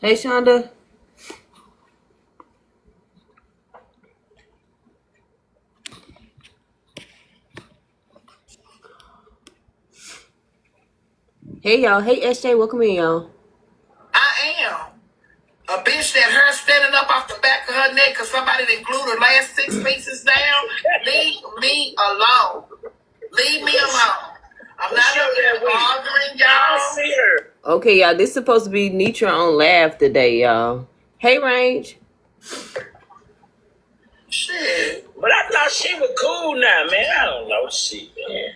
Hey, Shonda. Hey, y'all. Hey, SJ. Welcome in, y'all. I am. A bitch that her standing up off the back of her neck because somebody done glued her last 6 pieces down. Leave me alone. Leave me alone. I'm not up there bothering y'all. See her. Okay, y'all. This is supposed to be Nitra on Laugh today, y'all. Hey, Range. Shit. But I thought she was cool now, man. I don't know shit, man.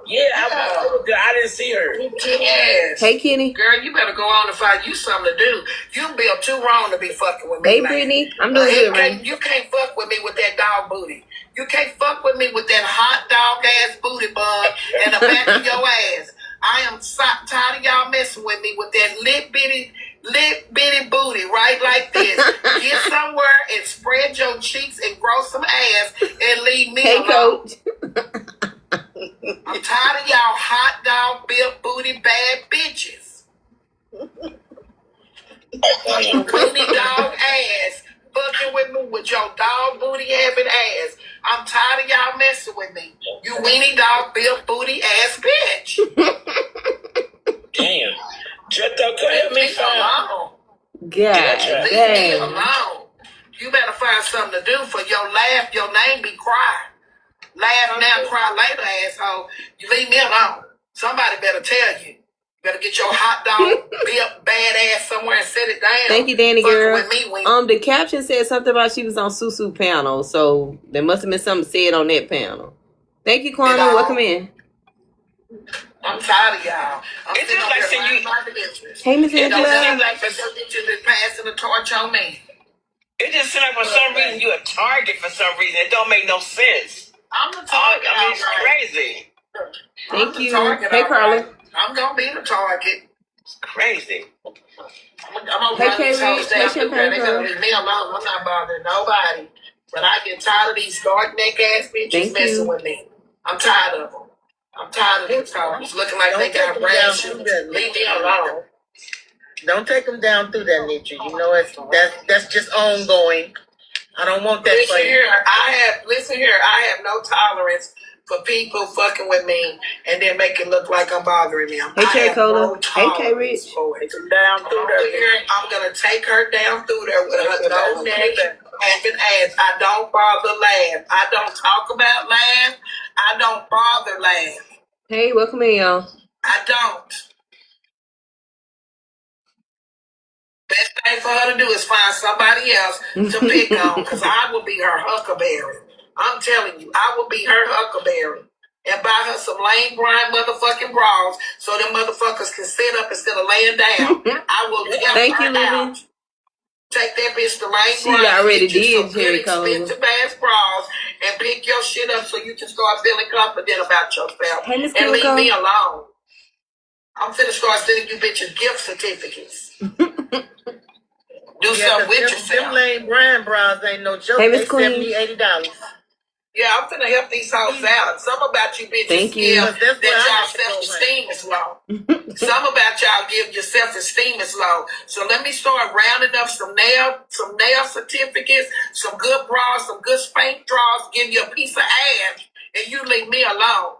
Yeah, I didn't see her. Yes. Hey, Kenny. Girl, you better go on and find you something to do. You built too wrong to be fucking with me. Hey, man. Brittany. I'm doing good, Range. You can't fuck with me with that dog booty. You can't fuck with me with that hot dog ass booty bun and the back of your ass. I am tired of y'all messing with me with that lit bitty booty, right like this. Get somewhere and spread your cheeks and grow some ass and leave me Hey, alone. Coach. I'm tired of y'all hot dog built booty bad bitches. You weenie dog ass fucking with me with your dog booty having ass. I'm tired of y'all messing with me. You weenie dog built booty ass bitch. Damn. Jetto, come help me find. God Leave me dang. alone. You better find something to do for your laugh. Your name be cry. Laugh now, cry later, asshole. You leave me alone. Somebody better tell you. You better get your hot dog built bad ass somewhere and set it down. Thank you, Danny Fucking girl. with me when The caption said something about she was on Susu panel, so there must have been something said on that panel. Thank you, Quana. Welcome in. I'm tired of y'all. It's just like saying you. Hey, Miss It don't Angela. seem like the bitches is passing the torch on me. It just seems like for some reason you're a target for some reason. It don't make no sense. I'm the target. I mean, it's crazy. Thank you. Hey, Carla. I'm gonna be the target. It's crazy. I'm gonna Hey, run these Carrie. hoes Hey, down through there. Champagne They better Pearl. leave me alone. I'm not bothering nobody. But I get tired of these dark neck ass bitches Thank messing you. with me. I'm tired of them. I'm tired of these hoes looking like they got brain shoes. Leave me alone. Don't take them down through that nature. You know, that's just ongoing. I don't want that Listen for you. here, I have no tolerance for people fucking with me and then make it look like I'm bothering them. Hey, I Cherry have Cola. no Hey, K tolerance Rich. for it. Down through there. I'm gonna take her down through there with her no neck having ass. I don't bother laugh. I don't talk about laugh. I don't bother laugh. Hey, welcome in, y'all. I don't. Best thing for her to do is find somebody else to pick on, because I will be her huckleberry. I'm telling you, I will be her huckleberry. And buy her some lame grind motherfucking bras so them motherfuckers can sit up instead of laying down. I will help Thank her you, Lily. out. Take that bitch to lane She grind already and get you did, some good Cherry Cola. expensive ass bras and pick your shit up so you can start feeling confident about yourself. Hey, Miss And leave Kimiko. me alone. I'm finna start sending you bitches gift certificates. Do something with yourself. Them lame brand bras ain't no joke. Hey, They Miss Queen. $70, $80. Yeah, I'm finna help these hoes out. Some about you bitches Thank you. that y'all self-esteem is low. Some about y'all give your self-esteem is low. So let me start rounding up some nail certificates, some good bras, some good spank draws, give you a piece of ass, and you leave me alone.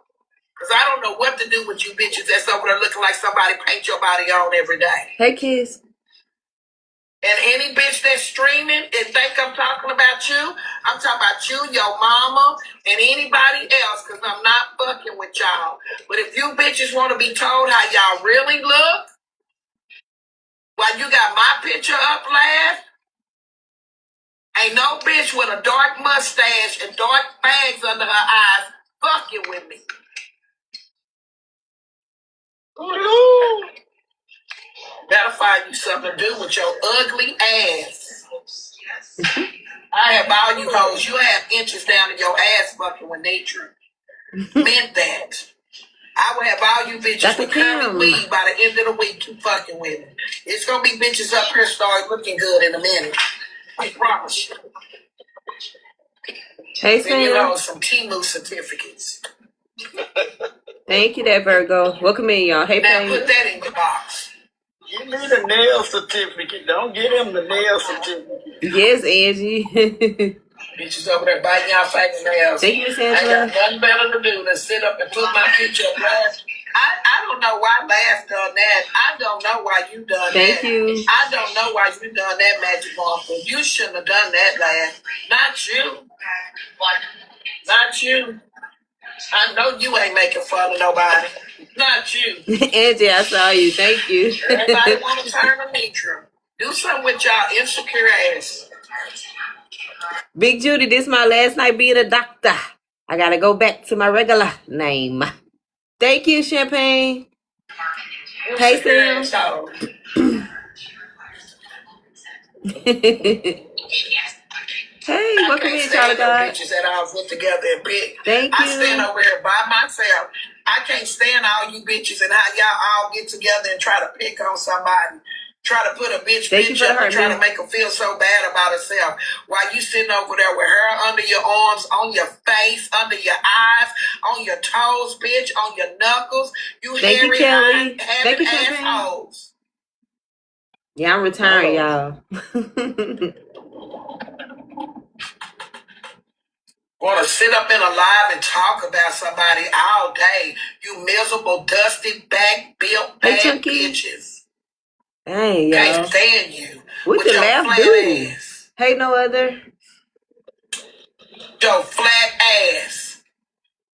Because I don't know what to do with you bitches that's over there looking like somebody paint your body on every day. Hey, kids. And any bitch that's streaming and think I'm talking about you, I'm talking about you, your mama, and anybody else, because I'm not fucking with y'all. But if you bitches want to be told how y'all really look, while you got my picture up, laugh, ain't no bitch with a dark mustache and dark bags under her eyes fucking with me. Ooh. Better find you something to do with your ugly ass. I have all you hoes. You have inches down in your ass fucking with nature. Meant that. I will have all you bitches with curly weed by the end of the week. Keep fucking with me. It's gonna be bitches up here start looking good in a minute. I promise you. Hey, Sam. And you know, some Timu certificates. Thank you, that Virgo. Welcome in, y'all. Hey, now Payne. put that in your box. Give me the nail certificate. Don't get him the nail certificate. Yes, Angie. Bitches over there biting y'all fingernails. Thank you, Miss I Angela. got nothing better to do than sit up and put my picture up. I don't know why Laugh done that. I don't know why you done Thank that. you. I don't know why you done that, Magic Martha. You shouldn't have done that, Laugh. Not you. Not you. I know you ain't making fun of nobody. Not you. Angie, I saw you. Thank you. Everybody want to turn a Nitra. Do something with y'all insecure ass. Big Judy, this my last night being a doctor. I gotta go back to my regular name. Thank you, Champagne. Hey, Sam. Hey, welcome in, Charlie God. Bitches that all put together and pick. Thank I you. stand over here by myself. I can't stand all you bitches and how y'all all get together and try to pick on somebody. Try to put a bitch up and try to make her feel so bad about herself. While you sitting over there with her under your arms, on your face, under your eyes, on your toes, bitch, on your knuckles. You hairy, having assholes. Yeah, I'm retiring, y'all. Want to sit up in a live and talk about somebody all day. You miserable, dusty, back-built, bad bitches. Dang, y'all. Can't stand you. What the laugh do? Ass. Hey, no other. Your flat ass.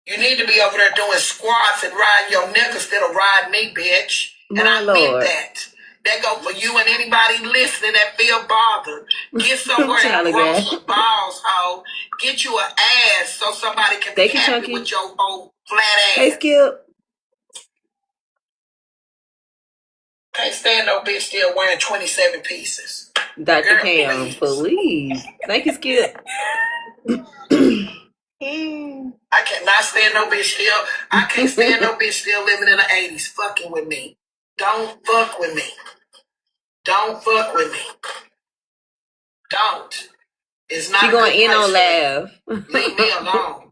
You need to be over there doing squats and riding your neck instead of riding me, bitch. And I meant that. That go for you and anybody listening that feel bothered. Get somewhere and grow some balls, ho. Get you an ass so somebody can be happy with your old flat ass. Hey, Skip. Can't stand no bitch still wearing 27 pieces. Dr. Cam, please. Thank you, Skip. I cannot stand no bitch still. I can't stand no bitch still living in the 80s fucking with me. Don't fuck with me. Don't fuck with me. Don't. It's not. She going in on Laugh. Leave me alone.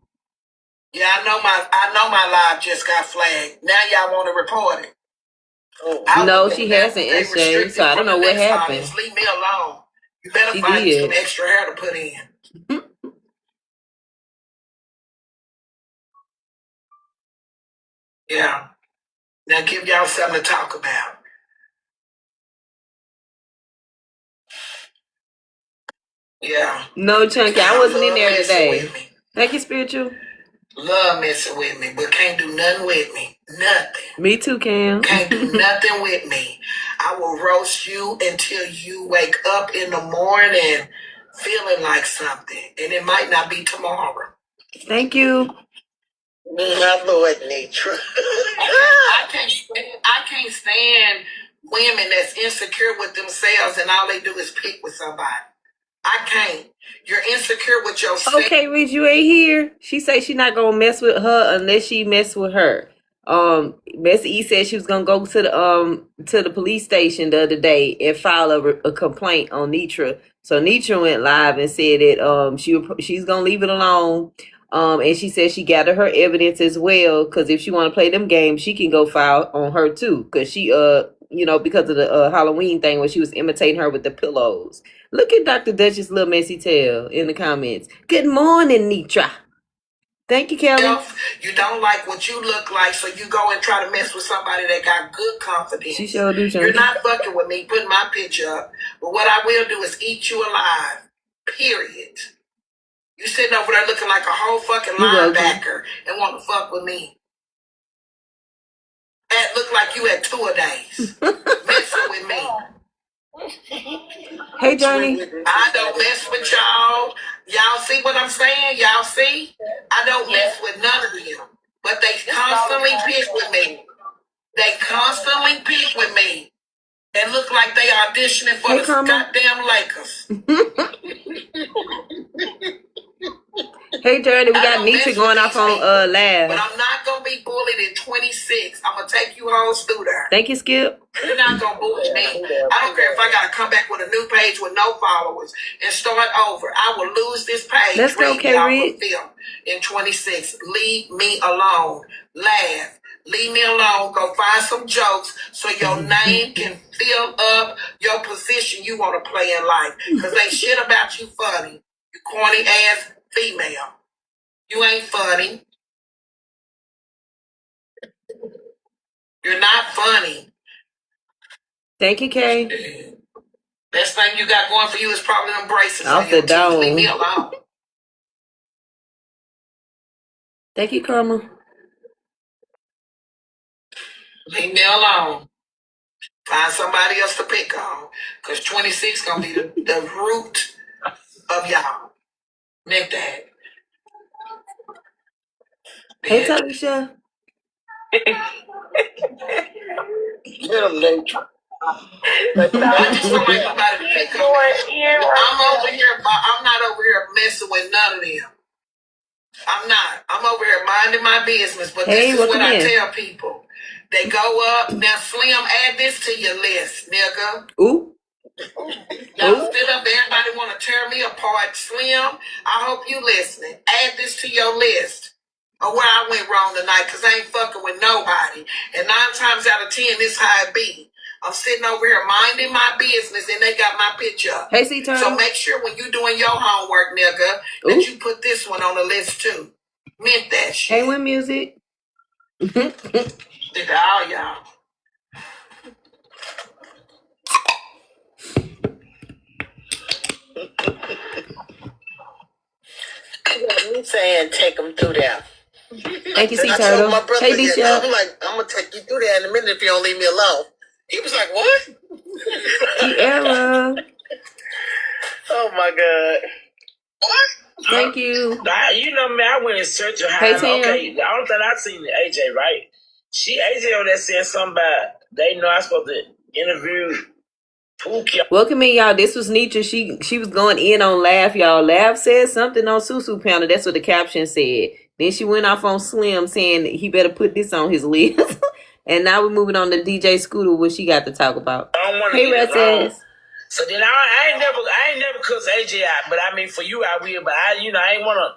Yeah, I know my live just got flagged. Now y'all want to report it. Oh, no, she hasn't, SJ. So I don't know what happened. Just leave me alone. You better find some extra hair to put in. Yeah. Now give y'all something to talk about. Yeah. No, Chunky, I wasn't in there today. Thank you, Spiritual. Love messing with me, but can't do nothing with me. Nothing. Me too, Cam. Can't do nothing with me. I will roast you until you wake up in the morning feeling like something. And it might not be tomorrow. Thank you. My Lord, Nitra. I can't stand women that's insecure with themselves and all they do is pick with somebody. I can't. You're insecure with yourself. Okay, Reed, you ain't here. She say she not gonna mess with her unless she mess with her. Messy E said she was gonna go to the police station the other day and file a complaint on Nitra. So Nitra went live and said that she's gonna leave it alone. And she said she gathered her evidence as well, because if she want to play them games, she can go file on her too, because she because of the Halloween thing when she was imitating her with the pillows. Look at Dr. Duchess' little messy tail in the comments. Good morning, Nitra. Thank you, Kelly. You don't like what you look like, so you go and try to mess with somebody that got good confidence. She sure do. You're not fucking with me, putting my picture up. But what I will do is eat you alive. Period. You sitting over there looking like a whole fucking linebacker and want to fuck with me. That look like you had 2 days. Messing with me. Hey, Johnny. I don't mess with y'all. Y'all see what I'm saying? Y'all see? I don't mess with none of them. But they constantly pick with me. They constantly pick with me. And look like they auditioning for the goddamn Lakers. Hey, Johnny, we got Nitra going off on Laugh. But I'm not going to be bullied in 26. I'm going to take you hoes through there. Thank you, Skip. You're not going to bully me. I don't care if I got to come back with a new page with no followers and start over. I will lose this page. Let's go, Carrie. In 26. Leave me alone. Laugh. Leave me alone. Go find some jokes so your name can fill up your position you want to play in life. Because ain't shit about you funny. You corny ass female. You ain't funny. You're not funny. Thank you, Kay. Best thing you got going for you is probably them braces Off on the your teeth. dome. Leave me alone. Thank you, Karma. Leave me alone. Find somebody else to pick on. Because 26 going to be the root of y'all. Nick that. Hey, Talisha. Little late. I just don't like nobody to pick on me. I'm over here, but I'm not over here messing with none of them. I'm not. I'm over here minding my business, but this is what I tell people. They go up. Now, Slim, add this to your list, nigga. Ooh. Y'all stood up. Everybody want to tear me apart. Slim, I hope you listening. Add this to your list of where I went wrong tonight, because I ain't fucking with nobody. And 9 times out of 10, this how it be. I'm sitting over here minding my business, and they got my picture up. Hey, C-Turn. So make sure when you doing your homework, nigga, that you put this one on the list too. Meant that shit. Hey, Win Music. Did all y'all. I'm saying take them through there. Thank you, I told C-Turtle. my brother, Hey, Disha. I'm like, I'm going to take you through there in a minute if you don't leave me alone. He was like, what? Tiara. Oh, my God. What? Thank you. You know me, I went in search of how. Hey, Tim. Okay, the only thing I seen is AJ, right? AJ on there saying something about they know I supposed to interview Pookie. Welcome in, y'all. This was Nietzsche. She was going in on Laugh, y'all. Laugh said something on Susu Panel. That's what the caption said. Then she went off on Slim saying he better put this on his list. And now we're moving on to DJ Scooter, what she got to talk about. I don't want to Hey, get it wrong. Red. So then I ain't never cuss AJ out, but I mean for you I will. But I ain't wanna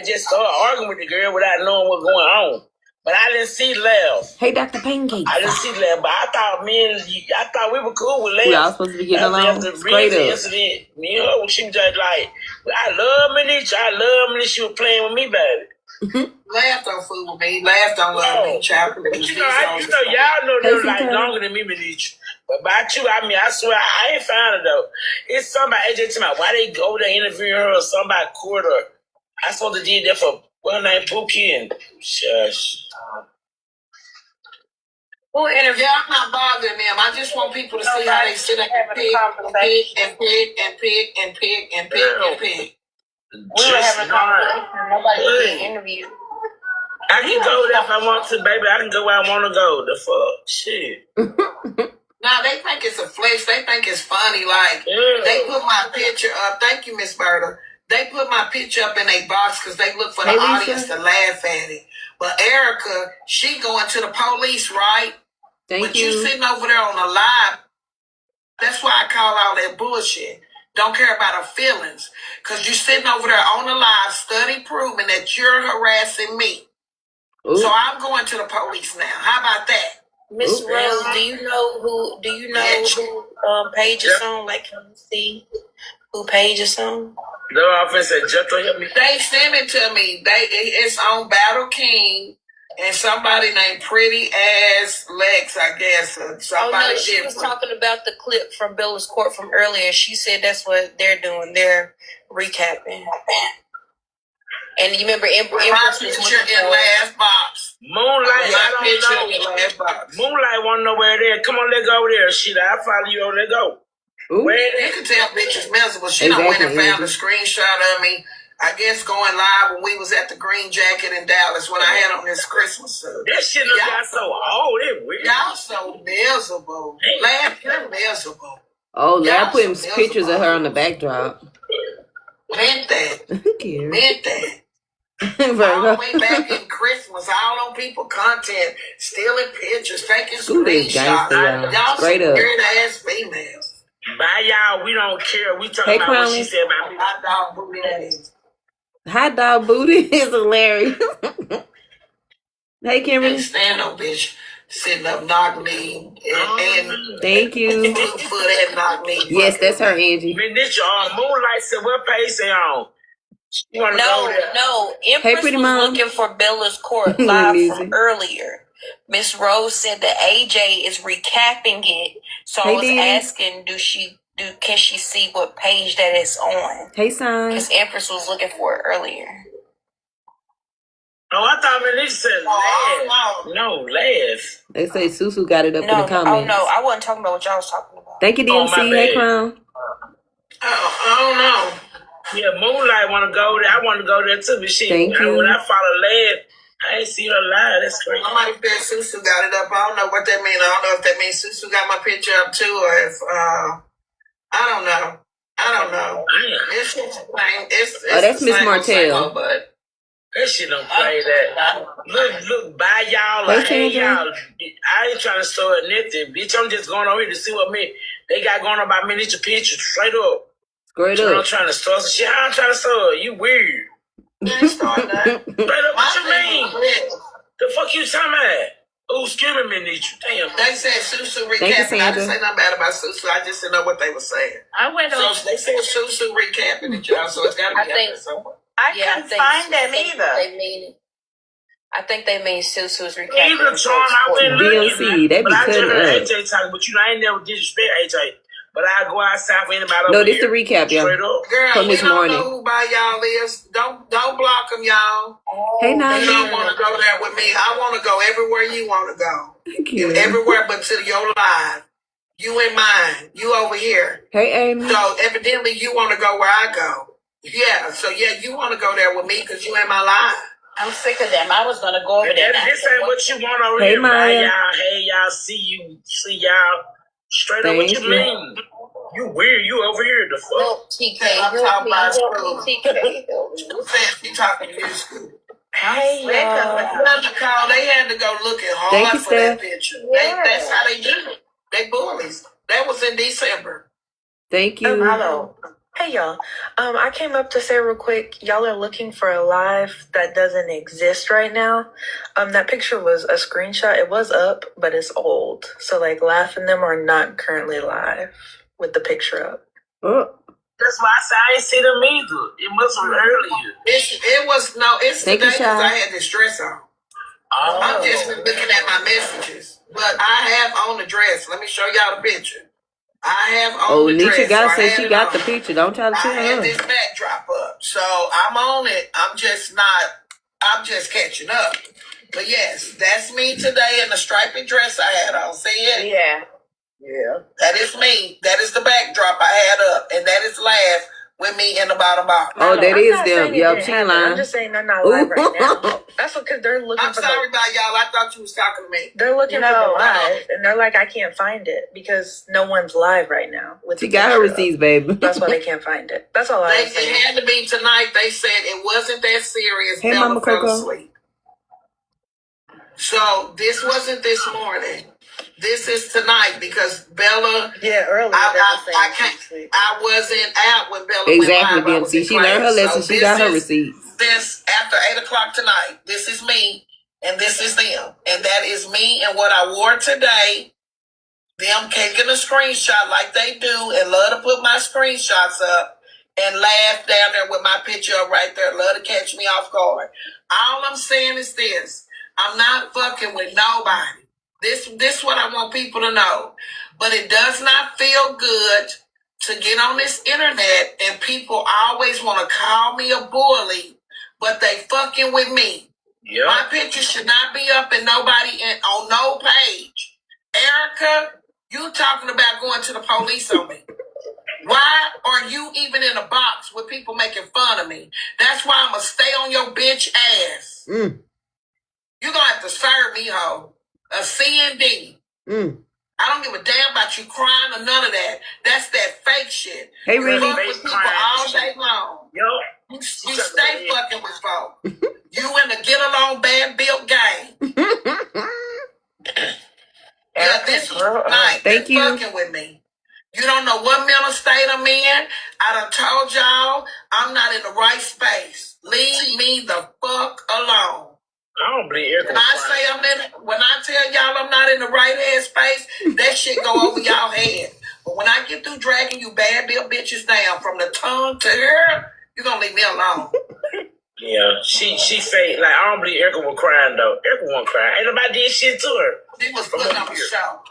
just start arguing with the girl without knowing what's going on. But I didn't see Lev. Hey, Dr. Pancake. I didn't see Lev, but I thought we were cool with Lev. We all supposed to be getting along. After the incident, me and her, she was just like, I love Maniche. I love Maniche. She was playing with me, baby. Laugh don't fool with me. Laugh don't love me, child. But y'all know them like longer than me, Maniche. But about you, I mean, I swear, I ain't found it, though. It's somebody, AJ, tell me, why they go there interviewing her or somebody court her. I supposed to did that for one name Pookie and shush. Who interview? Yeah, I'm not bothering them. I just want people to see how they sit up and pick and pick and pick and pick and pick and pick and pick. We were having a conversation. Nobody was being interviewed. I can go there if I want to, baby. I can go where I want to go. The fuck? Shit. Now they think it's a flex. They think it's funny. Like, they put my picture up. Thank you, Miss Berta. They put my picture up in a box because they look for the audience to laugh at it. But Erica, she going to the police, right? But you sitting over there on the live. That's why I call all that bullshit. Don't care about her feelings. Because you sitting over there on the live, study proving that you're harassing me. Ooh. So I'm going to the police now. How about that? Miss Rose, do you know who page is on? Like, can you see who page is on? No, I said Jetro help me. They sent it to me. It's on Battle King and somebody named Pretty Ass Lex, I guess. She was talking about the clip from Bella's court from earlier. She said that's what they're doing. They're recapping. And you remember my picture in last box. Moonlight, I don't know. Last box. Moonlight wanna know where it is. Come on, let's go over there. Shit, I'll follow you over there. Go. Ooh. Where it is? You can tell bitches miserable. She done went and found a screenshot of me. I guess going live when we was at the Green Jacket in Dallas when I had on this Christmas suit. That shit got so old. It weird. Y'all so miserable. Laugh, you're miserable. Oh, they're putting pictures of her on the backdrop. Meant that. Cute. Meant that. All the way back in Christmas, all on people content, stealing pictures, taking screenshots. Y'all some weird ass females. Bye, y'all. We don't care. We talking about what she said about me. Hot dog booty ass. Hot dog booty is hilarious. Hey, Can't Kimberly. stand no bitch sitting up knock knee and Thank you. foot and knock knee. Yes, that's her, Angie. This Moonlight said, what page they on? You want to go there? No. Empress Hey, pretty was mom. looking for Bella's court Let live me from see. earlier. Miss Rose said that AJ is recapping it, so Hey, I was Diddy. asking, can she see what page that it's on? Hey, Sign. Because Empress was looking for it earlier. Oh, I thought Melissa said laugh. No, laugh. They say Susu got it up in the No, comments. oh no, I wasn't talking about what y'all was talking about. Thank you, DMC. my Hey, bad. Crown. I don't know. Yeah, Moonlight want to go there. I want to go there too, but shit. Thank you. When I follow laugh, I ain't see her live. That's crazy. Somebody said Susu got it up. I don't know what that means. I don't know if that means Susu got my picture up too, or if I don't know. It's just the same. It's that's the Miss same old, same Martell. old, but That shit don't play that. Look, bye y'all. Hey, Or, hey Sandra. y'all. I ain't trying to start nothing, bitch. I'm just going over here to see what they got going on about me. Need your picture straight up. Straight So I'm up. trying to start some shit. I'm trying to start. You weird. I ain't starting that. Straight up, what you My mean? thing was, The fuck you talking about? Oh, excuse me, Nietzsche. Damn. they said Susu Thank you, recapping. I didn't Sandra. say nothing bad about Susu. I just didn't know what they were saying. I went So on. they said Susu recapping it, y'all. So it's got to be I up think- there somewhere. I couldn't find them I think they mean Susu's recapping. Either Tron, I went DMC, looking. they be But I just cutting heard up. AJ talking, but I ain't never disrespect AJ. But I go outside for anybody No, over this here. the recap, y'all. Straight up. Girl, From we this don't morning. know who by y'all is. Don't block them, y'all. Hey, You Nani. don't want to go there with me. I want to go everywhere you want to go. Thank you. Everywhere but to your live. You ain't mine. You over here. Hey, Amy. So evidently you want to go where I go. Yeah. So yeah, you want to go there with me because you ain't my live. I'm sick of them. I was gonna go over there. This ain't what you want over Hey, here. Bye, Maya. y'all. Hey, y'all. See y'all. Straight up, what Thank you you. mean? You weird. You over here. The fuck? No, TK, I'm talking about school. TK. Who said she talking to you, school? Hey, y'all. Madkal, they had to go looking Thank hard you, for that Steph. picture. Yeah. That's how they do it. They bullies. That was in December. Thank you. Hello. Hey y'all. I came up to say real quick, y'all are looking for a live that doesn't exist right now. That picture was a screenshot. It was up, but it's old. So like Laugh and them are not currently live with the picture up. Oh, That's why I said I ain't see them either. It must be earlier. It's Thank you, today because I Shy. had this dress on. Oh. I'm just looking at my messages. But I have on the dress. Let me show y'all the picture. I have on Oh, the Nisha dress. God so I said had she it got on. the picture. Don't try to I tell had her. this backdrop up. So I'm on it. I'm just catching up. But yes, that's me today in the striped dress I had on. See it? Yeah. Yeah. That is me. That is the backdrop I had up. And that is Laugh with me in the bottom box. Oh, that I'm is not them. saying it Yup, didn't she happen. lying. I'm just saying they're not live right now. Ooh. That's because they're looking I'm for sorry about y'all. I thought you was talking to me. they're looking for No, the live, and they're like, I can't find it because no one's live right now. With She the got her picture up. receipts, baby. That's why they can't find it. That's all I was It saying. had to be tonight. They said it wasn't that serious. Hey, Bella Mama fell Coco. asleep. So this wasn't this morning. This is tonight because Bella. Yeah, earlier I wasn't out when Bella Exactly, went live. I was in DMC. She learned her class. lesson. So She got her this is receipts. this after 8:00 tonight. This is me and this is them, and that is me and what I wore today. Them taking a screenshot like they do and love to put my screenshots up and laugh down there with my picture up right there. Love to catch me off guard. All I'm saying is this. I'm not fucking with nobody. This what I want people to know. But it does not feel good to get on this internet and people always want to call me a bully, but they fucking with me. Yeah. My picture should not be up and nobody on no page. Erica, you talking about going to the police on me. Why are you even in a box with people making fun of me? That's why I'm going to stay on your bitch ass. Mm. You're going to have to serve me, ho. A C&D. Mm. I don't give a damn about you crying or none of that. That's that fake shit. Hey, You Riri. fuck with people all day long. Yo. You stay fucking with folks. You in the get along bad built game. Yeah, this night. Thank you. Fucking with me. You don't know what mental state I'm in. I done told y'all I'm not in the right space. Leave me the fuck alone. I don't believe Erica. When I tell y'all I'm not in the right head space, that shit go over y'all head. But when I get through dragging you bad little bitches down from the tongue to her, you gonna leave me alone. Yeah, she fake. Like, I don't believe Erica was crying, though. Erica wasn't crying. Ain't nobody did shit to her. She was putting up a show.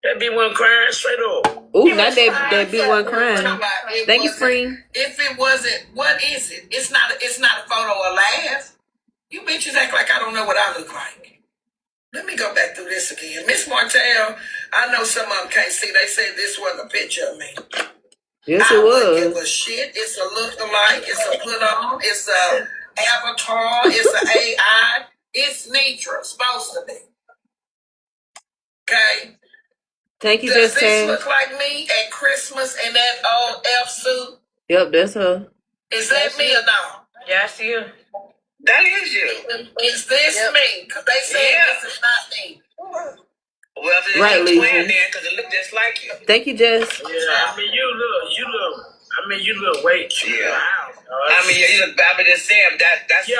That bitch wasn't crying straight up. Ooh, not that bitch wasn't crying. Thank you, Spring. If it wasn't, what is it? It's not a photo or laugh. You bitches act like I don't know what I look like. Let me go back through this again. Miss Martell, I know some of them can't see. They said this wasn't a picture of me. Yes, it was. I wouldn't give a shit. It's a look-alike. It's a put-on. It's a avatar. It's an AI. It's Nitra. Supposed to be. Okay? Thank you, Does Just this look like me at Christmas in that old elf suit? Yep, that's her. Is that me or no? Yes, you. That is you. Is this me? Because they said this is not me. Well, if it's right, twin then, because it look just like you. Thank you, Jess. Yeah, I mean, you look way too loud. I mean, you look bad, but just saying that's yeah.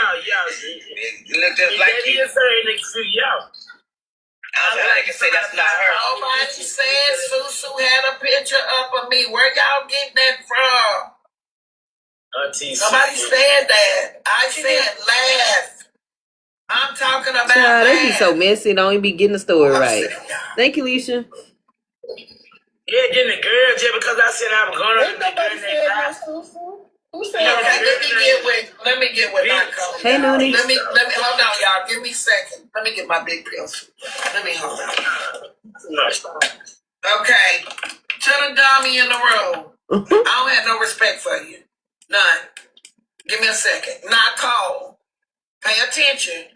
You look just like you. you. Yeah. I don't like to say that's not her. Nobody said Susu had a picture up of me. Where y'all getting that from? Nobody said that. I said laugh. I'm talking about Child, they be laugh. so messy. Don't even be getting the story right. Thank you, Leisha. Yeah, then the girl, just because I said I was going to Who said that? Let me get with Madkal. Hey, Nuni. Let me hold on, y'all. Give me a second. Let me get my big pills. Let me hold on. Okay. To the dummy in the room. I don't have no respect for you. None. Give me a second. Not call. Pay attention.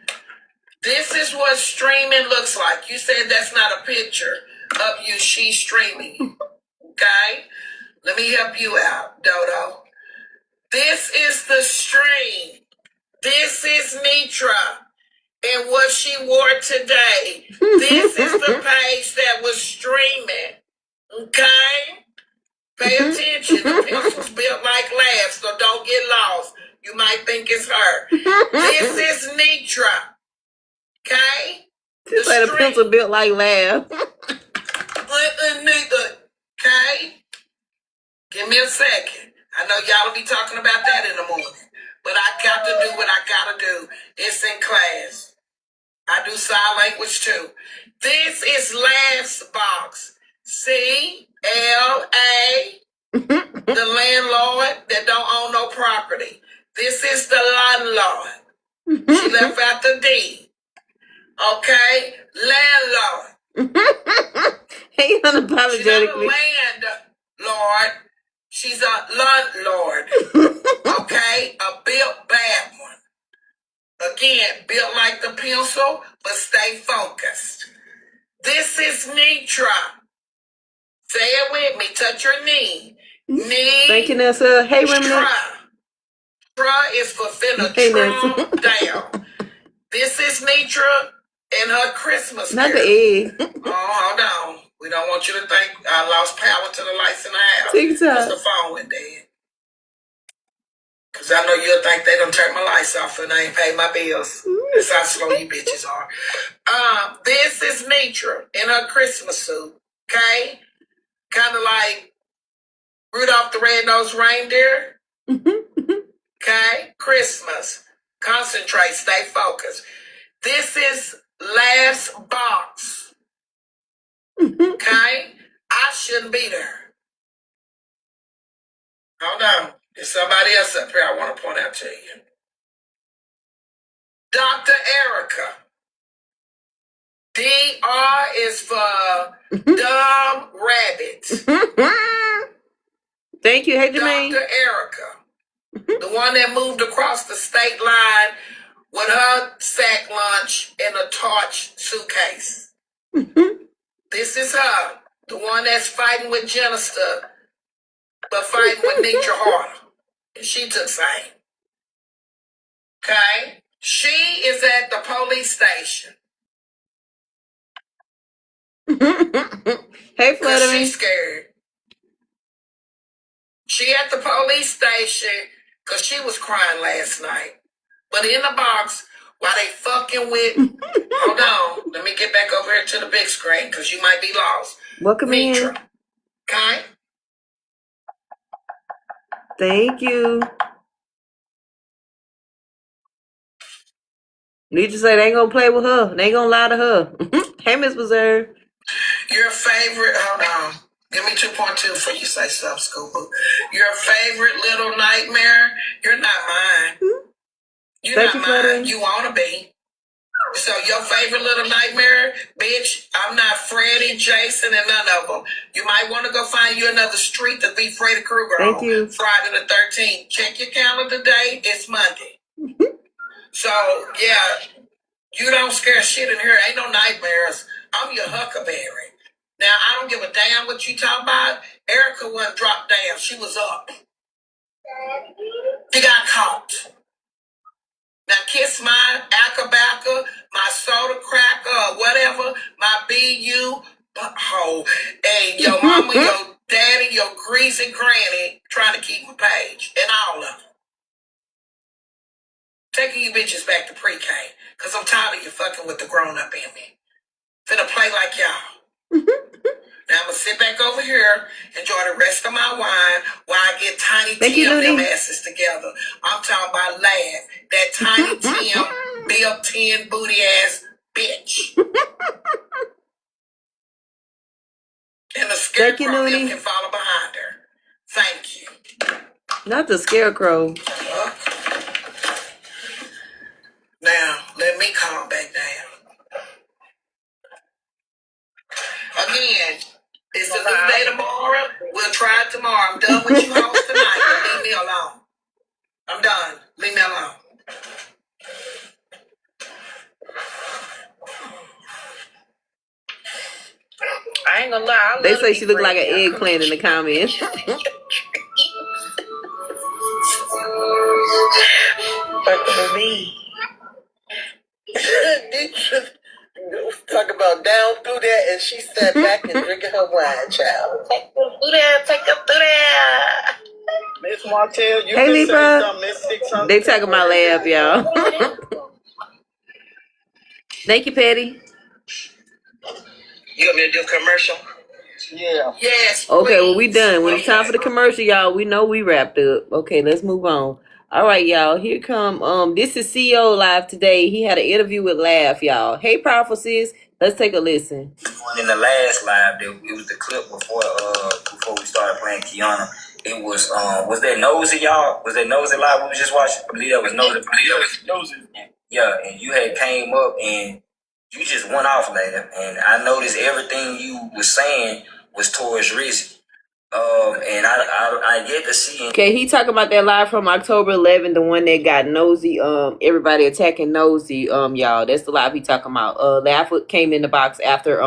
This is what streaming looks like. You said that's not a picture of you. She's streaming. Okay? Let me help you out, Dodo. This is the stream. This is Nitra and what she wore today. This is the page that was streaming. Okay? Pay attention. The pencil's built like labs, so don't get lost. You might think it's her. This is Nitra. Okay? She said a pencil built like lab. Okay? Give me a second. I know y'all will be talking about that in the morning. But I got to do what I got to do. It's in class. I do sign language too. This is last box. C-L-A. The landlord that don't own no property. This is the landlord. She left out the D. Okay? Landlord. Hey, unapologetically. She's not a landlord. She's a landlord. Okay? A built bad one. Again, built like the pencil, but stay focused. This is Nitra. Say it with me. Touch your knee. Knee. Thank you, Nessa. Hey, women. Tra is for finna trump down. This is Nitra and her Christmas Not gift. the egg. Oh, hold on. We don't want you to think I lost power to the lights in the house. TikTok. Because the phone went dead. Because I know you'll think they done turned my lights off and I ain't paid my bills. That's how slow you bitches are. This is Nitra in her Christmas suit. Okay? Kind of like Rudolph the Red-Nosed Reindeer. Okay? Christmas. Concentrate. Stay focused. This is last box. Okay? I shouldn't be there. Hold on. There's somebody else up here I want to point out to you. Dr. Erica. DR is for dumb rabbit. Thank you. Hey, Jermaine. Dr. Erica. The one that moved across the state line with her sack lunch and a torch suitcase. This is her. The one that's fighting with Jenister, but fighting with Nitra harder. And she took same. Okay? She is at the police station. Hey, Fluttering. She's scared. She at the police station because she was crying last night. But in the box While they fucking with, hold on, let me get back over here to the big screen because you might be lost. Welcome Mitra. in. Okay? Thank you. Need to say they ain't gonna play with her. They ain't gonna lie to her. Hey, Miss Reserve. Your favorite, hold on. Give me 2.2 before you say stuff, Scuba. Your favorite little nightmare? You're not mine. You're Thank not you, mine. Fluttering. You wanna be. So your favorite little nightmare, bitch, I'm not Freddie, Jason, and none of them. You might want to go find you another street to be Freddy Krueger on. Thank you. Friday the 13th. Check your calendar today. It's Monday. So, yeah, you don't scare shit in here. Ain't no nightmares. I'm your Huckleberry. Now, I don't give a damn what you talk about. Erica wasn't dropped down. She was up. She got caught. Now kiss my acabacca, my soda cracker, or whatever, my BU, butthole, and your mama, your daddy, your greasy granny trying to keep my page, and all of them. Taking you bitches back to pre-K, because I'm tired of you fucking with the grown-up in me. Finna play like y'all. Now I'm gonna sit back over here, enjoy the rest of my wine while I get Tiny Tim them asses together. I'm talking about Lad, that Tiny Tim, Bill 10 booty ass bitch. And the scarecrow can follow behind her. Thank you. Not the scarecrow. Now, let me calm back down. Again, it's a new day tomorrow. We'll try it tomorrow. I'm done with you hoes tonight. Leave me alone. I'm done. Leave me alone. I ain't gonna lie. They say she look like an eggplant in the comments. Fucking with me. Talk about down through there, and she sat back and drinking her wine, child. Take them through there. Take them through there. Miss Martell, you Hey, can Libra. say something. Miss 600. They talking my laugh, y'all. Thank you, Patty. You want me to do commercial? Yeah. Yes. Okay, well, we please. done. When it's time for the commercial, y'all, we know we wrapped up. Okay, let's move on. All right, y'all. Here come this is CEO Live today. He had an interview with Laugh, y'all. Hey, powerful sis. Let's take a listen. In the last live, it was the clip before we started playing Kiana. It was that Nosy, y'all? Was that Nosy live we was just watching? I believe that was Nosy. Yeah, and you had came up and you just went off later, and I noticed everything you was saying was towards Rizzy. And I get to see him. Okay, he talking about that live from October 11th, the one that got Nosy, everybody attacking Nosy, y'all. That's the live he talking about. Laugh came in the box after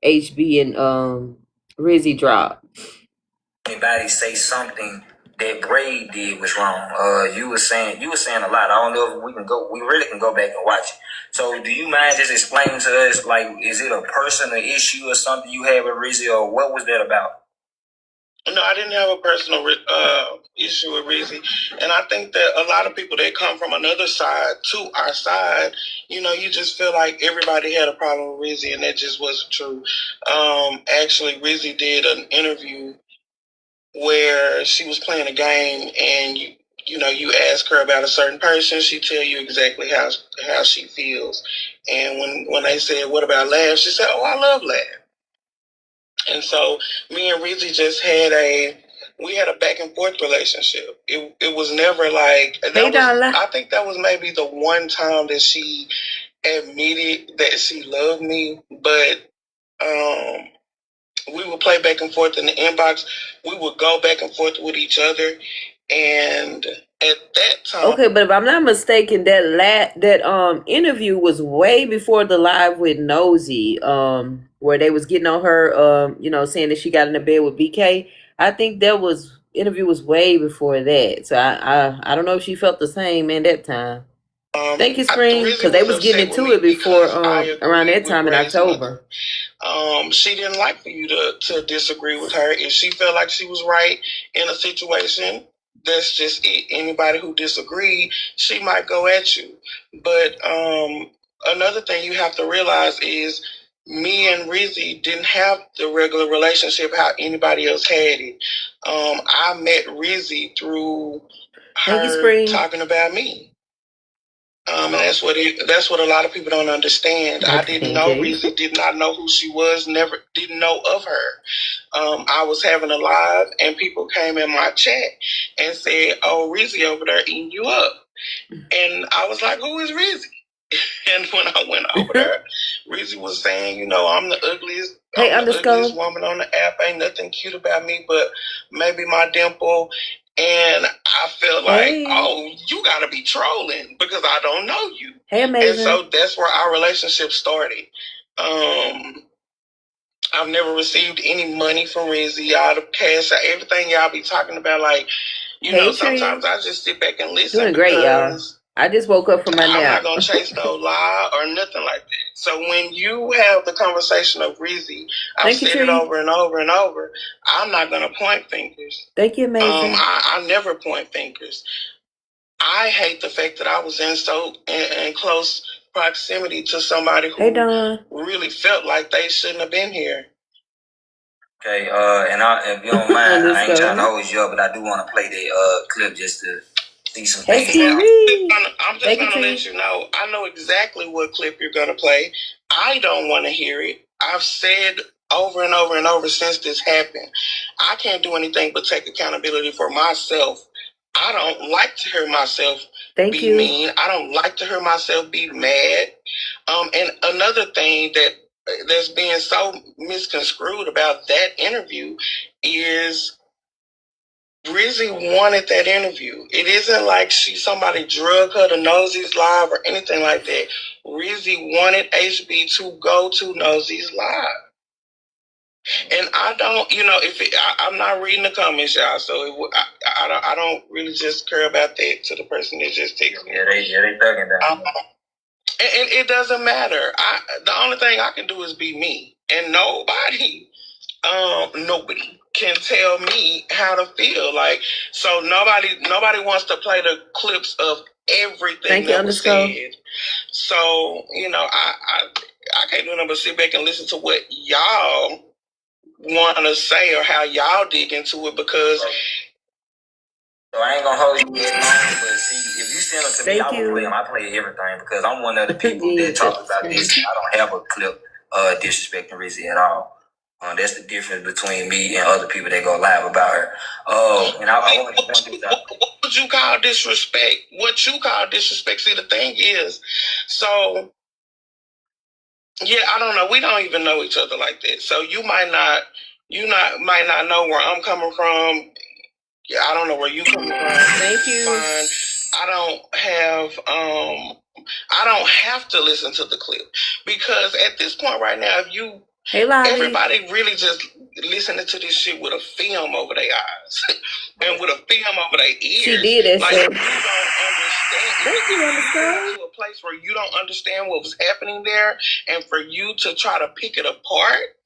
HB and Rizzy dropped. Anybody say something that Braid did was wrong. You were saying a lot. I don't know if we really can go back and watch it. So do you mind just explaining to us, like, is it a personal issue or something you have with Rizzy, or what was that about? No, I didn't have a personal issue with Rizzy. And I think that a lot of people that come from another side to our side, you just feel like everybody had a problem with Rizzy, and that just wasn't true. Actually, Rizzy did an interview where she was playing a game, and you ask her about a certain person, she tell you exactly how she feels. And when they said, "What about Laugh?" she said, "Oh, I love Laugh." And so me and Rizzy just had a back and forth relationship. It was never like I think that was maybe the one time that she admitted that she loved me, but we would play back and forth in the inbox. We would go back and forth with each other, and at that time, okay, but if I'm not mistaken, that interview was way before the live with Nosy, where they was getting on her, saying that she got in the bed with BK. I think interview was way before that. So I don't know if she felt the same in that time. Thank you, Spring, because they was getting into it before around that time in October. She didn't like for you to disagree with her. If she felt like she was right in a situation, that's just it. Anybody who disagreed, she might go at you. But another thing you have to realize is me and Rizzy didn't have the regular relationship how anybody else had it. I met Rizzy through her talking about me. And that's what a lot of people don't understand. I didn't know Rizzy, did not know who she was, never didn't know of her. I was having a live and people came in my chat and said, "Oh, Rizzy over there eating you up." And I was like, "Who is Rizzy?" And when I went over there, Rizzy was saying, "I'm the ugliest, woman on the app. Ain't nothing cute about me, but maybe my dimple." And I felt like, oh, you gotta be trolling because I don't know you. Hey, amazing. And so that's where our relationship started. I've never received any money from Rizzy. Out of cash, everything y'all be talking about, like, sometimes I just sit back and listen. Doing great, y'all. I just woke up from my nap. I'm not gonna chase no lie or nothing like that. So when you have the conversation of Rizzy, I've said it over and over and over. I'm not gonna point fingers. Thank you, amazing. I never point fingers. I hate the fact that I was in close proximity to somebody who really felt like they shouldn't have been here. Okay, and if you don't mind, I ain't trying to hold you up, but I do want to play the clip just to see some things. I'm just gonna let you know. I know exactly what clip you're gonna play. I don't want to hear it. I've said over and over and over since this happened, I can't do anything but take accountability for myself. I don't like to hear myself be mean. I don't like to hear myself be mad. And another thing that's being so misconstrued about that interview is Rizzy wanted that interview. It isn't like somebody drug her to Nosey's live or anything like that. Rizzy wanted HB to go to Nosey's live. And I don't, I'm not reading the comments, y'all. So I don't really just care about that to the person that just texted me. Yeah, they thugging down. And it doesn't matter. The only thing I can do is be me, and nobody can tell me how to feel. Like, so nobody wants to play the clips of everything that was said. So I can't do nothing but sit back and listen to what y'all want to say or how y'all dig into it, because so I ain't gonna hold you that long, but see, if you send them to me, I will play them. I play everything because I'm one of the people that talk about this. I don't have a clip disrespecting Rizzy at all. That's the difference between me and other people that go live about her. And I want to point this out. What would you call disrespect? What you call disrespect? See, the thing is, so yeah, I don't know. We don't even know each other like that. So you might not know where I'm coming from. Yeah, I don't know where you coming from. Thank you. Fine. I don't have to listen to the clip, because at this point right now, if everybody really just listening to this shit with a film over their eyes and with a film over their ears. She did it. Like, you don't understand. Thank you, to a place where you don't understand what was happening there, and for you to try to pick it apart,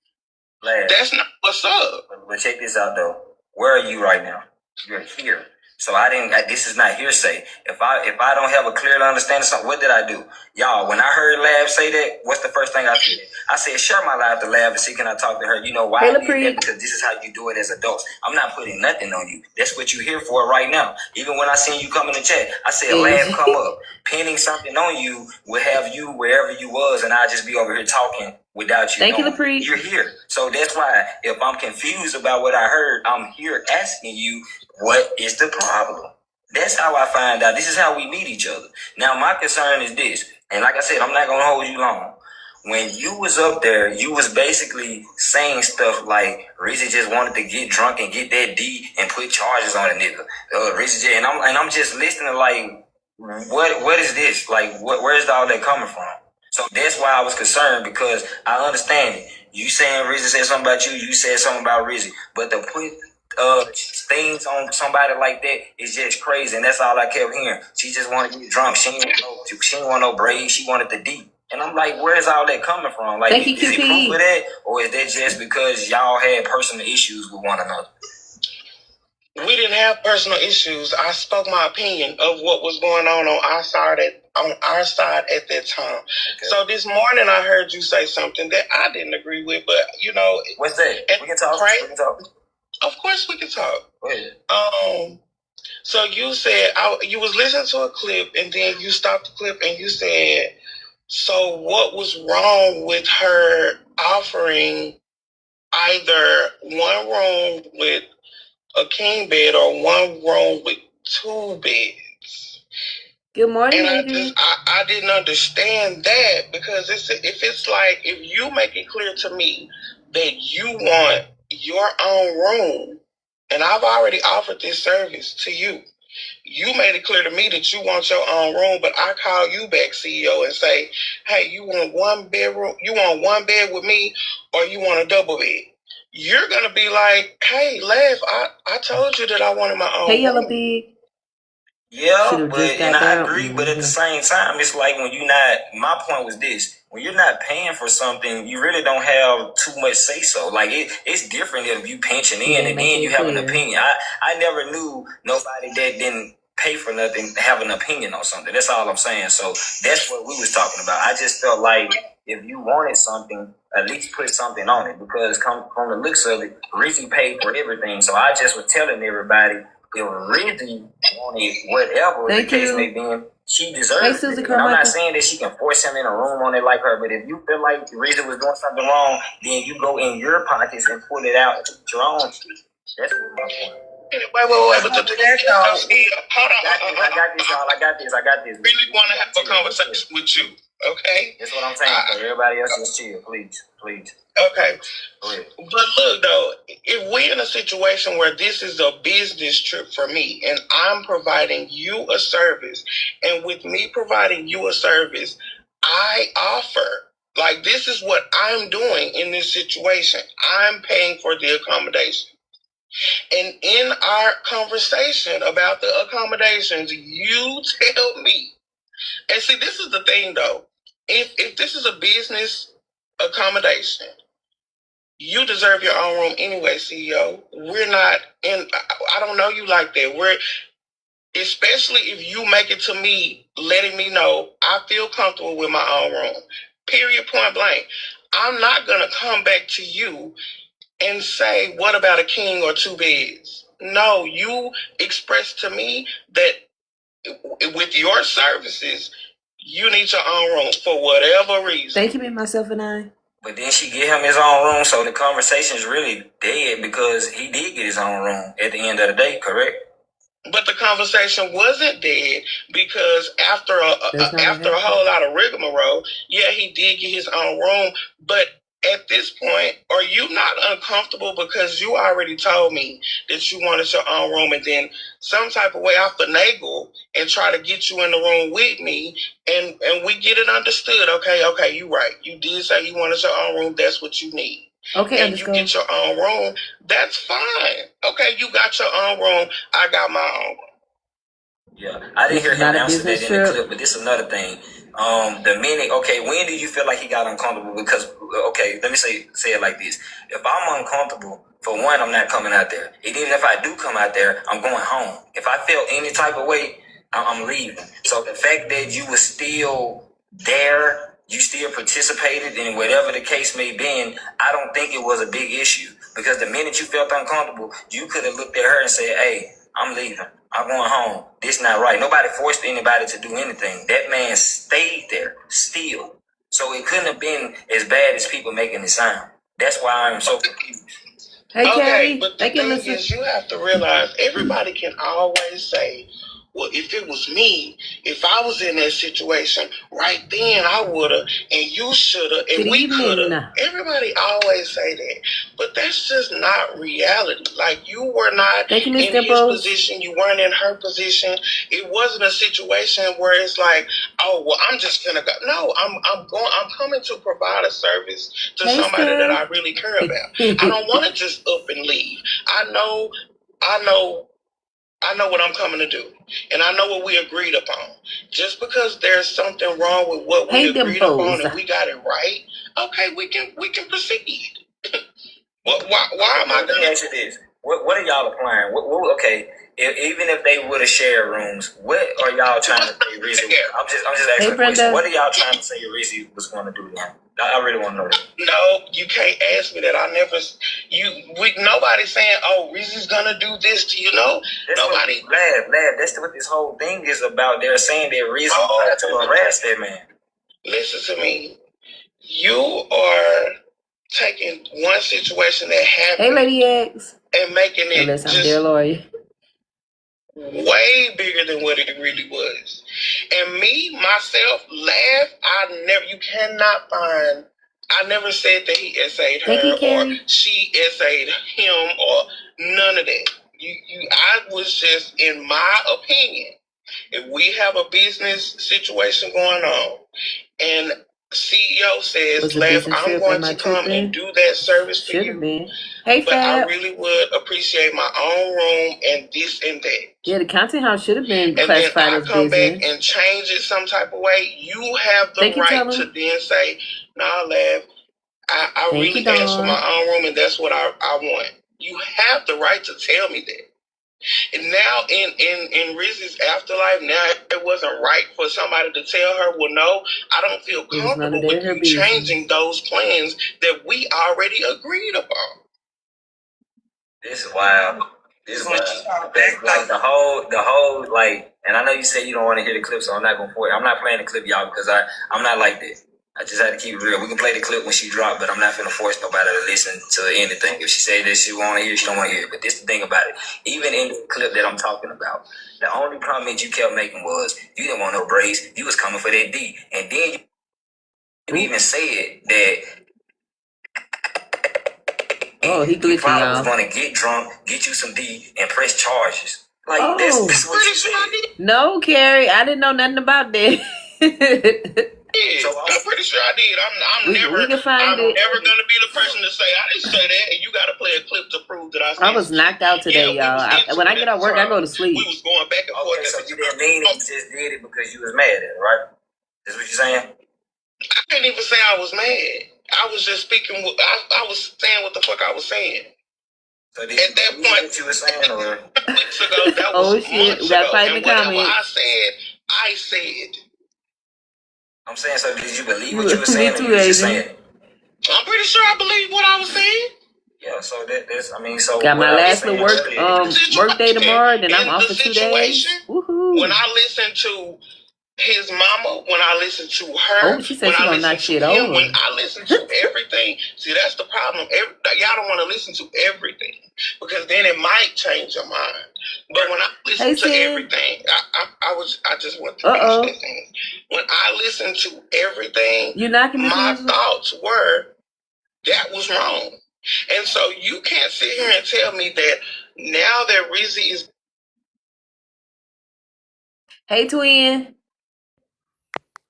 that's not what's up. But check this out though. Where are you right now? You're here. So this is not hearsay. If I don't have a clear understanding of something, what did I do? Y'all, when I heard Lab say that, what's the first thing I said? I said, share my live to Lab and see, can I talk to her? You know why I did that? Because this is how you do it as adults. I'm not putting nothing on you. That's what you're here for right now. Even when I seen you come in the chat, I said, Lab, come up. Pinning something on you will have you wherever you was, and I'll just be over here talking without you. Thank you, Lapri. You're here. So that's why if I'm confused about what I heard, I'm here asking you, what is the problem? That's how I find out. This is how we meet each other. Now, my concern is this, and like I said, I'm not going to hold you long. When you was up there, you was basically saying stuff like Rizzy just wanted to get drunk and get that D and put charges on a nigga. Rizzy, and I'm just listening like, what is this? Like, where's all that coming from? So that's why I was concerned, because I understand it. You saying Rizzy said something about you, you said something about Rizzy, but to put things on somebody like that is just crazy, and that's all I kept hearing. She just wanted to get drunk. She didn't want no braids. She wanted the D. And I'm like, where's all that coming from? Like, is it proof of that, or is that just because y'all had personal issues with one another? We didn't have personal issues. I spoke my opinion of what was going on our side at that time. Okay. So this morning I heard you say something that I didn't agree with, but you know, what's that? We can talk. Right? We can talk. Of course we can talk. Go ahead. So you said you was listening to a clip, and then you stopped the clip, and you said, "So what was wrong with her offering either one room with a king bed or one room with two beds?" Good morning, and I didn't understand that, because if you make it clear to me that you want your own room, and I've already offered this service to you. You made it clear to me that you want your own room, but I call you back, CEO, and say, "Hey, you want one bedroom? You want one bed with me, or you want a double bed?" You're gonna be like, "Hey, Lev, I told you that I wanted my own room." Hey, Yellow Big. Yeah, and I agree, but at the same time, it's like when you're not. My point was this: when you're not paying for something, you really don't have too much say so. Like it's different if you pinching in and then you have an opinion. I never knew nobody that didn't pay for nothing have an opinion on something. That's all I'm saying. So that's what we was talking about. I just felt like if you wanted something, at least put something on it, because from the looks of it, Rizzy paid for everything. So I just was telling everybody, if Rizzy wanted whatever the case may be, she deserves it. And I'm not saying that she can force him in a room on it like her, but if you feel like Rizzy was doing something wrong, then you go in your pockets and pull it out to your own shit. That's what my point. Wait, but hold on. I got this. Really want to have a conversation with you, okay? That's what I'm saying. So everybody else just chill, please. Okay. But look, though, if we're in a situation where this is a business trip for me and I'm providing you a service, and with me providing you a service, I offer, like, this is what I'm doing in this situation. I'm paying for the accommodation. And in our conversation about the accommodations, you tell me, and see, this is the thing, though. If this is a business accommodation, you deserve your own room anyway, CEO. We're not in, I don't know you like that. Especially if you make it to me, letting me know I feel comfortable with my own room. Period, point blank. I'm not going to come back to you and say, what about a king or two beds? No, you expressed to me that with your services, you need your own room for whatever reason. Thank you, myself and I. But then she get him his own room, so the conversation is really dead because he did get his own room at the end of the day, correct? But the conversation wasn't dead because after a whole lot of rigmarole, yeah, he did get his own room. But at this point, are you not uncomfortable because you already told me that you wanted your own room, and then some type of way I finagle and try to get you in the room with me, and we get it understood? Okay, you right. You did say you wanted your own room. That's what you need. Okay, and you get your own room, that's fine. Okay, you got your own room, I got my own room. Yeah, I didn't hear him answer that in the clip, but this is another thing. When do you feel like he got uncomfortable? Because, let me say it like this. If I'm uncomfortable, for one, I'm not coming out there. And even if I do come out there, I'm going home. If I feel any type of way, I'm leaving. So the fact that you were still there, you still participated in whatever the case may be, I don't think it was a big issue. Because the minute you felt uncomfortable, you could have looked at her and said, hey, I'm leaving. I'm going home. This not right. Nobody forced anybody to do anything. That man stayed there still. So it couldn't have been as bad as people making it sound. That's why I'm so confused. Hey, Carrie. But the thing is, you have to realize everybody can always say, well, if it was me, if I was in that situation, right then I would have, and you should have, and we could have. Everybody always say that. But that's just not reality. Like, you were not in his position. You weren't in her position. It wasn't a situation where it's like, oh, well, I'm just going to go. No, I'm coming to provide a service to somebody that I really care about. I don't want to just up and leave. I know what I'm coming to do, and I know what we agreed upon. Just because there's something wrong with what we agreed upon and we got it right, okay, we can proceed. Why am I going to ask you this? What are y'all applying? Okay, even if they would have shared rooms, what are y'all trying to say Reese? I'm just asking a question. What are y'all trying to say Reese was going to do now? I really want to know that. No, you can't ask me that. Nobody's saying, oh, Reese's gonna do this to you. No, nobody. Lab. That's what this whole thing is about. They're saying that Reese tried to harass that man. Listen to me. You are taking one situation that happened. Hey, Lady X. And making it unless I'm their lawyer. Way bigger than what it really was. And me, myself, I never said that he essayed her or she essayed him or none of that. I was just, in my opinion, if we have a business situation going on and CEO says, Lev, I'm going to come and do that service for you. Hey, but I really would appreciate my own room and this and that. Yeah, the content house should have been and classified then as I come business. back and change it some type of way. You have the right to then say, nah, Lev, I really asked for my own room and that's what I want. You have the right to tell me that. And now in Rizzy's afterlife, now it wasn't right for somebody to tell her, well, no, I don't feel comfortable with you changing those plans that we already agreed upon. This is wild. This is wild. Like the whole like, and I know you say you don't want to hear the clip, so I'm not going for it. I'm not playing the clip, y'all, because I'm not like that. I just had to keep it real. We can play the clip when she dropped, but I'm not finna force nobody to listen to anything. If she say that she want to hear, she don't want to hear it. But this is the thing about it. Even in the clip that I'm talking about, the only comment you kept making was you didn't want no brace. You was coming for that D, and then you even said that. He glitching, probably y'all. was going to get drunk, get you some D, and press charges. Like, that's what you said. No, Carrie, I didn't know nothing about that. Yeah, so I'm pretty sure I did. I'm never going to be the person to say, I didn't say that, and you got to play a clip to prove that I said I was knocked out today, y'all. When I get out of work, I go to sleep. We was going back and forth. Okay, so you didn't mean it, you just did it because you was mad at it, right? That's what you're saying? I can't even say I was mad. I was just speaking. I was saying what the fuck I was saying. So at that point, what you were saying, or weeks ago, that was shit, we got fight in the comments. I said. I'm saying, so did you believe what you were saying, or you were just saying it? I'm pretty sure I believe what I was saying. Yeah, so that's, I mean, so got my last little work day tomorrow, then I'm off for 2 days. Woohoo. When I listen to his mama, when I listen to her, she said she gonna knock shit over. When I listen to everything, see, that's the problem. Y'all don't want to listen to everything because then it might change your mind. But when I listen to everything, I just want to finish that thing. When I listen to everything, my thoughts were that was wrong. And so you can't sit here and tell me that now that Rizzy is. Hey, twin.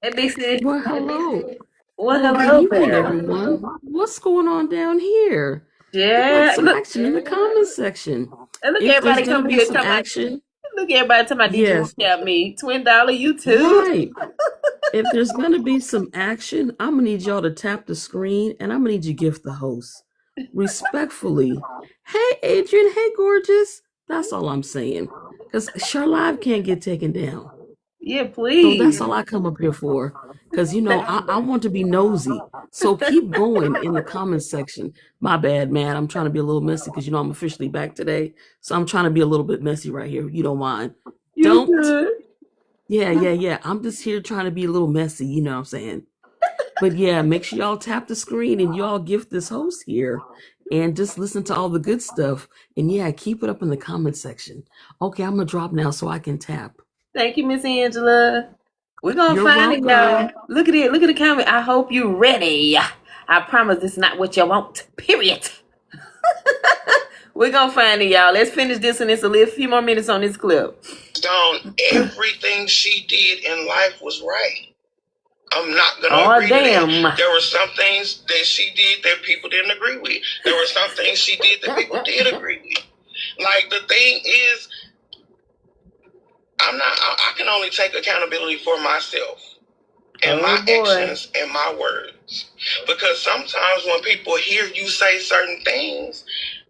Hey, big sis. Well, hello. Well, good evening, everyone. What's going on down here? Yeah, some action in the comments section. And look, everybody come be some action. Look, everybody talking about did you help me? $20, you too. Right. If there's gonna be some action, I'm gonna need y'all to tap the screen, and I'm gonna need you to gift the host respectfully. Hey, Adrian. Hey, gorgeous. That's all I'm saying. Because Charlive can't get taken down. Yeah, please. So that's all I come up here for. Because, you know, I want to be nosy. So keep going in the comments section. My bad, man. I'm trying to be a little messy because, you know, I'm officially back today. So I'm trying to be a little bit messy right here. You don't mind. Don't. Yeah. I'm just here trying to be a little messy. You know what I'm saying? But yeah, make sure y'all tap the screen and y'all gift this host here. And just listen to all the good stuff. And yeah, keep it up in the comment section. Okay, I'm going to drop now so I can tap. Thank you, Miss Angela. We're going to find it, y'all. Look at it. Look at the comment. I hope you're ready. I promise it's not what you want. Period. We're going to find it, y'all. Let's finish this and it's a few more minutes on this clip. Everything she did in life was right. I'm not going to agree to that. There were some things that she did that people didn't agree with. There were some things she did that people did agree with. Like, the thing is, I can only take accountability for myself and my actions and my words. Because sometimes when people hear you say certain things,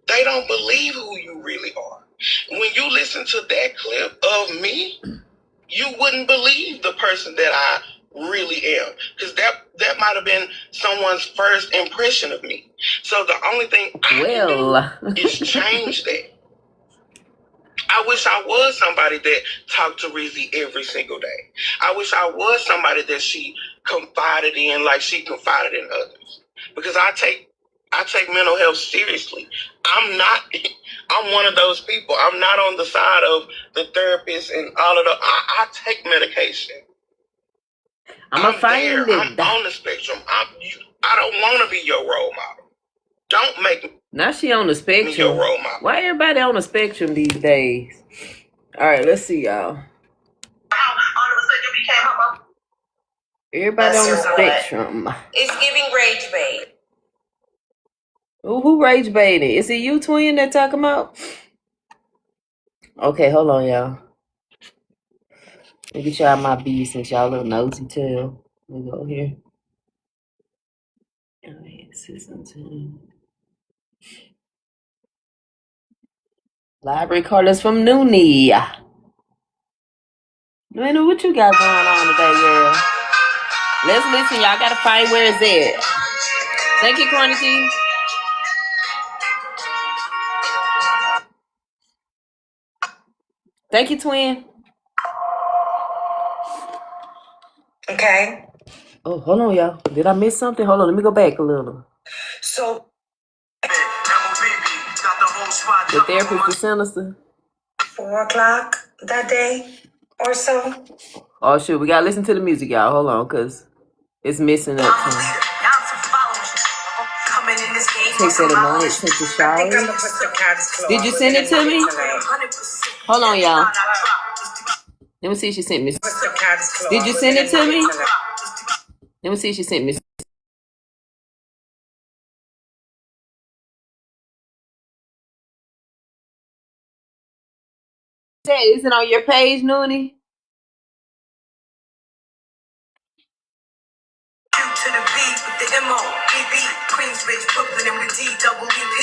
they they don't believe who you really are. When you listen to that clip of me, you wouldn't believe the person that I really am, because that might have been someone's first impression of me. So the only thing I can do is change that. I wish I was somebody that talked to Rizzy every single day. I wish I was somebody that she confided in like she confided in others. Because I take mental health seriously. I'm one of those people. I'm not on the side of the therapist and all of the I take medication. I'm find there. I'm on the spectrum. I don't want to be your role model. Don't make me. Now she on the spectrum. Your role model. Why everybody on the spectrum these days? All right, let's see, y'all. Everybody on the spectrum. It's giving rage bait. Ooh, who rage baited? Is it you, twin, that talking about? Okay, hold on, y'all. Let me get y'all my B since y'all little nosy tail. Let me go here. Library callers from Nuni. Nuni, what you got going on today, girl? Let's listen, y'all. Gotta find where it's at. Thank you, Quantity. Thank you, twin. Okay. Oh, hold on, y'all. Did I miss something? Hold on, let me go back a little. So The therapist is sinister. 4 o'clock that day or so. Oh shoot, we gotta listen to the music, y'all. Hold on, cause it's missing up some. Take that anointed sent to shari. Did you send it to me? Hold on, y'all. Let me see if she sent me. Did you send it to me? Let me see if she sent me. Is it on your page, Nuni? To the B with the M-O-B-B, Queensbridge, Brooklyn, and with D-double-E-P.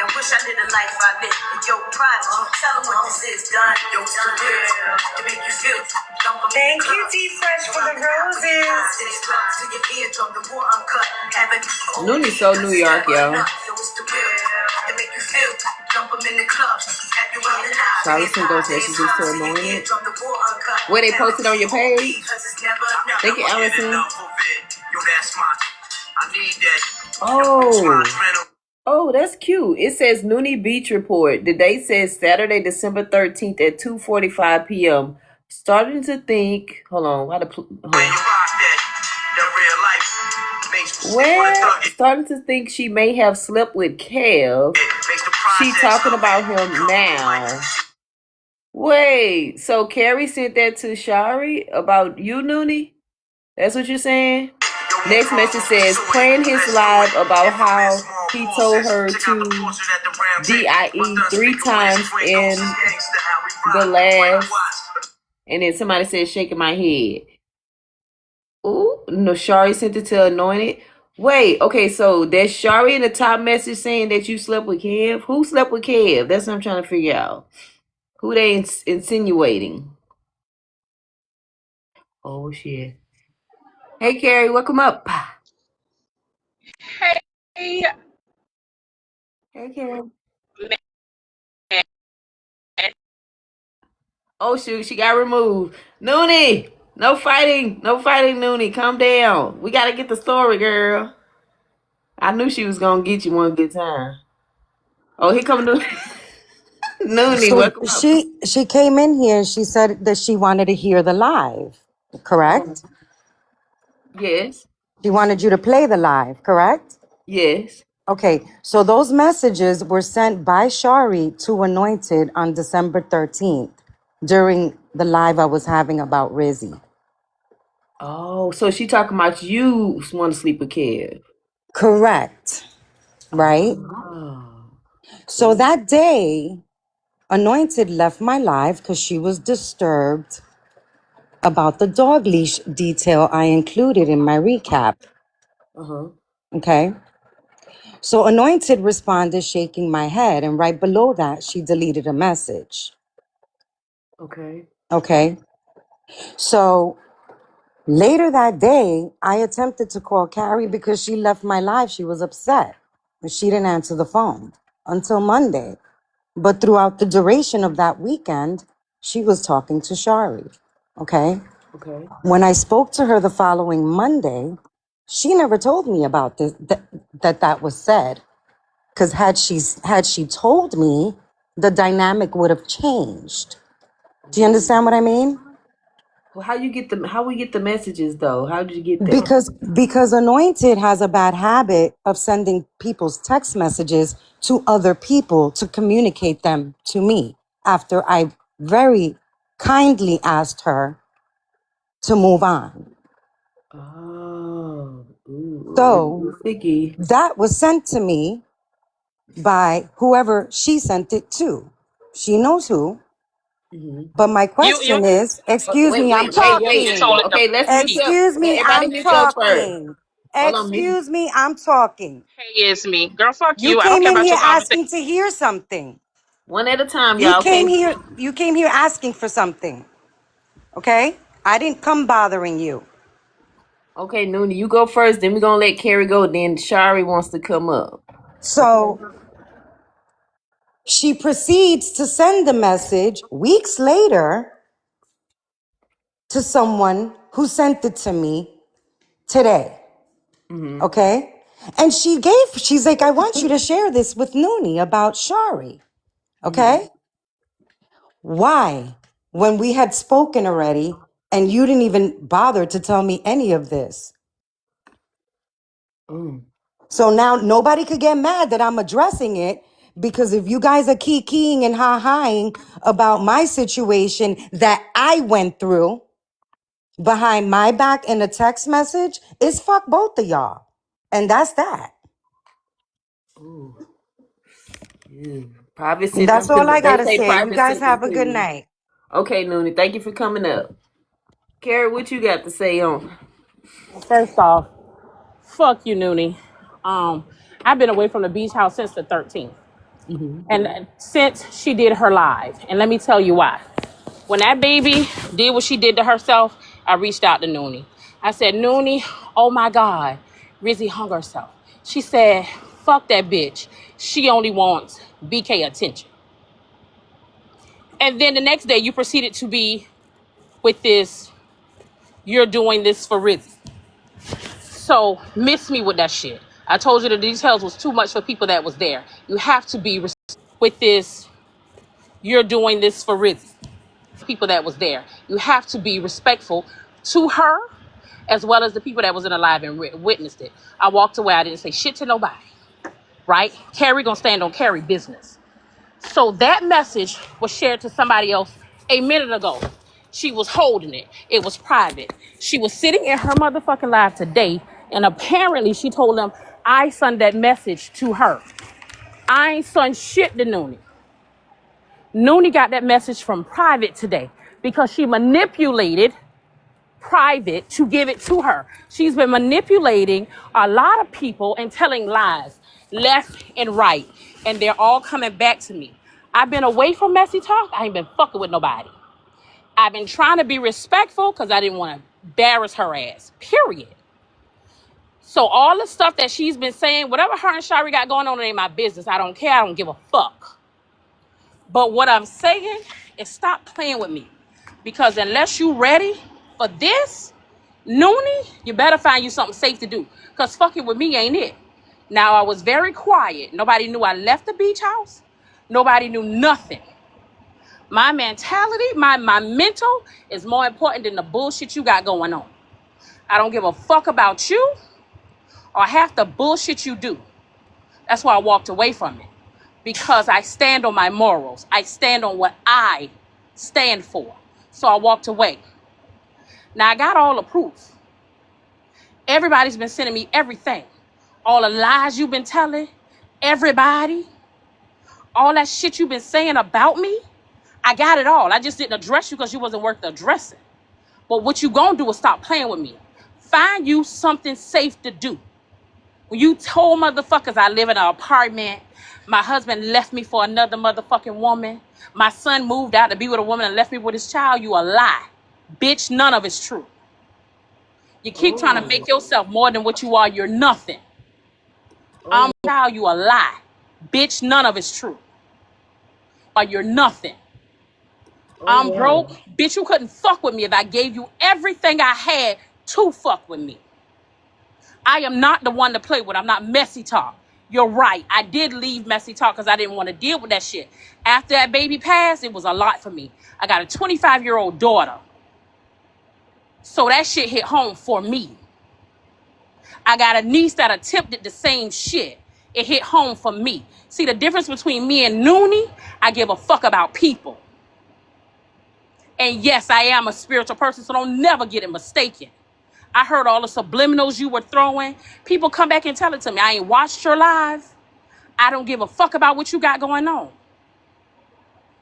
Yo, wish I did a life I lived. Yo, prodigy, tell them what this is done. Yo, it's the real, to make you feel. Thank you, D-Fresh, for the roses. Nuni so New York, y'all. Shari sent those messages to Anointed. Where they posted on your page? Thank you, Allison. Oh, that's cute. It says Nuni Beach Report. The date says Saturday, December 13th at 2:45 p.m. Starting to think. Hold on. Starting to think she may have slept with Kev. She talking about him now. Wait, so Carrie sent that to Shari about you, Nuni? That's what you're saying? Next message says, playing his live about how he told her to DIE 3 times in the last, and then somebody said, shaking my head. Ooh, no, Shari sent it to Anointed. Wait, okay, so there's Shari in the top message saying that you slept with Kev. Who slept with Kev? That's what I'm trying to figure out. Who they insinuating? Oh, shit. Hey, Carrie, welcome up. Hey. Hey, Carrie. Oh, shoot, she got removed. Nuni, no fighting, Nuni. Calm down. We got to get the story, girl. I knew she was going to get you one good time. Oh, here come Nuni. Nuni, So welcome up. she came in here and she said that she wanted to hear the live, correct? Yes. She wanted you to play the live, correct? Yes. Okay, so those messages were sent by Shari to Anointed on December 13th during the live I was having about Rizzy. Oh, so she talking about you want to sleep with Kev. Correct, right? Oh. So that day, Anointed left my live because she was disturbed about the dog leash detail I included in my recap. Uh-huh. Okay. So Anointed responded shaking my head, and right below that, she deleted a message. Okay. Okay. So later that day, I attempted to call Carrie because she left my live. She was upset. And she didn't answer the phone until Monday. But throughout the duration of that weekend, she was talking to Shari. Okay. Okay. When I spoke to her the following Monday, she never told me about this, that was said. Because had she told me, the dynamic would have changed. Do you understand what I mean? Well, how we get the messages though? How did you get them? Because Anointed has a bad habit of sending people's text messages to other people to communicate them to me after I very kindly asked her to move on. Oh, So sticky. that was sent to me by whoever she sent it to. She knows who. But my question is, excuse me, I'm talking. Okay, let's mute up. Excuse Let me, everybody I'm mute up first. talking. Hold on, mute. Excuse me, I'm talking. Hey, it's me. Girl, fuck You you. I don't came care in about here your conversation. asking to hear something. One at a time, You y'all. Okay. came here asking for something. Okay? I didn't come bothering you. Okay, Nuni, you go first. Then we're gonna let Carrie go. Then Shari wants to come up. So she proceeds to send the message weeks later to someone who sent it to me today. Okay? And she's like, I want you to share this with Nuni about Shari. Okay? Why? When we had spoken already and you didn't even bother to tell me any of this. So now nobody could get mad that I'm addressing it, because if you guys are keying and ha-haing about my situation that I went through behind my back in a text message, it's fuck both of y'all. And that's that. Private And citizen. that's all I They gotta say say. You private guys citizen have a good privilege. night. Okay, Nuni, thank you for coming up. Carrie, what you got to say on? First off, fuck you, Nuni. I've been away from the beach house since the 13th. And since she did her live. And let me tell you why. When that baby did what she did to herself, I reached out to Nuni. I said, Nuni, oh my God, Rizzy hung herself. She said, fuck that bitch. She only wants BK attention. And then the next day you proceeded to be with this, you're doing this for Rizzy. So miss me with that shit. I told you the details was too much for people that was there. You have to be with this, you're doing this for Rizzy. People that was there. You have to be respectful to her as well as the people that was in the live and witnessed it. I walked away. I didn't say shit to nobody, right? Carrie gonna stand on Carrie business. So that message was shared to somebody else a minute ago. She was holding it. It was private. She was sitting in her motherfucking live today, and apparently she told them, I sent that message to her. I ain't sent shit to Nuni. Nuni got that message from private today because she manipulated private to give it to her. She's been manipulating a lot of people and telling lies left and right, and they're all coming back to me. I've been away from messy talk. I ain't been fucking with nobody. I've been trying to be respectful because I didn't want to embarrass her ass, period. So all the stuff that she's been saying, whatever her and Shari got going on, it ain't my business. I don't care. I don't give a fuck. But what I'm saying is stop playing with me, because unless you ready for this, Nuni, you better find you something safe to do, because fucking with me ain't it. Now, I was very quiet. Nobody knew I left the beach house. Nobody knew nothing. My mentality, my mental is more important than the bullshit you got going on. I don't give a fuck about you or half the bullshit you do. That's why I walked away from it, because I stand on my morals. I stand on what I stand for. So I walked away. Now, I got all the proof. Everybody's been sending me everything. All the lies you've been telling, everybody, all that shit you've been saying about me, I got it all. I just didn't address you because you wasn't worth addressing. But what you gonna do is stop playing with me. Find you something safe to do. When you told motherfuckers I live in an apartment, my husband left me for another motherfucking woman, my son moved out to be with a woman and left me with his child, you a lie. Bitch, none of it's true. You keep trying to make yourself more than what you are, you're nothing. I'm a child, you a lie. Bitch, none of it's true. Or you're nothing. I'm broke. Bitch, you couldn't fuck with me if I gave you everything I had to fuck with me. I am not the one to play with. I'm not messy talk. You're right. I did leave messy talk because I didn't want to deal with that shit. After that baby passed, it was a lot for me. I got a 25-year-old daughter. So that shit hit home for me. I got a niece that attempted the same shit. It hit home for me. See, the difference between me and Nuni, I give a fuck about people. And yes, I am a spiritual person, so don't never get it mistaken. I heard all the subliminals you were throwing. People come back and tell it to me. I ain't watched your live. I don't give a fuck about what you got going on.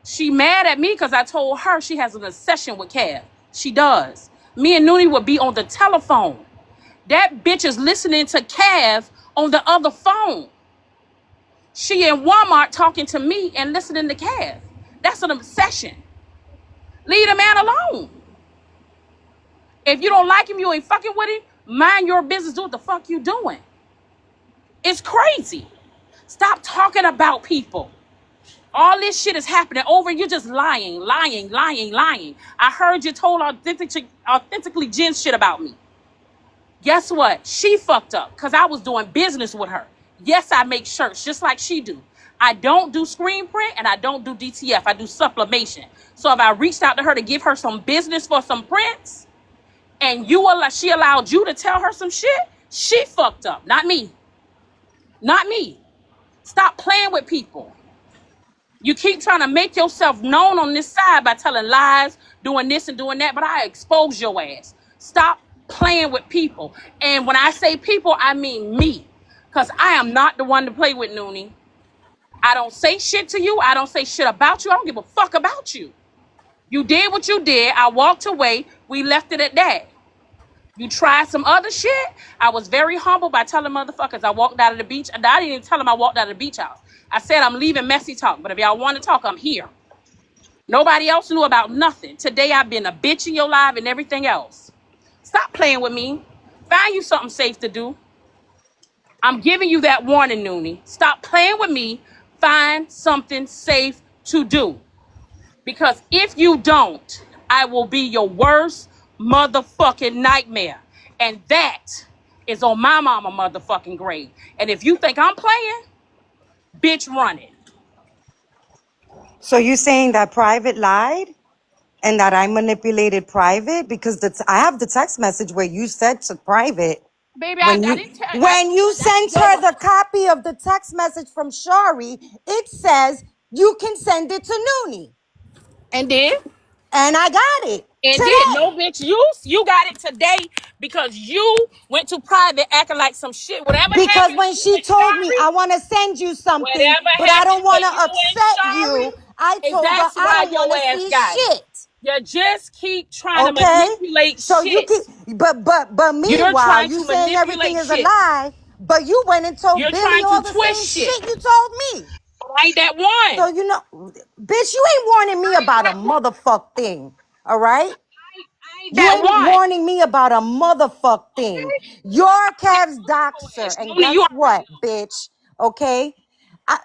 She mad at me because I told her she has an obsession with Cav. She does. Me and Nuni would be on the telephone. That bitch is listening to Cav on the other phone. She in Walmart talking to me and listening to Cav. That's an obsession. Leave the man alone. If you don't like him, you ain't fucking with him, mind your business, do what the fuck you doing. It's crazy. Stop talking about people. All this shit is happening over and you're just lying. I heard you told authentically Jen shit about me. Guess what? She fucked up because I was doing business with her. Yes, I make shirts just like she do. I don't do screen print and I don't do DTF. I do sublimation. So if I reached out to her to give her some business for some prints and she allowed you to tell her some shit, she fucked up. Not me. Not me. Stop playing with people. You keep trying to make yourself known on this side by telling lies, doing this and doing that, but I expose your ass. Stop playing with people. And when I say people, I mean me. Because I am not the one to play with, Nuni. I don't say shit to you. I don't say shit about you. I don't give a fuck about you. You did what you did. I walked away. We left it at that. You tried some other shit. I was very humble by telling motherfuckers I walked out of the beach. I didn't even tell them I walked out of the beach house. I said I'm leaving messy talk, but if y'all want to talk, I'm here. Nobody else knew about nothing. Today I've been a bitch in your life and everything else. Stop playing with me. Find you something safe to do. I'm giving you that warning, Nuni. Stop playing with me. Find something safe to do. Because if you don't, I will be your worst motherfucking nightmare. And that is on my mama motherfucking grave. And if you think I'm playing, bitch, run it. So you're saying that Private lied and that I manipulated Private? Because I have the text message where you said to Private, Baby, I didn't tell when you sent her the copy of the text message from Shari, it says you can send it to Nuni. And did? And I got it And today. did. No, bitch, you got it today because you went to Private acting like some shit. Whatever Because happened when she told me, I want to send you something, but I don't want to upset you, I told her I don't want to see shit. You just keep trying to Okay? manipulate So shit. you keep, but meanwhile, you saying everything is a lie, but you went and told You're Billy trying all to the twist same shit. shit you told me. I ain't that one. So, you know, bitch, you ain't warning me about a motherfuck thing, all right? I ain't You that ain't one. warning me about a motherfuck thing. You're Kev's doxer, and Nuni, guess what, bitch? Okay?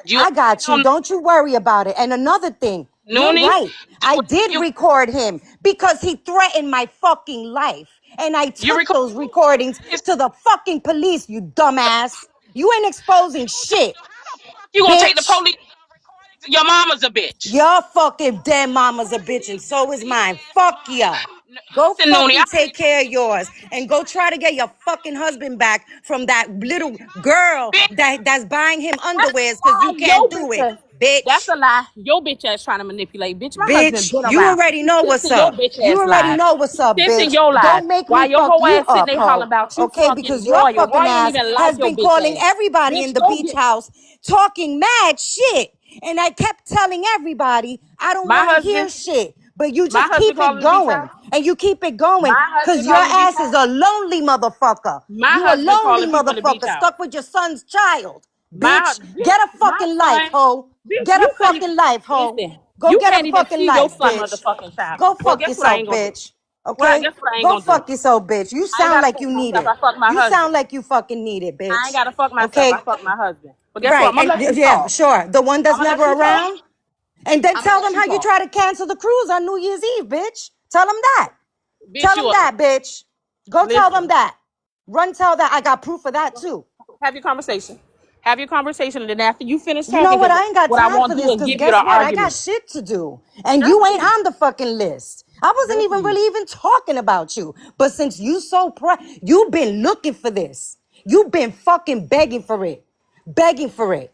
You I got you. Don't you worry about it. And another thing, you're Nuni, right. I did record him because he threatened my fucking life. And I took those recordings to the fucking police, you dumbass. You ain't exposing shit. You gonna take the Bitch. police? Your mama's a bitch. Your fucking dead mama's a bitch, and so is mine. Fuck ya. Go Listen, Nuni, fucking take care of yours, and go try to get your fucking husband back from that little girl that's buying him underwears because you can't do it, That's bitch. a lie. Your bitch ass trying to manipulate. Bitch, my husband Bitch, been you around. already know This what's in your up. bitch You ass already lies. know what's up, This in bitch. your lies. Don't make me While your fuck whole you ass sitting up, there hollering ho. about you Okay, fucking because your Royal. fucking Royal don't ass even like has your been bitch calling ass. everybody in Bitch, the go beach get house talking mad shit. And I kept telling everybody, I don't my want to hear husband. shit. But you My just husband keep it calling to be going. child. And you keep it going My because husband your calling to be ass is child. a lonely motherfucker. My You a husband lonely calling people to be motherfucker child. stuck with your son's child. My Bitch, get bitch, a my fucking life, son, hoe. bitch, Get you a couldn't even fucking life, hoe. listen. Go You get a can't even fucking see your life, son bitch. motherfucking child. Go Well, fuck guess what I yourself, ain't gonna do? bitch. Well, Okay? guess what I ain't Go gonna do? fuck yourself, bitch. You I ain't sound gotta like fuck you need myself. it. I fuck my You sound husband. like you fucking need it, I ain't bitch. gotta fuck myself. I Okay? fuck my husband. But guess what? Right. I'm gonna let you Yeah, talk. sure. The one that's I'm gonna never let you talk. around. And then I'm gonna tell let them you how you talk. try to cancel the cruise on New Year's Eve, bitch. Tell them that. Bitch, Tell you them a that, bitch. Go tell them listen. that. Run tell that. I got proof of that too. Have your conversation. Have your conversation, and then after you finish You know talking, what? because I ain't got what I time want for to do this is because give you the guess what? I got argument. shit to do. And Girl, you ain't please. on the fucking list. I wasn't Girl, even please. really even talking about you. But since you so you've been looking for this. You've been fucking begging for it. Begging for it.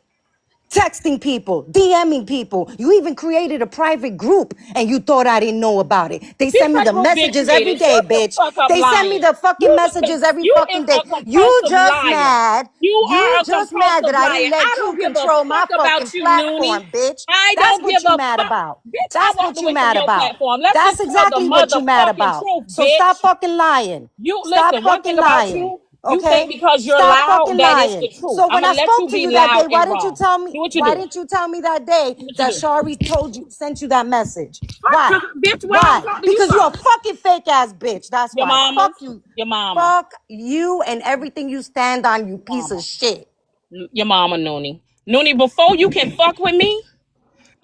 Texting people, DMing people. You even created a private group and you thought I didn't know about it. They This send me fake the group been messages every created. day, Shut the bitch. fuck up They send me lying. the fucking messages every You is fucking day. a You compulsive just liar. mad. You You are a just mad that compulsive I liar. didn't I let you don't give a control my fuck fucking about you, Nuni. platform, bitch. I That's don't what give you a mad fuck. about. Bitch, I That's walked what you away from mad your about. platform. Let's That's just tell the exactly what you mad motherfucking about. truth, So stop bitch. fucking lying. You Stop listen, one thing fucking about lying. you, you think Okay? because you're Stop loud fucking that is lying. the truth. So I'm when I gonna let spoke you to be you that loud day, why and didn't you wrong. tell me? Do what you Why do. didn't you tell me that day Do what you that do. Shari told you, sent you that message? Why? Cause bitch, why I'm Why? talking to you Because you're a for? fucking fake ass bitch. That's Your why. mama's, Fuck you. your mama. Fuck you and everything you stand on, you piece of shit. Your mama, Nuni. Nuni, before you can fuck with me,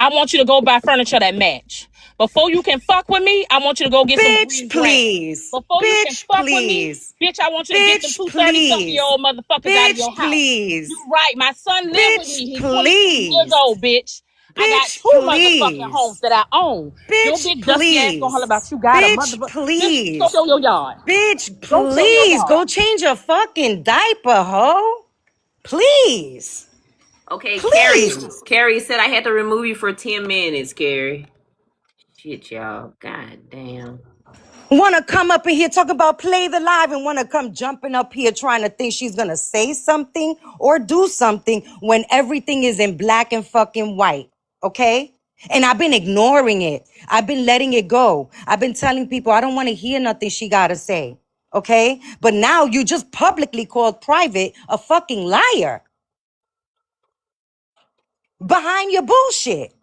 I want you to go buy furniture that match. Before you can fuck with me, I want you to go get some Bitch, green grass. please. Before you can Bitch, fuck with me, please. bitch, I want you to get them Bitch, two 30-something-year-old please. motherfuckers out of your Bitch, house. You please. right. My son live with Bitch, me. He's 26 years please. old, bitch. I got Bitch, two motherfucking homes please. that I own. Your Bitch, big dusty ass gonna holler please. about you got a Bitch, motherfucker. Bitch, go please. show your yard. Bitch, Go show your please. yard. Go change your fucking diaper, ho. Please. Okay, Carrie. Please. Carrie said I had to remove you for 10 minutes, Carrie. Shit, y'all. God damn. Want to come up in here talk about play the live and want to come jumping up here trying to think she's going to say something or do something when everything is in black and fucking white. Okay? And I've been ignoring it. I've been letting it go. I've been telling people I don't want to hear nothing she got to say. Okay? But now you just publicly called private a fucking liar behind your bullshit.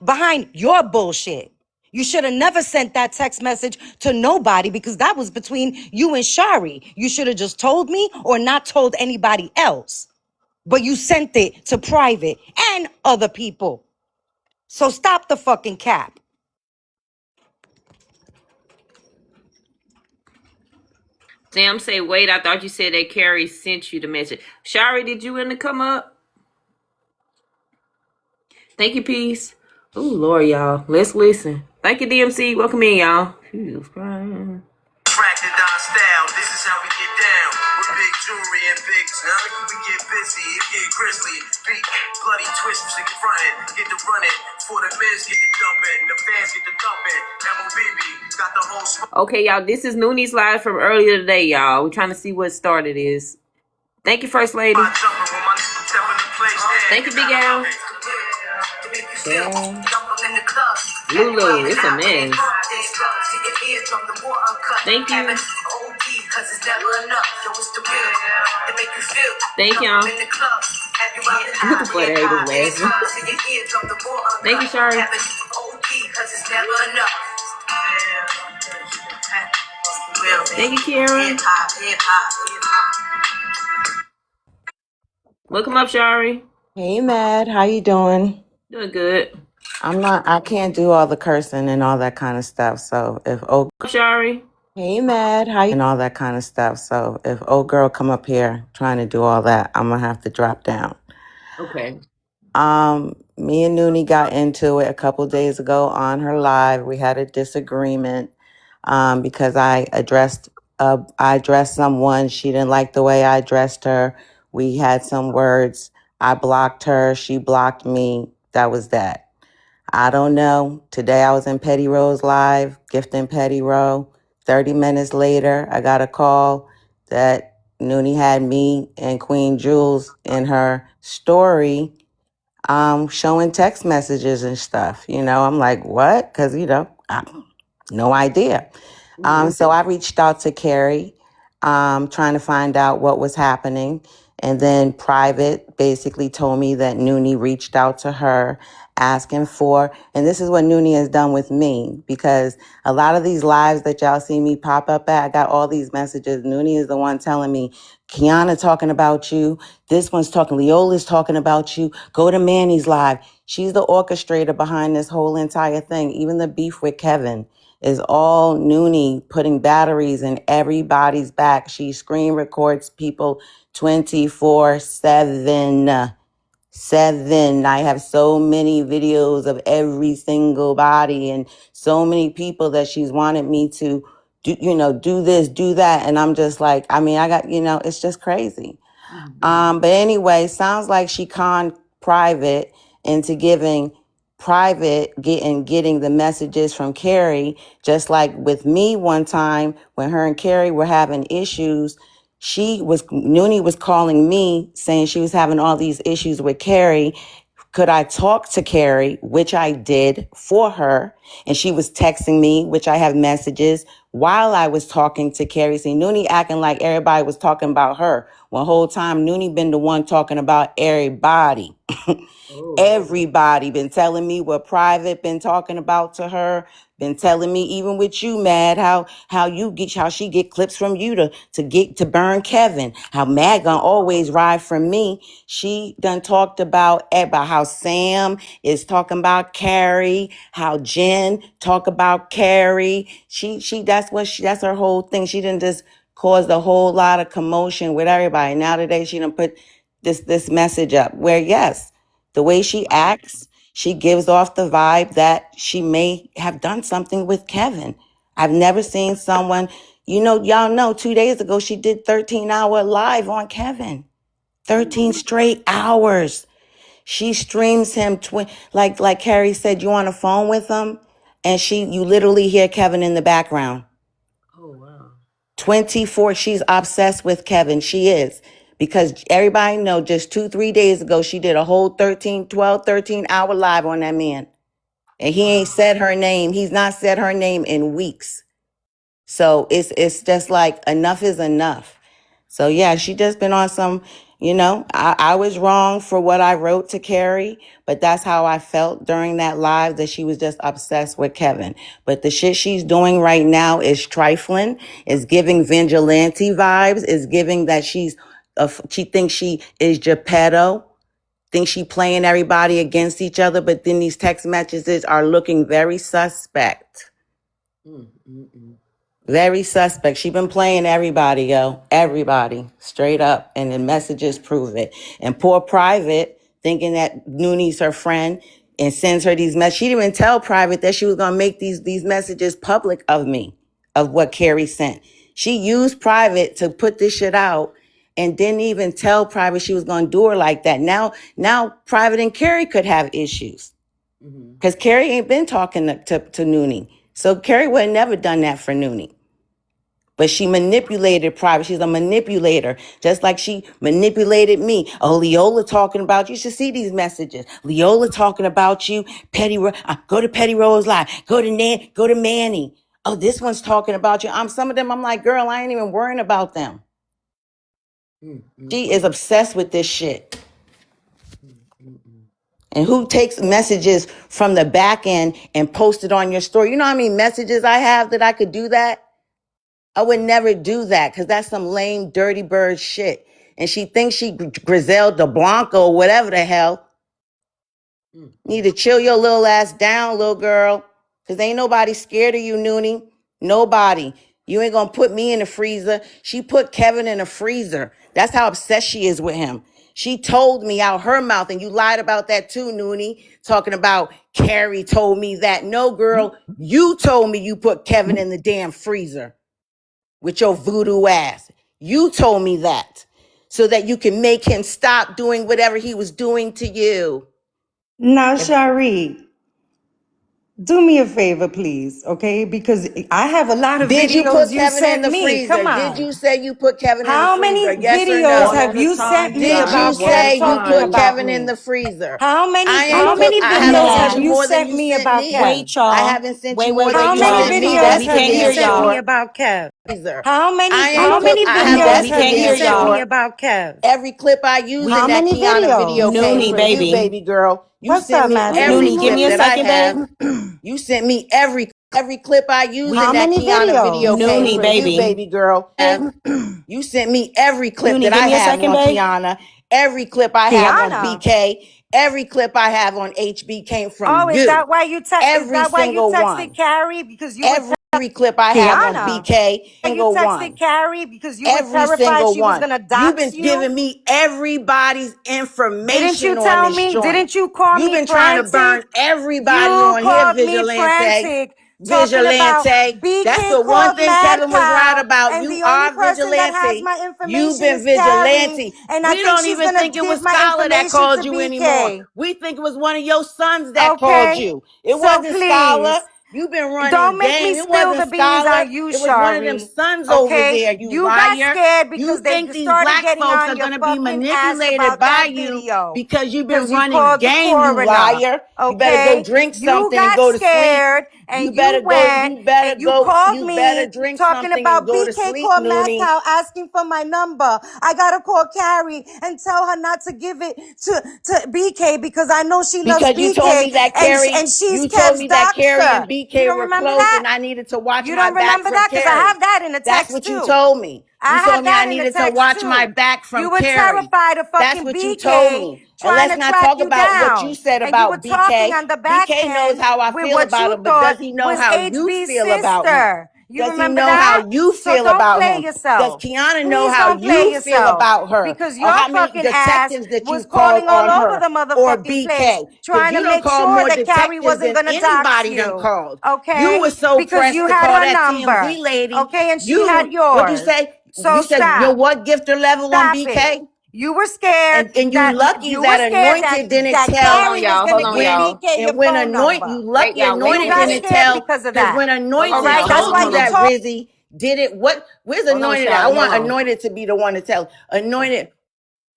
Behind your bullshit. You should have never sent that text message to nobody because that was between you and Shari. You should have just told me or not told anybody else. But you sent it to private and other people. So stop the fucking cap. Sam say, wait, I thought you said that Carrie sent you the message. Shari, did you want to come up? Thank you, peace. Ooh, Lord, y'all. Let's listen. Thank you, DMC. Welcome in, y'all. Jesus Christ. Fracted down style, this is how we get down. With big jewelry and big time, we get busy, it get grizzly. Beat, bloody twist, stick it frontin', get to running. For the miz, get the dumping, the fans get the thumping. MOBB, got the whole spot. Okay, y'all, this is Nuni's live from earlier today, y'all. We're trying to see what start it is. Thank you, First Lady. Thank you, Big Al. Yeah. Lulu, it's a mess. Thank you. Thank y'all. Looking for the haters laughing. Thank you, Shari. Thank you, Karen. Welcome up, Shari. Hey, Mad, how you doing? Doing good. I can't do all the cursing and all that kind of stuff. So if Shari. hey, Mad, how you and all that kind of stuff. So if old girl come up here trying to do all that, I'm gonna have to drop down. Okay. Me and Nuni got into it a couple days ago on her live. We had a disagreement because I addressed someone. She didn't like the way I addressed her. We had some words. I blocked her. She blocked me. That was that. I don't know. Today I was in Petty Rose Live, gifting Petty Row. 30 minutes later, I got a call that Nuni had me and Queen Jules in her story showing text messages and stuff. You know, I'm like, what? Because, No idea. So I reached out to Carrie, trying to find out what was happening. And then Private basically told me that Nuni reached out to her asking for, and this is what Nuni has done with me, because a lot of these lives that y'all see me pop up at, I got all these messages. Nuni is the one telling me, Kiana talking about you. This one's talking, Leola's talking about you. Go to Manny's live. She's the orchestrator behind this whole entire thing. Even the beef with Kevin is all Nuni putting batteries in everybody's back. She screen records people 24/7. I have so many videos of every single body and so many people that she's wanted me to do, do this, do that. And I'm just like, I mean, I got, it's just crazy. But anyway, sounds like she conned Private into giving Private getting the messages from Carrie, just like with me one time when her and Carrie were having issues. Nuni was calling me saying she was having all these issues with Carrie. Could I talk to Carrie, which I did for her? And she was texting me, which I have messages while I was talking to Carrie. See, Nuni acting like everybody was talking about her. One whole time, Nuni been the one talking about everybody. Everybody been telling me what Private been talking about to her. Been telling me, even with you, Mad, how she get clips from you to burn Kevin. How Mad gonna always ride from me. She done talked about how Sam is talking about Carrie, how Jen talk about Carrie. That's her whole thing. She done just caused a whole lot of commotion with everybody. Now today she done put this message up where, yes, the way she acts, she gives off the vibe that she may have done something with Kevin. I've never seen someone, y'all know 2 days ago, she did 13-hour live on Kevin. 13 straight hours. She streams him, like Carrie said, you on the phone with him, and you literally hear Kevin in the background. 24, she's obsessed with Kevin. She is. Because everybody know just 2-3 days ago, she did a whole 13-hour live on that man. And he ain't said her name. He's not said her name in weeks. So it's just like enough is enough. So yeah, she just been on some, I was wrong for what I wrote to Carrie, but that's how I felt during that live, that she was just obsessed with Kevin. But the shit she's doing right now is trifling, is giving vigilante vibes, is giving that she thinks she is Geppetto, thinks she playing everybody against each other, but then these text messages are looking very suspect. Very suspect. She been playing everybody, yo. Everybody. Straight up. And the messages prove it. And poor Private, thinking that Nuni's her friend and sends her these messages. She didn't even tell Private that she was going to make these messages public of me, of what Carrie sent. She used Private to put this shit out and didn't even tell Private she was going to do her like that. Now Private and Carrie could have issues. Because Carrie ain't been talking to Nuni. So Carrie would have never done that for Nuni. But she manipulated Private. She's a manipulator, just like she manipulated me. Oh, Leola talking about you. You should see these messages. Leola talking about you. Go to Petty Rose Live. Go to Manny. Oh, this one's talking about you. Some of them, I'm like, girl, I ain't even worrying about them. She is obsessed with this shit. And who takes messages from the back end and post it on your story? You know how many messages I have that I could do that? I would never do that because that's some lame, dirty bird shit. And she thinks she Griselda Blanco or whatever the hell. Need to chill your little ass down, little girl. Because ain't nobody scared of you, Nuni. Nobody. You ain't going to put me in the freezer. She put Kevin in the freezer. That's how obsessed she is with him. She told me out her mouth, and you lied about that too, Nuni, talking about Carrie told me that. No, girl, you told me you put Kevin in the damn freezer with your voodoo ass. You told me that so that you can make him stop doing whatever he was doing to you. Now, Shari, Do me a favor, please, okay? Because I have a lot of Did you videos put you Kevin in sent the me. Come freezer? Did on. you say you put Kevin in the How freezer? many Yes or videos One no? have at a you time, sent you me Did you about guys. One at Kev a say you talking put time. about Kevin in me? the freezer? How many How how many I many videos haven't have sent you you times? more than sent you me sent about me. Kev? Wait, I y'all. haven't sent you Wait, more wait, than How wait, you many y'all. sent me. videos We That's for have can't you hear damn sent me y'all. sure. about Kev? Freezer. How many I ain't how put. many I have videos We that's for have can't you hear damn sent me y'all. sure. about Kev? Every clip I use How in that many Kiana video videos? came Noonie, from you, baby. baby girl. You What's sent up, me Madkal? every Noonie, give clip me a that I second, babe. have. You sent me every clip I use We in How that many Kiana video videos? came Noonie, from you, baby. baby girl. You sent me every clip Noonie, that give I me a have second, on babe. Kiana. Every clip I have on Kiana. BK. Every clip I have on HB came from Oh, you. is Every that why you single texted one. Carrie? Because you were Every clip I have on Kiana. BK, You single texted one. Carrie because you were Every terrified single she was one. gonna You've dox been you? giving me everybody's Didn't you information on tell this me? joint. Didn't you call You've me been trying to burn frantic? everybody You on here, called me Vigilante. frantic talking about Vigilante. That's BK the one called thing Mad Kevin was right Cow, about. and You the only are person that has Vigilante. my You've information been is Carrie, Vigilante. and I We think don't she's even gonna think it give was my Scholar that information to called you anymore. BK. We think it was one of your sons that called Okay? you. It So wasn't Scholar. please, You've been running don't make me game. It spill wasn't the beans Scholar. on you, It was one of them Shari. sons over Okay? there, you You got liar. scared You because they think these started black getting folks on are your going to be fucking ass manipulated about by that you video. because you've been Because you running called the game, you coroner. liar. You better go Okay? drink You something and got go to sleep. scared You and better you go, went and you better drink talking something and about go to BK sleep, called Mad Noonie. Cow asking for my number. I gotta call Carrie and tell her not to give it to BK because I know she loves Because you told BK me that and she's you told Kev's me that Carrie and doxer. You BK don't were remember close that? and I needed to watch You my don't back remember from that? Because I Carrie. have that in the That's text what you too. told me. I You have told me I that in the needed to text watch my too. back You from were Carrie. terrified of That's fucking what you told BK me. And trying let's to not track talk you about what you down. said And you about were talking BK. on the back BK knows end how I with feel what about you him, but does thought he know was how you HB's feel about him? sister. You Does he remember know how that? you So feel don't about play him? Does yourself. Kiana know Please how don't play you feel yourself about her? because Or your how many fucking ass detectives that was you called calling all on over her? the Or motherfucking place BK? Because trying to you don't make call sure more that Carrie detectives wasn't than gonna dox anybody done you. called. You Okay? were so Because pressed you to had call her that number. TMZ lady. Okay, and she had You, what'd you yours. say? So You said you're stop. what gifter level on Stop it. BK? You were scared And you lucky you were that scared anointed didn't that Hold tell on, Carrie was y'all. Hold gonna on, give when y'all. BK your and when phone anoint number. you Wait, lucky y'all. Wait a You anointed minute. got didn't scared tell because of because that. when Hold All on, anointed right, y'all. Hold that's on. why told you Hold you on. that told. Rizzy did it, where's Hold on, anointed at? I Shari. Hold want on. anointed to be the one to tell anointed.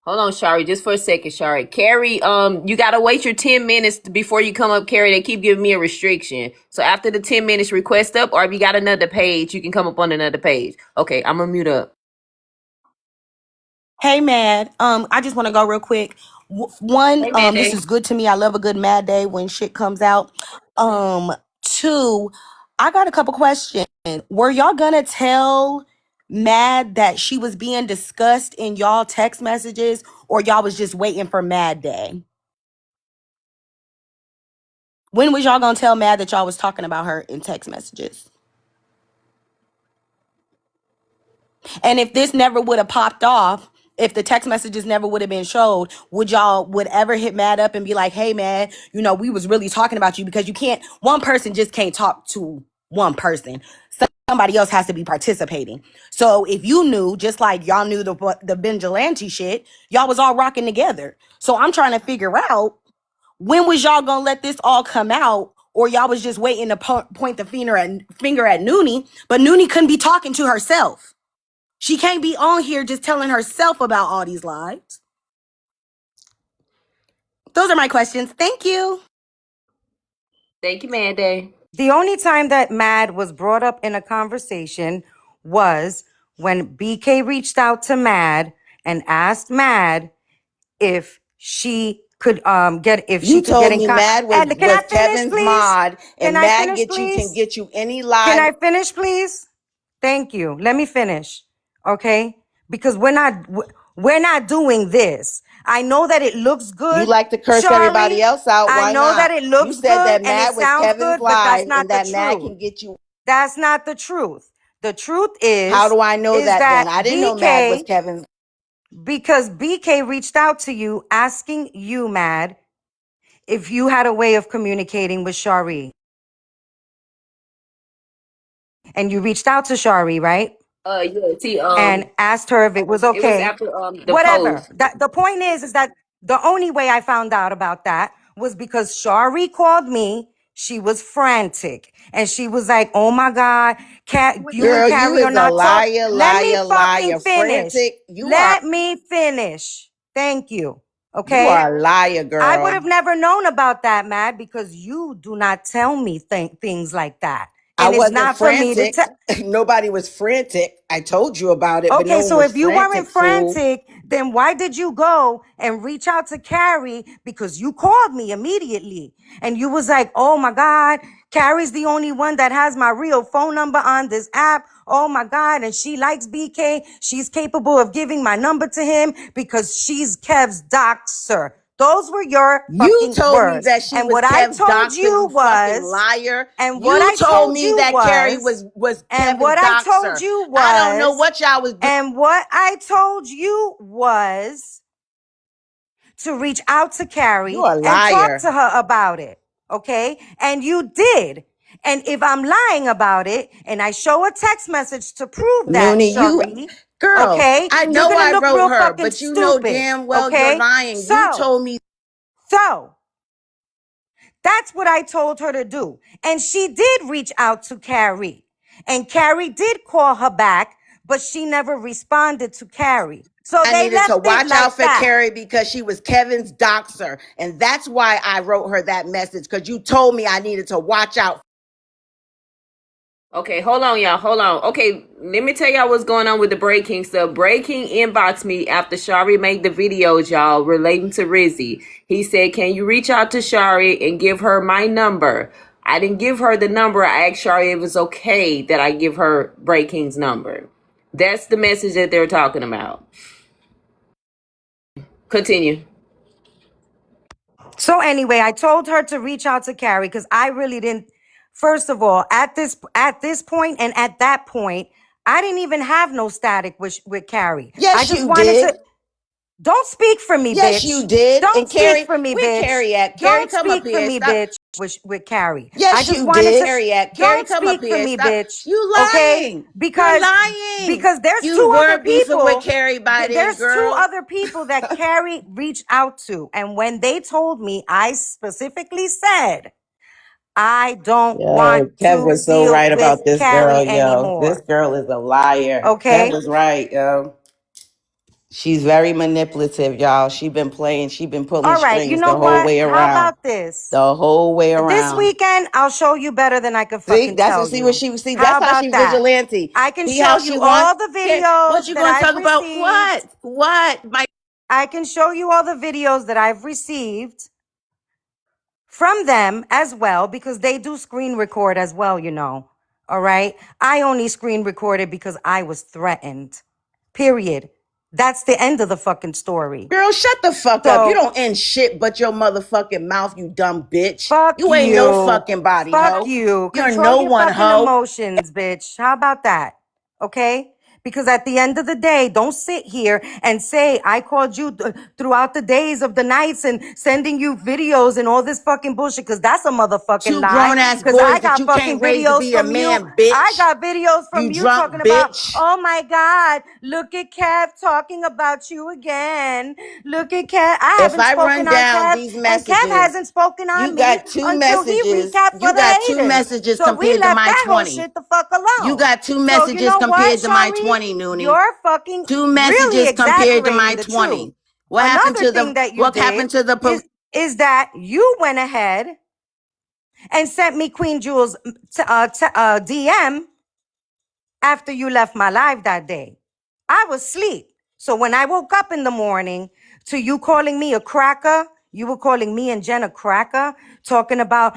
Hold on, Shari, just for a second, Shari. Carrie, you gotta wait your 10 minutes before you come up, Carrie. They keep giving me a restriction. So after the 10 minutes, request up, or if you got another page, you can come up on another page. Okay, I'm gonna mute up. Hey, Mad. I just want to go real quick. One, Hey, this Mayday. is good to me. I love a good Mad Day when shit comes out. Two, I got a couple questions. Were y'all gonna tell Mad that she was being discussed in y'all text messages, or y'all was just waiting for Mad Day? When was y'all gonna tell Mad that y'all was talking about her in text messages? And if this never would have popped off, if the text messages never would have been showed, would y'all would ever hit Mad up and be like, hey man, we was really talking about you? Because you can't, one person just can't talk to one person. Somebody else has to be participating. So if you knew, just like y'all knew the Vigilante shit, y'all was all rocking together. So I'm trying to figure out, when was y'all gonna let this all come out? Or y'all was just waiting to point the finger at Nuni, but Nuni couldn't be talking to herself. She can't be on here just telling herself about all these lies. Those are my questions. Thank you. Thank you, Mayday. The only time that Mad was brought up in a conversation was when BK reached out to Mad and asked Mad if she could You get told in me con. Mad And can I was finish, Kevin's please? mod, Can and I Mad finish, can please? get you any Can live. I finish, please? Thank you. Let me finish. Okay? Because we're not doing this. I know that it looks You good, like to curse everybody Shari. else out. I Why know that not? it You looks said good that and it Mad was sounds Kevin's good, but that's live not and the that Mad truth. can get you. That's not the truth. The truth How is do I know is that then? that I didn't know Mad was BK, Kevin's. because BK reached out to you asking you, Mad, if you had a way of communicating with Shari. And you reached out to Shari, right? Yeah, see, And asked her if it was it was okay. after the Whatever. post. That the point is that the only way I found out about that was because Shari called me She was frantic. And she was like, oh my God, you and Girl, you Carrie are is a not talk. liar, Let me liar, fucking liar, finish. frantic. Let me finish. Thank you. You Okay? are a liar, I would girl. have never known about that, Matt, because you do not tell me things like that. I And it's wasn't not for me to tell. frantic. Nobody was frantic. I told you about it, but no Okay, one so was if you weren't frantic, fool. frantic, then why did you go and reach out to Carrie? Because you called me immediately and you was like, oh my God, Carrie's the only one that has my real phone number on this app. Oh my God. And she likes BK. She's capable of giving my number to him because she's Kev's doxer. Those were your You fucking told me words. that she And was what I Kev's told doxer, you you fucking was, liar. and what You I told told me you that Carrie was, was and Kevin's what I told doxer. you I don't know was, what y'all was doing. and what I told you was to reach out to You Carrie a and talk liar. to her about it. Okay? And you did. And if I'm lying about it and I show a text message to prove that, Nuni, Shari, girl, okay, I you're know gonna I look wrote real her, fucking but you know stupid. damn well you're Okay? lying. You So, told me. so that's what I told her to do. And she did reach out to Carrie. And Carrie did call her back, but she never responded to Carrie. So I they needed to left it watch out like for that. Carrie because she was Kevin's doxer. And that's why I wrote her that message, because you told me I needed to watch out. Okay, hold on, y'all. Hold on. Okay, let me tell y'all what's going on with the Breaking stuff. Breaking inboxed me after Shari made the videos, y'all, relating to Rizzy. He said, can you reach out to Shari and give her my number? I didn't give her the number. I asked Shari if it was okay that I give her Breaking's number. That's the message that they're talking about. Continue. So anyway, I told her to reach out to Carrie because I really didn't. First of all, at this point and at that point, I didn't even have no static with Carrie. I Yes, just you wanted did. to. Don't speak for me, Yes, you bitch. did. Don't And speak Carrie, for me, where bitch. Carrie at? Carrie, Don't come up speak for here. me, Stop. bitch. With Carrie, I Yes, just you wanted did. to. Carrie at? Carrie, Don't come up speak for here. me, Stop. bitch. You Okay, lying. You're because lying. there's You two other were beefing with people. Carrie by then, There's two girl. other people that Carrie reached out to, and when they told me, I specifically said, I don't Yo, want Kev to was so deal right with about this girl, Carrie yo. This anymore. girl is a liar. Kev Okay? was right, yo. She's very manipulative, y'all. She been pulling All right. You strings know the whole what? way How around. about this? The whole way This around. weekend, I'll show you better than I can See, fucking that's what tell see what you. she see. How That's how she about that? vigilante. I can See show how she you want. all the Okay, what videos you that gonna I've talk about? received. What? My I can show you all the videos that I've received from them as well because they do screen record as well, you know. All right. I only screen recorded because I was threatened. Period. That's the end of the fucking story. girl, shut the fuck up. You So don't end shit but your motherfucking mouth, you dumb bitch. fuck You ain't no you. fucking body, Fuck hoe. you. You're Control no your one, fucking hoe. emotions, bitch. How about that? Okay? Because at the end of the day, don't sit here and say, I called you throughout the days of the nights and sending you videos and all this fucking bullshit, because that's a motherfucking Two lie. grown ass Because I boys that got you fucking can't raise to videos be a from you. man, I bitch. got videos You from you talking drunk about, bitch. oh my God, look at Kev talking about you again. Look at Kev. I If haven't I run spoken on down Kev, these and Kev messages, hasn't spoken on you me got two until he messages. recapped for You the got two haters. messages So we compared to left my that whole 20. shit the fuck You alone. got two So you messages know what, compared to my Shari? 20, Noonie. You're fucking Two really messages compared to exaggerating my the truth. 20. What happened Another to thing the that you what did happened to the police? is that you went ahead and sent me Queen Jewel's DM after you left my live that day. I was asleep. So when I woke up in the morning to you calling me a cracker, you were calling me and Jen a cracker, talking about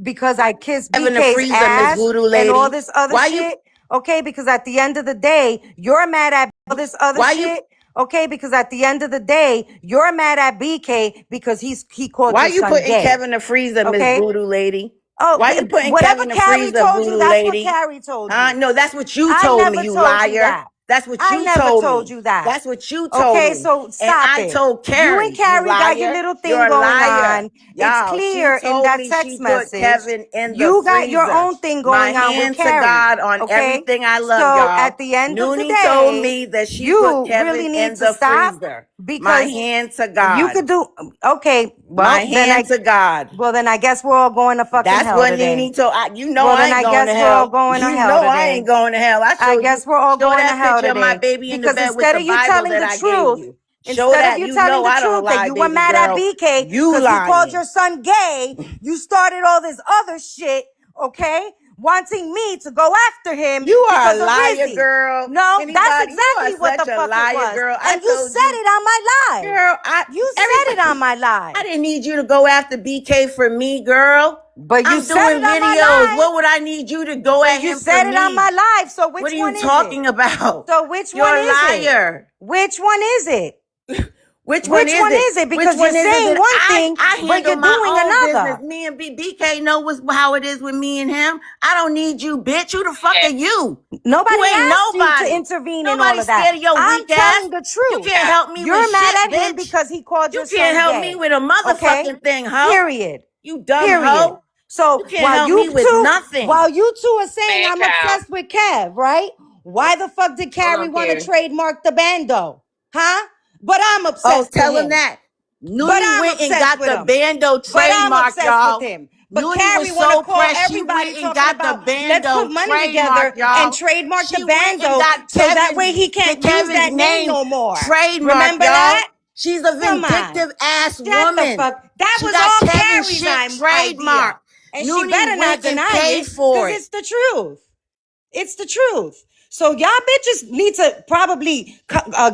because I kissed Having to BK's freeze them, Miss ass Voodoo and all Lady. this other Why you shit. Okay, because at the end of the day, you're mad at all this other why you shit. Okay, because at the end of the day, you're mad at BK because he called why your you son putting gay. Kevin to freeze them, Miss Okay? Voodoo Lady? Oh, Why you putting whatever Kevin to freeze Carrie the told you, Voodoo that's what Lady? Carrie told Huh? you. No, that's what you I told me, never you told you liar. that. That's what I you never told told me. you that. That's what you told Okay, me. so And stop I it. told You and Carrie, you Carrie got your liar. little You're thing a going liar. on. It's Y'all, she clear in told that me she text put message. Kevin in the You got your freezer. own thing My going on with hand to Carrie. God on Okay? everything I love, So y'all. at the end of the Noonie told day, me that she put you Kevin really need in to the stop freezer. My because hand to you God. could do okay. My Well, hand to God. then I guess we're all going to fucking That's hell what today. Nene told. You know Well, I then ain't I going to guess we're all hell. going to You hell know I ain't today. going to hell. I I showed you. guess we're all Show going to that hell picture of my today baby in the because bed with instead the of you Bible telling that the I gave truth, you. Show instead of that. you You telling know the I don't truth that lie, you were baby mad at girl. BK You because he called lying. your son gay, you started all this other shit, okay? Wanting me to go after him You are because a of liar, Rizzy. girl. No, that's Anybody? You are exactly what such the a fuck it liar, was. girl. I And you told said you, it on my live. girl. You said it on Everybody. my live. I didn't need you to go after BK for me, girl. But you I'm said doing it on videos. my live. What would I need you to go But at you him for said it on my me? live. So which What are you one is it? talking about? So which You're one a is it? liar. Which one is it? Which one Which is one it? is it? Which Because you're one is it saying that one thing, I but handle you're my doing own business? another. Me and BK know how it is with me and him. I don't need you, bitch. Who the fuck are you? Nobody You ain't asked you to nobody. intervene in all Nobody of that. scared of your I'm weak ass. telling the You truth. can't help me with You're mad shit, at him bitch. because he called You your can't son help me gay. with a Okay? motherfucking thing, hoe. Period. You dumb Period. hoe. So You can't help me with nothing. while you two are saying I'm Madkal. obsessed with Kev, right? Why the fuck did Hold Carrie on, want to Carrie. trademark the bando? Huh? But I'm Oh, obsessed with tell him him. that. But Noonie I'm went and obsessed got with the him. bando But I'm trademark, obsessed with y'all. him. But Noonie Carrie was want to so call pressed. She everybody went and talking got the about let's bando put money trademark, together and y'all. trademark the She went and bando got so that way he can't use Kevin's that name name no more. trademark, Remember y'all. that? She's a Come on. vindictive ass Shut the woman. fuck. That She was got all Kevin's Carrie's shit idea. trademarked. And she Noonie better not went and deny paid it for because it. it's the truth. It's the truth. So y'all bitches need to probably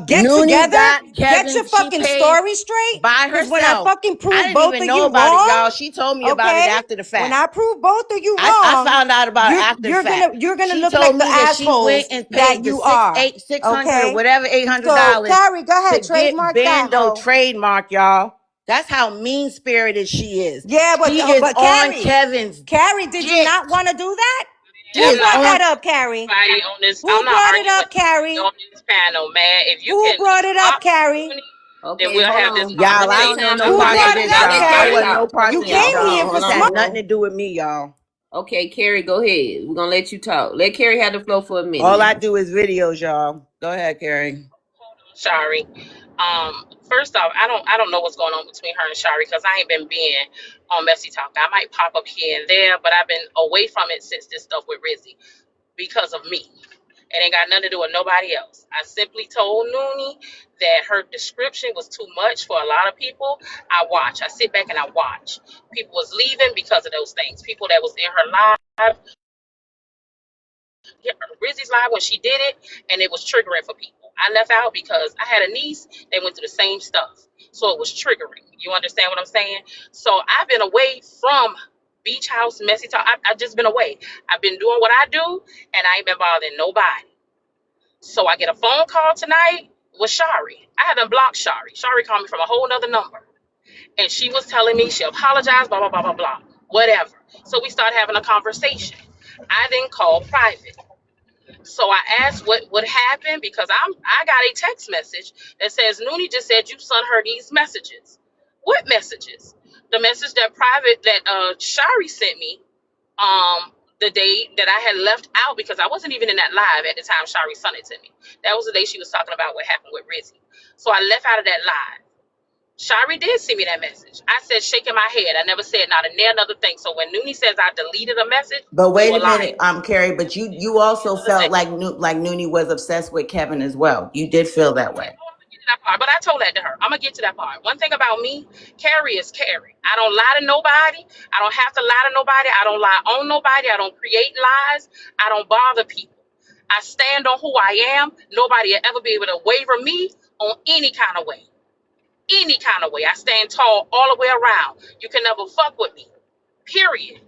get Noonie together, got get your Kevin. She fucking paid story straight. by Because when I herself. fucking I prove didn't both even of know you about it, wrong, y'all. She told me about it okay? after the When fact. I prove both of you I wrong, found out about it after the you're fact. gonna She look told like the me that she went assholes and that paid the you are. 600 or Okay? whatever So $800 Carrie, go to ahead, get trademark that Bando hoe. trademark, y'all. That's how mean spirited she is. Yeah, She is but on Kevin's Carrie, did you dick. not want to do that? She Who I'm is not brought on. that up, Carrie? arguing on this. I'm Who not brought it arguing with up, nobody Carrie? on this panel, man. If you Who can brought it up, stop Carrie? Nuni, then Okay, we'll hold have this on. Y'all, I Okay, don't conversation. know time no I'm Who out. not parts saying brought of Let it this, let up, let y'all. I Carrie Carrie? want no talk. Hold parts You on, of this, y'all. came Hold here on. y'all. for Hold This on. has smoke. nothing to do with me, y'all. Okay, Carrie, go ahead. We're gonna let you talk. Let Carrie have the floor for a minute All I now. do is videos, y'all. Go ahead, Carrie. Shari. First off, I don't know what's going on between her and Shari because I ain't been being on Messy Talk. I might pop up here and there, but I've been away from it since this stuff with Rizzy because of me. It ain't got nothing to do with nobody else. I simply told Nuni that her description was too much for a lot of people. I watch. I sit back and I watch. People was leaving because of those things. People that was in her live, Rizzy's live when she did it, and it was triggering for people. I left out because I had a niece. They went through the same stuff, so it was triggering. You understand what I'm saying? So I've been away from Beach House, Messy Talk. I've just been away. I've been doing what I do, and I ain't been bothering nobody. So I get a phone call tonight with Shari. I haven't blocked Shari. Shari called me from a whole nother number. And she was telling me she apologized, blah, blah, blah, blah, blah. Whatever. So we started having a conversation. I then called private. So I asked what happened because I got a text message that says Nuni just said you sent her these messages. What messages? The message that Shari sent me the day that I had left out because I wasn't even in that live at the time Shari sent it to me. That was the day she was talking about what happened with Rizzy. So I left out of that live. Shari did send me that message. I said shaking my head. I never said not a near another thing. So when Nuni says I deleted a message, But you wait a a minute, liar. Carrie. But you also Another felt thing. like Noonie was obsessed with Kevin as well. You did feel that way. I'm gonna get to that part, but I told that to her. I'm gonna get to that part. One thing about me, Carrie is Carrie. I don't lie to nobody. I don't have to lie to nobody. I don't lie on nobody. I don't create lies. I don't bother people. I stand on who I am. Nobody will ever be able to waver me on any kind of way. Any kind of way. I stand tall all the way around. You can never fuck with me. Period.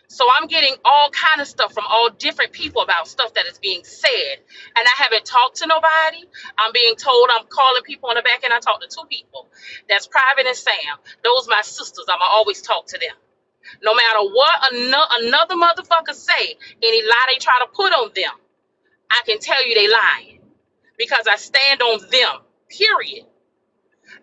So I'm getting all kind of stuff from all different people about stuff that is being said. And I haven't talked to nobody. I'm being told I'm calling people on the back end. I talked to two people. That's Private and Sam. Those my sisters. I'ma always talk to them. No matter what another motherfucker say, any lie they try to put on them, I can tell you they lying. Because I stand on them. Period.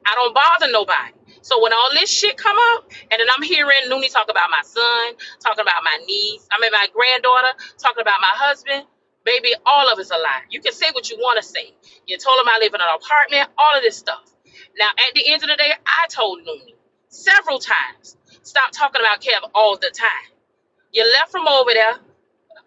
I don't bother nobody. So when all this shit come up, and then I'm hearing Nuni talk about my son, talking about my niece, my granddaughter, talking about my husband, baby, all of it's a lie. You can say what you want to say. You told him I live in an apartment, all of this stuff. Now, at the end of the day, I told Nuni several times, stop talking about Kev all the time. You left from over there.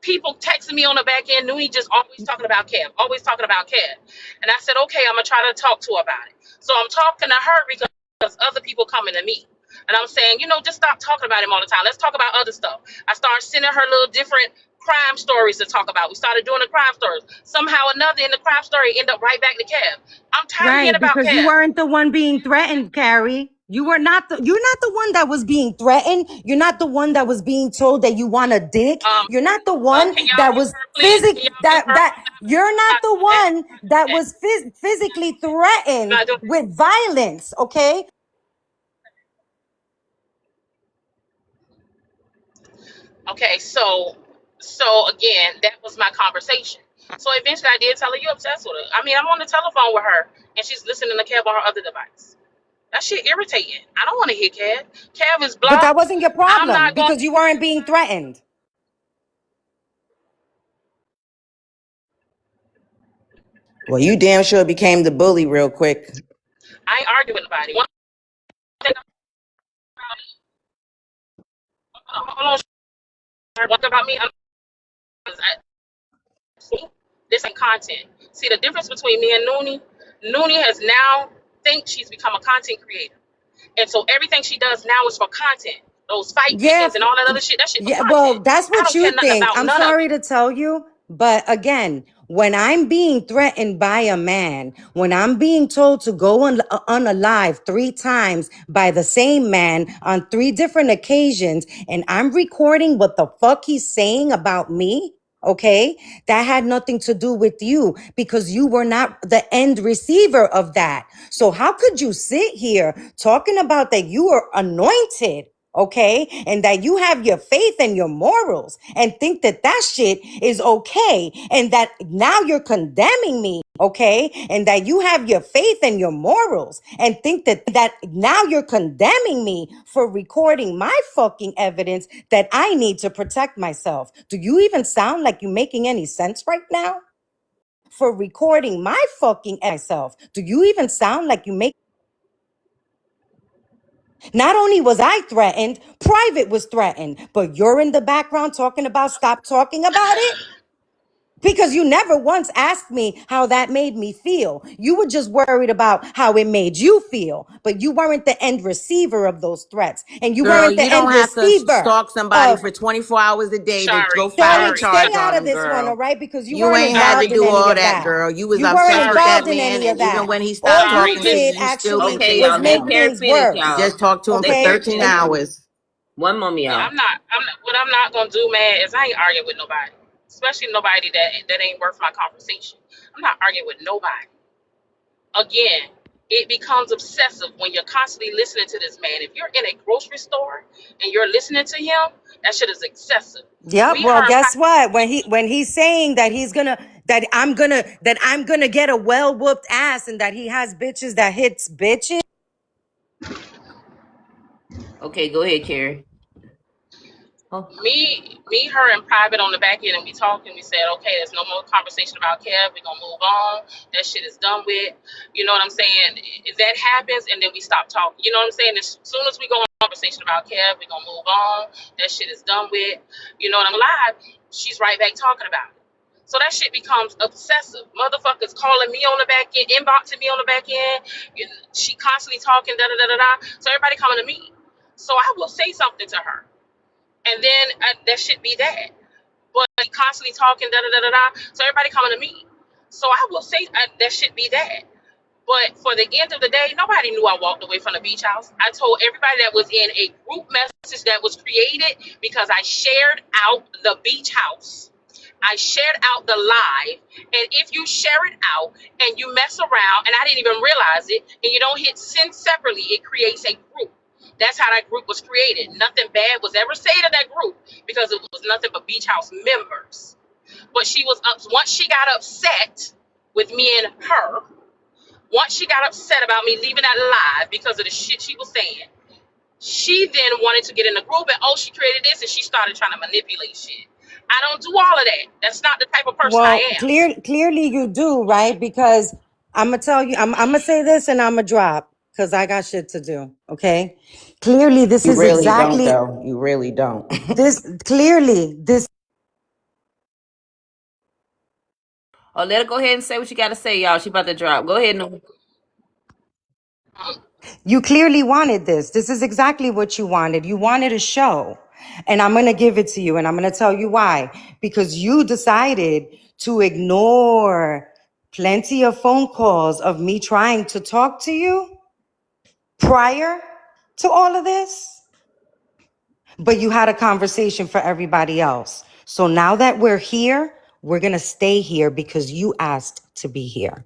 People texting me on the back end, Nuni just always talking about Kev, always talking about Kev. And I said, okay, I'm going to try to talk to her about it. So I'm talking to her because other people coming to me. And I'm saying, just stop talking about him all the time. Let's talk about other stuff. I started sending her little different crime stories to talk about. We started doing the crime stories. Somehow or another in the crime story end up right back to Kev. I'm tired of hearing Right, about because you Kev. weren't the one being threatened, Carrie. You're not the one that was being threatened. You're not the one that was being told that you want a dick. You're not the one Can y'all that mute was her, please? Can y'all mute her? you're not the one that was physically I'm threatened not doing. with violence, okay? Okay, so again, that was my conversation. So eventually I did tell her, you obsessed with her. I mean, I'm on the telephone with her and she's listening to Kev on her other device. That shit irritating. I don't want to hear Kev. Kev is But blocked. that wasn't your I'm problem not going because you weren't being threatened. Well, you damn sure became the bully real quick. I ain't arguing with nobody. One thing hold on, one thing about me, this ain't content. See the difference between me and Nuni? Nuni has now think she's become a content creator. And so everything she does now is for content. Those fight Yeah, pickings and all that other shit, that shit for yeah, well, content. that's I what don't you care nothing think. about I'm none of sorry it. to tell you, but again, when I'm being threatened by a man, when I'm being told to go on a live 3 times by the same man on 3 different occasions, and I'm recording what the fuck he's saying about me, okay, that had nothing to do with you because you were not the end receiver of that. So how could you sit here talking about that you were anointed? Okay, and that you have your faith and your morals and think that that shit is okay, and that now you're condemning me, okay, and that you have your faith and your morals and think that now you're condemning me for recording my fucking evidence that I need to protect myself. Do you even sound like you're making any sense right now? For recording my fucking myself. Do you even sound like you make Not only was I threatened, Private was threatened, but you're in the background talking about stop talking about it? Because you never once asked me how that made me feel. You were just worried about how it made you feel, but you weren't the end receiver of those threats. And you Girl, weren't the you don't end have to receiver stalk somebody of for 24 hours a day to go Shari, file a Shari, Stay charge out on of them, this one, all girl. right? Because you You weren't ain't had to involved Shari, in do any all of that, that. girl. You was You weren't upset Shari. with that involved in man, any of and even that. when he All stopped you Shari, talking to you, did listen. you still actually Okay, maintained was y'all. some Let make Carrie morals. things finish, You worse. y'all. just talked to him for Let Okay? Carrie 13 finish. hours. One moment, Yeah, y'all. what I'm not gonna do, man, is I ain't arguing with nobody. Especially nobody that ain't worth my conversation. I'm not arguing with nobody. Again, it becomes obsessive when you're constantly listening to this man. If you're in a grocery store and you're listening to him, that shit is excessive. Yep. Me, Well, her, and guess what? When he's saying that I'm gonna get a well whooped ass and that he has bitches that hits bitches. Okay, go ahead, Carrie. Oh, me, her in private on the back end, and we talked and we said, okay, there's no more conversation about Kev. We're gonna move on. That shit is done with. You know what I'm saying? If that happens, and then we stop talking. You know what I'm saying? As soon as we go on conversation about Kev, we're gonna move on. That shit is done with. You know what I'm live? She's right back talking about it. So that shit becomes obsessive. Motherfuckers calling me on the back end, inboxing me on the back end. She constantly talking, da da da da da. So everybody coming to me. So I will say something to her, and then that should be that. But he constantly talking, da da da da da. So everybody coming to me. So I will say that should be that. But for the end of the day, nobody knew I walked away from the beach house. I told everybody that was in a group message that was created because I shared out the beach house. I shared out the live. And if you share it out and you mess around, and I didn't even realize it, and you don't hit send separately, it creates a group. That's how that group was created. Nothing bad was ever said to that group because it was nothing but beach house members. But she was up once she got upset with me and her. Once she got upset about me leaving that live because of the shit she was saying, she then wanted to get in the group and she created this and she started trying to manipulate shit. I don't do all of that. That's not the type of person Well, I am. clearly you do, right? Because I'm gonna tell you, I'm gonna say this and I'm gonna drop. because I got shit to do. Okay. Clearly, this You is really don't, exactly though. You really don't. this. Oh, let her go ahead and say what you got to say, y'all. She about to drop. Go ahead. Nuni. You clearly wanted this. This is exactly what you wanted. You wanted a show. And I'm going to give it to you. And I'm going to tell you why. Because you decided to ignore plenty of phone calls of me trying to talk to you prior to all of this. But you had a conversation for everybody else. So now that we're here, we're going to stay here because you asked to be here.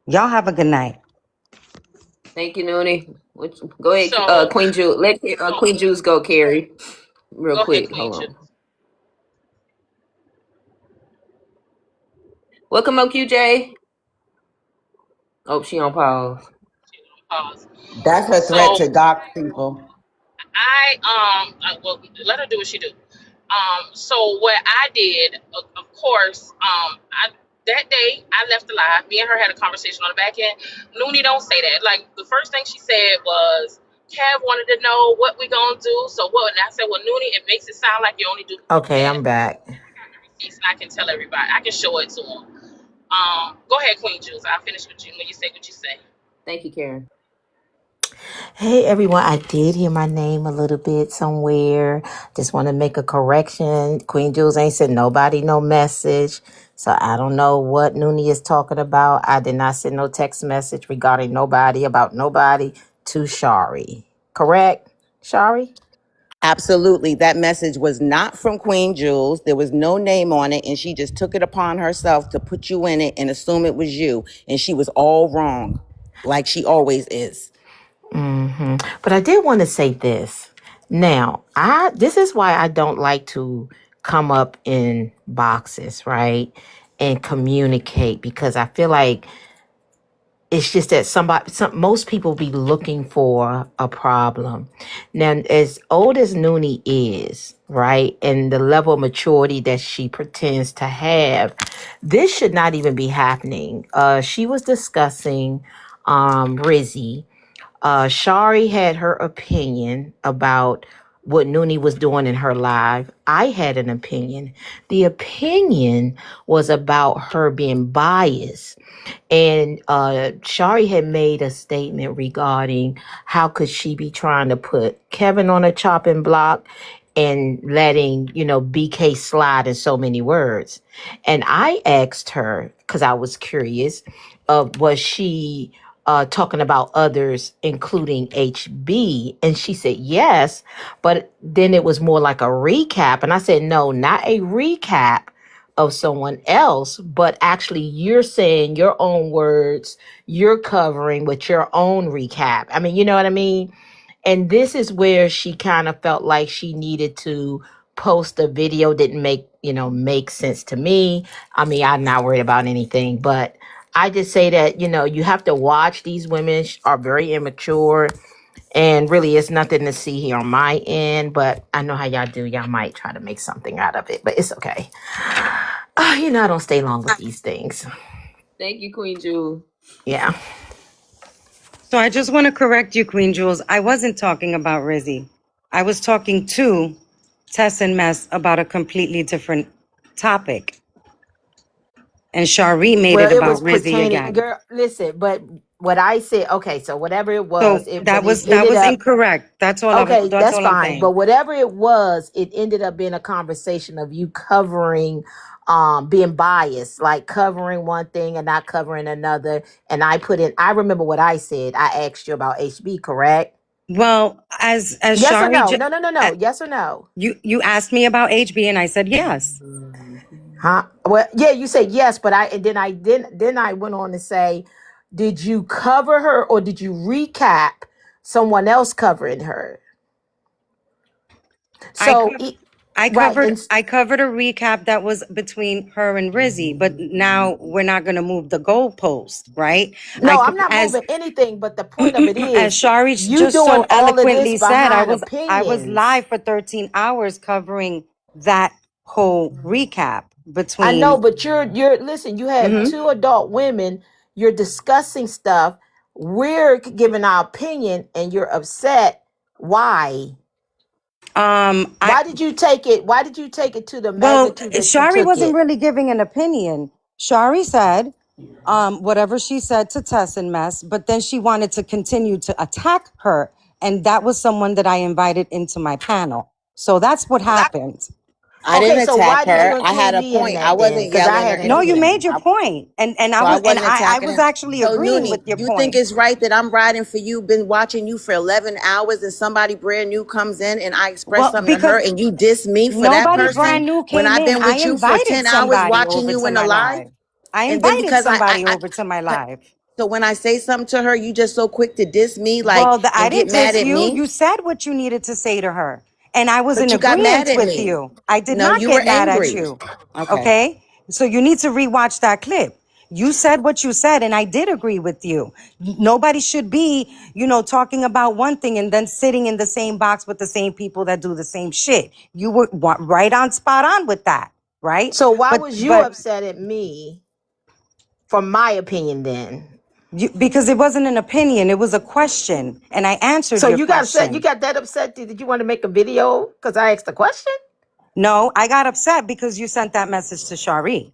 Y'all have a good night. Thank you, Nuni. Go ahead, So Queen Jules. Let Queen Jules go, Carrie. Real go ahead, quick. Queen Hold on. Juice. Welcome, OQJ. Oh, she on pause. Pause. That's a threat So to dox people. well, let her do what she do. So what I did, of course, that day I left alive. Me and her had a conversation on the back end. Nuni don't say that. Like the first thing she said was, "Cav wanted to know what we gonna do." So what? And I said, "Well, Nuni, it makes it sound like you only do Okay, that." I'm back. Receipts, and I can tell everybody. I can show it to them. Go ahead, Queen Juice. I'll finish with you when you say what you say. Thank you, Karen. Hey everyone, I did hear my name a little bit somewhere. Just want to make a correction. Queen Jules ain't sent nobody no message. So I don't know what Nuni is talking about. I did not send no text message regarding nobody about nobody to Shari. Correct? Shari? Absolutely. That message was not from Queen Jules. There was no name on it, and she just took it upon herself to put you in it and assume it was you. And she was all wrong, like she always is. But I did want to say this. Now, this is why I don't like to come up in boxes, right? And communicate because I feel like it's just that most people be looking for a problem. Now, as old as Nuni is, right, and the level of maturity that she pretends to have, this should not even be happening. She was discussing Rizzy. Shari had her opinion about what Nuni was doing in her live. I had an opinion. The opinion was about her being biased. And Shari had made a statement regarding how could she be trying to put Kevin on a chopping block and letting, BK slide in so many words. And I asked her, because I was curious, was she talking about others, including HB? And she said yes, but then it was more like a recap. And I said, no, not a recap of someone else, but actually you're saying your own words, you're covering with your own recap. I mean, you know what I mean? And this is where she kind of felt like she needed to post a video. Didn't make sense to me. I mean, I'm not worried about anything, but I just say that, you have to watch. These women are very immature, and really it's nothing to see here on my end, but I know how y'all do. Y'all might try to make something out of it, but it's okay. I don't stay long with these things. Thank you, Queen Jules. Yeah. So I just want to correct you, Queen Jules. I wasn't talking about Rizzy. I was talking to Tess and Mess about a completely different topic. And Shari made Well, it it about was Rizzy pertaining, again. girl, listen, but what I said, okay, so whatever it was, So but it that ended was up, incorrect. okay, That's that's all I'm fine. saying. But whatever it was, it ended up being a conversation of you covering, being biased, like covering one thing and not covering another. And I remember what I said. I asked you about HB, correct? Well, as Yes or Shari no? No, no, no, no. Yes or no? you asked me about HB and I said yes. Huh? Well, yeah, you said yes, but then I went on to say, did you cover her or did you recap someone else covering her? I So, right, and I covered a recap that was between her and Rizzy, but now we're not going to move the goalpost, right? no, I'm not moving anything, but the point of it As is Shari you just doing so all of this eloquently said, behind I was opinions. live for 13 hours covering that whole recap I know, between. but you're listen, you have Mhm. two adult women, you're discussing stuff. we're giving our opinion and you're upset. Why? I Why did you take it? Why did you take it to the Well, magnitude that you Shari took wasn't it? really giving an opinion. Shari said whatever she said to Tess and Mess, but then she wanted to continue to attack her. And that was someone that I invited into my panel. So that's what happened. I Okay, didn't so attack why did you her. I include had a me in point. I that then? wasn't Because I yelling or had No, you anything. made your point. And I So I was and wasn't I attacking was her. actually So agreeing with Nuni, your you think point. it's right that I'm riding for you, been watching you for 11 hours and somebody brand new comes in and I express Well, something to her because and you diss me for that nobody person brand new when came I've in. been I with you for invited 10 hours somebody watching over you to in the my live? live. I And then invited because somebody over to my live. so when I say something to her, you just so quick to diss me like Well, I and get didn't mad diss at you. me, You said what you needed to say to her. And I was in but you got mad agreement at with me. you. I did No, not you were get mad at angry. you. Okay. Okay? So you need to rewatch that clip. You said what you said, and I did agree with you. Nobody should be, talking about one thing and then sitting in the same box with the same people that do the same shit. You were right on spot on with that, right? so why But was you but upset at me for my opinion then? because it wasn't an opinion, it was a question, and I answered So your you got upset. You question. got that upset? Did you want to make a video because I asked the question? No, I got upset because you sent that message to Shari.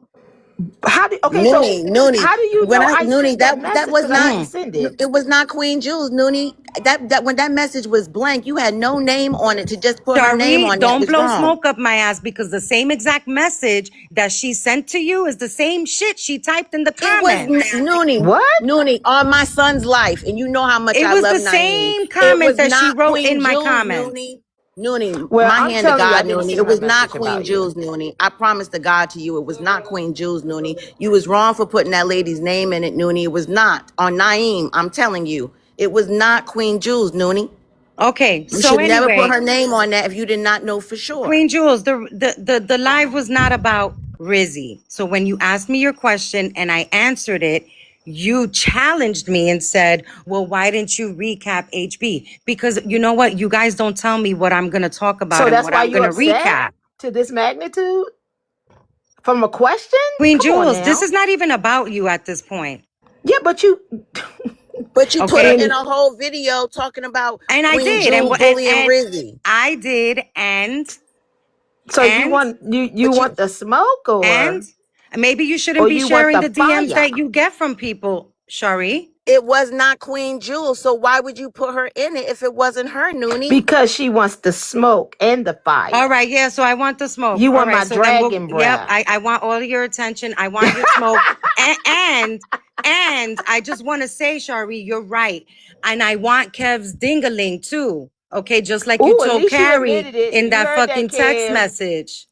How do okay? So Noonie. how do you When know I I Noonie, sent that that message? was Because I not. didn't send it. It was not Queen Jules, Noonie. That when that message was blank, you had no name on it to just put her name Shari, on that don't was blow wrong. smoke up my ass because the same exact message that she sent to you is the same shit she typed in the It was comments. What? Noonie on my son's life, and you know how much It I was love the Naeem. same It comment was that she not wrote Queen in my Jules, comments. Noonie. Well, My I'm hand to telling you, I God, didn't Noonie. send It her a was not message Queen about you. Jules, Noonie. I promise to God to you, it was not Queen Jules, Noonie. You was wrong for putting that lady's name in it, Noonie. It was not on Naeem. I'm telling you, it was not Queen Jules, Noonie. Okay, You so should never put anyway, her name on that if you did not know for sure. Queen Jules, the live was not about Rizzy. So when you asked me your question and I answered it, you challenged me and said, well, why didn't you recap HB? Because you know what? You guys don't tell me what I'm going to talk about So and that's what why I'm going you're to upset recap. to this magnitude from a question? Queen Come on Jules, this now. is not even about you at this point. Yeah, but you. But you put her Okay? in And a whole video talking about And I Queen did. Jules bullying And Rizzy. I did. so you And, want you But you want the smoke and maybe you shouldn't or be you want sharing the the DMs fire? that you get from people, Shari. it was not Queen Jules, so why would you put her in it if it wasn't her, Noonie? Because she wants the smoke and the All fire. right, yeah, so I want the smoke. You All want right, my so then dragon breath. I want all of your attention. I want your smoke. and, and I just want to say, Shari, you're right. And I want Kev's dingaling too. Okay, just like you Ooh, at told least you Carrie admitted it. in You that heard that, fucking text Kev. message.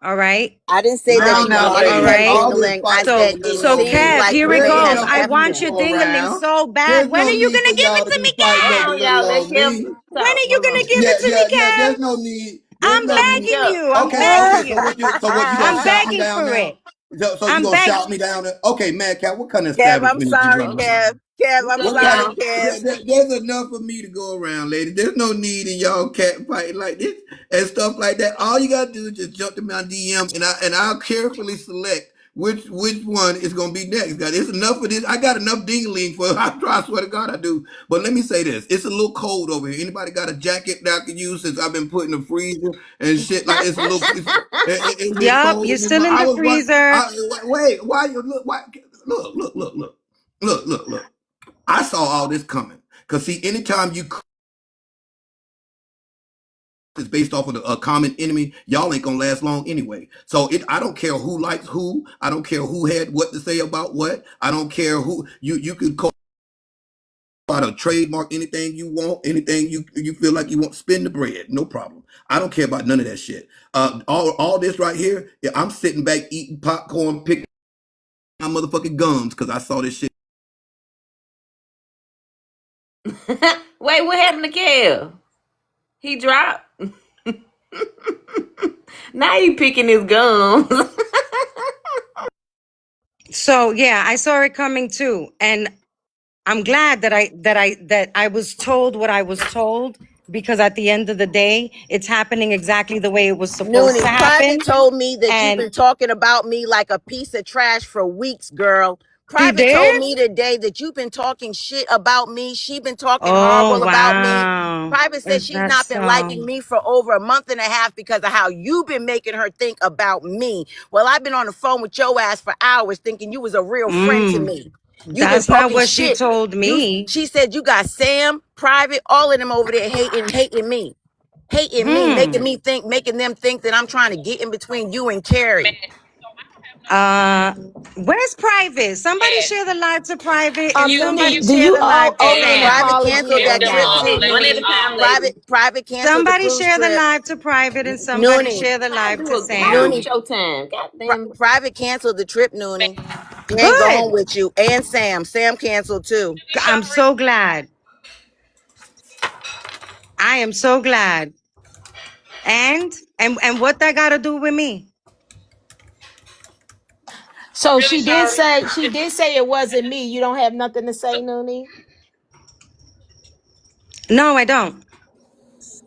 All right. I didn't say that Now, you now, wanted All ladies, Kev right. all this Dingling. I fighting So, said over here it so no seemed more. Kev, like here it There Rizzy ain't goes. has enough I for kept me to want your him. go dingaling around. so bad. There's When no are you need gonna for give y'all it to to be me, fighting Hold over on, Kev? little y'all. Let old Kev me. When talk. are you Hold gonna on. give it to me, Yeah. Kev? There's no need. There's I'm no Kev, need. begging Kev. you. I'm Okay. begging So you. what you gonna I'm shout me begging down for now? it. So you I'm gonna begging. shout me down there? Okay, Madkal, what kind of Kev, I'm establishment is you sorry, running? Okay. Kev. Kev, We I'm good What kind sorry, of now. Kev. there's enough for me to go around, lady. There's no need in y'all cat fighting like this and stuff like that. All you gotta do is just jump to my DM and I'll carefully select which one is gonna be next. God, it's enough of this. I got enough dingling for I swear to God I do. But let me say this. It's a little cold over here. Anybody got a jacket that I can use since I've been put in the freezer and shit like it's a little it's Yup, cold you're in this still month. in I the was what freezer. wait, why you look. I saw all this coming. Cause see, anytime you is based off of a common enemy, y'all ain't gonna last long anyway. So I don't care who likes who. I don't care who had what to say about what. I don't care who you could call out a trademark anything you want, anything you feel like you want. Spin the bread, no problem. I don't care about none of that shit. All this right here, yeah, I'm sitting back eating popcorn, picking my motherfucking gums because I saw this shit. Wait, what happened to Kev? He dropped. Now he picking his gums. So yeah, I saw it coming too. And I'm glad that I was told what I was told, because at the end of the day, it's happening exactly the way it was supposed to Noonie, Private happen. told me that you've And been talking about me like a piece of trash for weeks, girl. She Private told did? me today that you've been talking shit about me. She been talking Oh, horrible about me. wow. Private said Is she's that not been liking so? me for over a month and a half because of how you've been making her think about me. Well, I've been on the phone with your ass for hours thinking you was a real friend to me. You've been That's not talking what she shit. told me. She said you got Sam, Private, all of them over there hating me, making them think that I'm trying to get in between you and Man, Carrie. so I don't have no Uh, where's Private? Somebody man. share the live to Private and Nuni, somebody do share you the owe, live to owe me an Hey, Sam. Private apology canceled or that Mr. trip no? too, Let One at me a Nuni. time, lady. Private canceled the Somebody cruise share the trip. live to Private and somebody Nuni. share the live to How do Sam. Nuni. Showtime? God damn it. Private canceled the trip, man, Nuni. She ain't going Good. with you. And Sam. Sam canceled too. I'm shari. so glad. I am so glad. And what that got to do with me? So Really sorry. she did say it wasn't me. You don't have nothing to say, Nuni? No, I don't.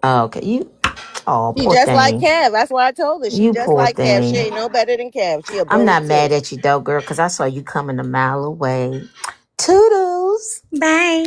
Oh, okay. Oh, She poor just like thing. Kev. That's why I told her. She You just poor like Kev. She thing. ain't no better than Kev. She a I'm bully not mad too. at you though, girl, because I saw you coming a mile away. Toodles. Bye.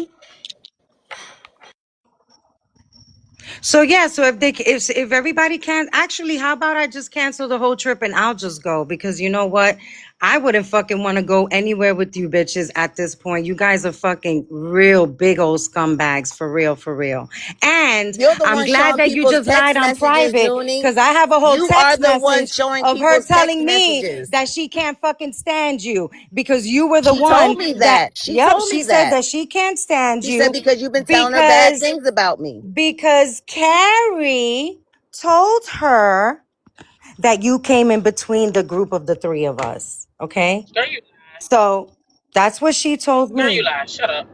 So yeah, so if everybody can actually, how about I just cancel the whole trip and I'll just go because you know what? I wouldn't fucking want to go anywhere with you bitches at this point. You guys are fucking real big old scumbags for real, for real. And You're the I'm one glad showing that you people's just lied text on messages, private Noonie. because I have a whole You are text the one message showing of her people's text telling me messages. that she can't fucking stand you because you were the She one told me that, that. She yep, told she me says that. that she can't stand She said you because you've been telling her bad because things about me. Carrie told her that you came in between the group of the three of us. Okay. Girl, you lie. So that's what she told Girl, you me. lie. Shut up.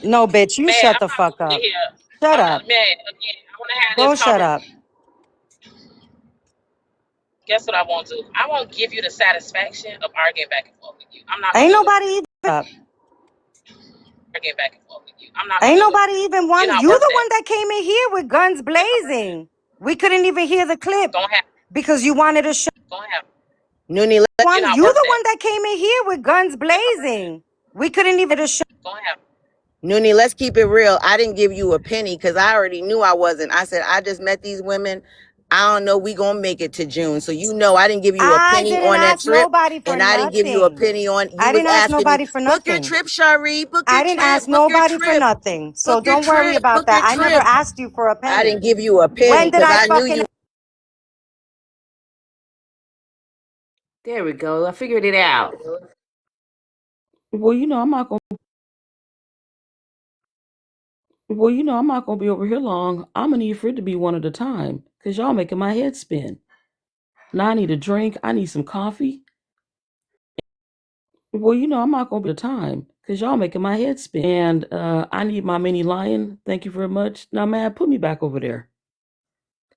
No, bitch, you Man, shut I'm the not fuck gonna sit up. here. Shut I'm not up. man, again, I wanna have Go this shut conversation. up. Guess what I won't do? I won't give you the satisfaction of arguing back and forth with you. I'm not gonna Ain't do it. nobody even up. Arguing back and forth with you. I'm not gonna Ain't do it. nobody even You're one. not You worth the that. one that came in here with guns You're not worth that. blazing. We couldn't even hear the clip Gonna happen. because you wanted to show Gonna happen. Noonie, You're one. not You worth the that. one that came in here with guns You're not worth that. blazing. We couldn't even show. Gonna happen. Noonie, let's keep it real. I didn't give you a penny because I already knew I wasn't. I said, I just met these women. I don't know. We gonna make it to June. So you know I didn't give you a I penny didn't on that ask trip. nobody for And I didn't give you a nothing. penny on you I was didn't ask asking me, nobody for book your nothing. trip, Shari, book I your didn't trip, ask book your nobody for trip, nothing. So book your don't worry trip, about book that. your I never trip. asked you for a I penny. didn't give you a penny When did because I I knew fucking you. There we go. I figured it out. Well, I'm not gonna be over here long. I'm gonna need for it to be one at a time, cause y'all making my head spin. Now I need a drink. I need some coffee. Well, I'm not gonna be the time, cause y'all making my head spin. And I need my mini lion. Thank you very much. Now, man, put me back over there.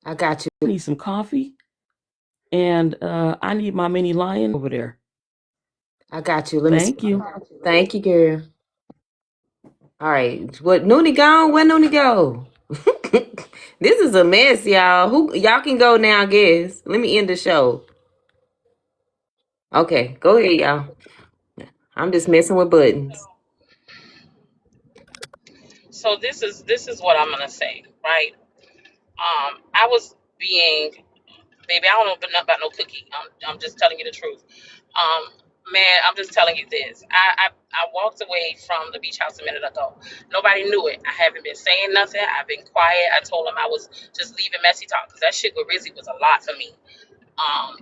I got you. I need some coffee, and I need my mini lion over there. I got you. Let me. Thank you. Thank you, girl. All right. What Nuni gone? Where Nuni go? This is a mess, y'all. Who y'all can go now, I guess. Let me end the show. Okay, go ahead, y'all. I'm just messing with buttons. So this is what I'm gonna say, right? I was being, baby, I don't know nothing about no cookie. I'm just telling you the truth. Man, I'm just telling you this. I walked away from the beach house a minute ago. Nobody knew it. I haven't been saying nothing. I've been quiet. I told them I was just leaving messy talk because that shit with Rizzy was a lot for me.